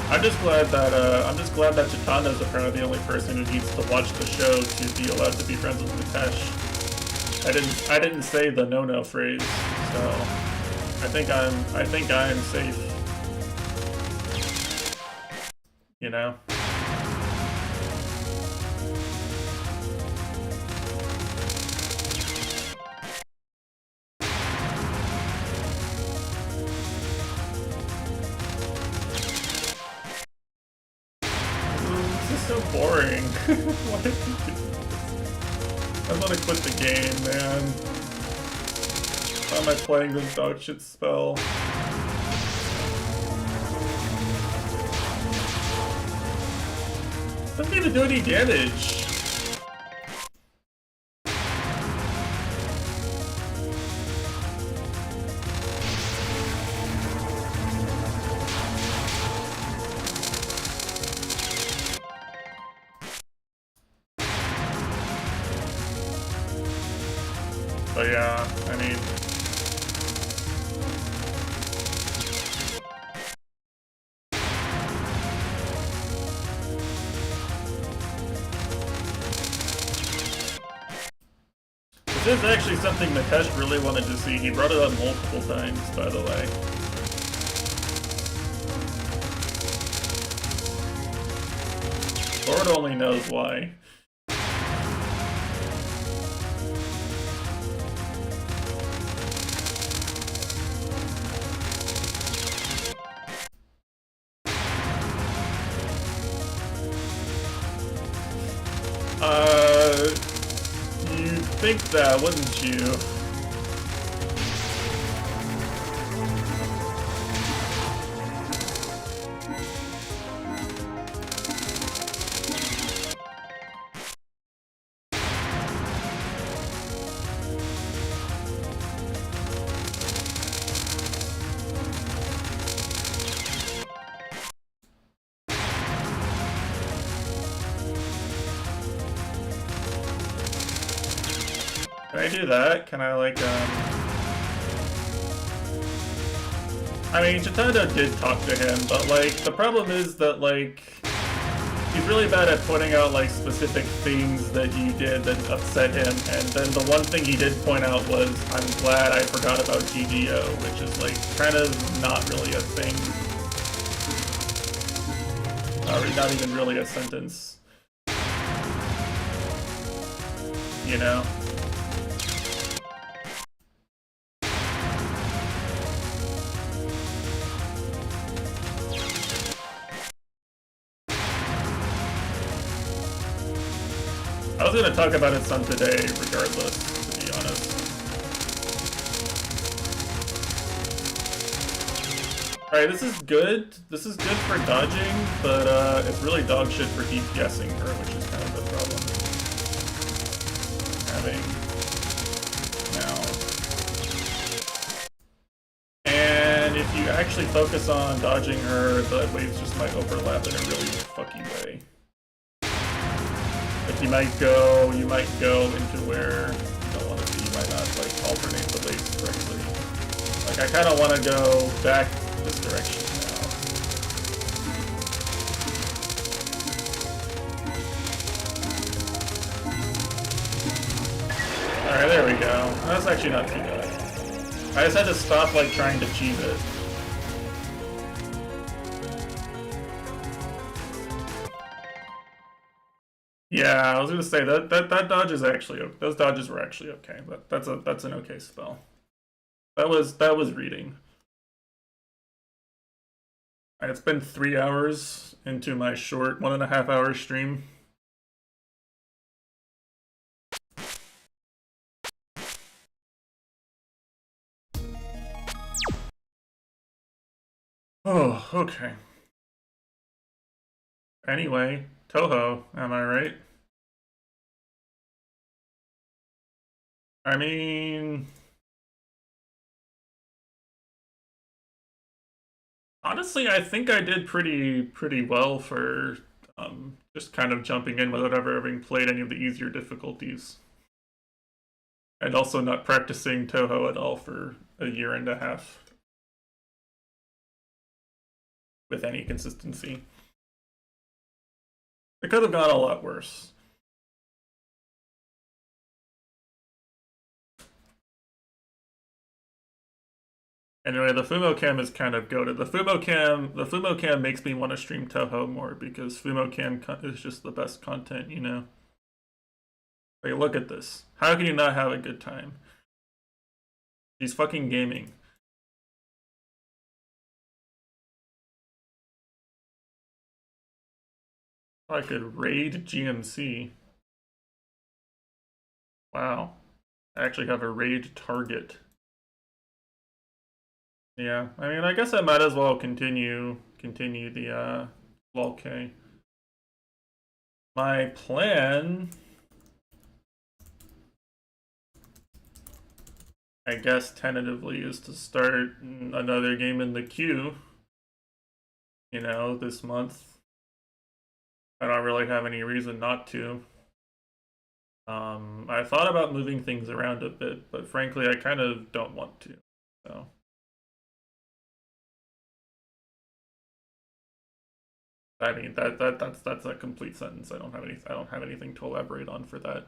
I'm just glad that Chitanda is apparently the only person who needs to watch the show to be allowed to be friends with Mitesh. I didn't say the no-no phrase, so I think I'm safe. You know? This is so boring. Why did you do this? I want to quit the game, man. Why am I playing this dog shit spell? Doesn't even do any damage. But yeah, I mean... This is actually something Mitesh really wanted to see. He brought it up multiple times, by the way. Lord only knows why. You'd think that, wouldn't you? Can I do that? Can I, like, I mean, Chitanda did talk to him, but, like, the problem is that, like, he's really bad at pointing out, like, specific things that you did that upset him, and then the one thing he did point out was, I'm glad I forgot about GGO, which is, like, kind of not really a thing. Not even really a sentence. You know? I was gonna talk about it some today, regardless, to be honest. Alright, this is good. This is good for dodging, but it's really dog shit for DPSing her, which is kind of the problem. Having now. And if you actually focus on dodging her, the waves just might overlap in a really fucky way. Like you might go into where you don't want to be. You might not like alternate the waves correctly. Like I kind of want to go back this direction now. Alright, there we go. That's actually not too bad. I just had to stop like trying to cheese it. Yeah, I was gonna say that dodge is actually those dodges were actually okay. That's an okay spell. That was reading. Alright, it's been 3 hours into my short 1.5 hour stream. Oh, okay. Anyway, Toho, am I right? I mean, honestly, I think I did pretty well for just kind of jumping in without ever having played any of the easier difficulties. And also not practicing Toho at all for a 1.5 years with any consistency. It could have gone a lot worse. Anyway, the fumo cam is kind of goated. The fumo cam makes me want to stream Toho more because fumo cam is just the best content, you know. Like, look at this. How can you not have a good time? She's fucking gaming. I could raid GMC. Wow. I actually have a raid target. Yeah, I mean, I guess I might as well continue the LOL-K. My plan, I guess tentatively, is to start another game in the queue, you know, this month. I don't really have any reason not to. I thought about moving things around a bit, but frankly, I kind of don't want to, so. I mean that's a complete sentence. I don't have anything to elaborate on for that.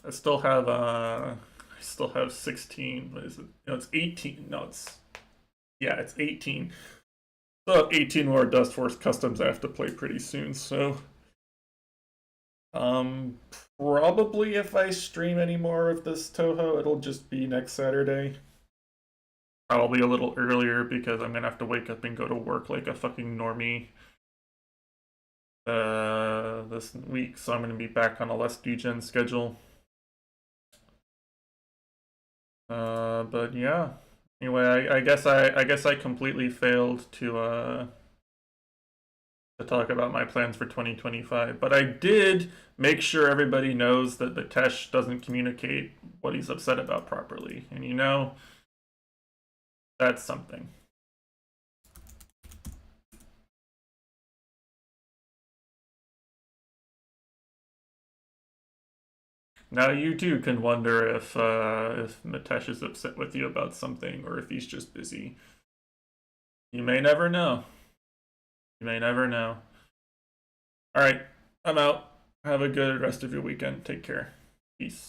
I still have 16. What is it? No, it's 18. No, it's 18. Still have 18 more Dust Force customs I have to play pretty soon, so probably if I stream any more of this Toho, it'll just be next Saturday. Probably a little earlier because I'm gonna have to wake up and go to work like a fucking normie this week, so I'm gonna be back on a less degen schedule. But yeah. Anyway, I guess I completely failed to talk about my plans for 2025. But I did make sure everybody knows that the Tesh doesn't communicate what he's upset about properly. And you know, that's something. Now you too can wonder if Mitesh is upset with you about something or if he's just busy. You may never know. You may never know. Alright, I'm out. Have a good rest of your weekend. Take care. Peace.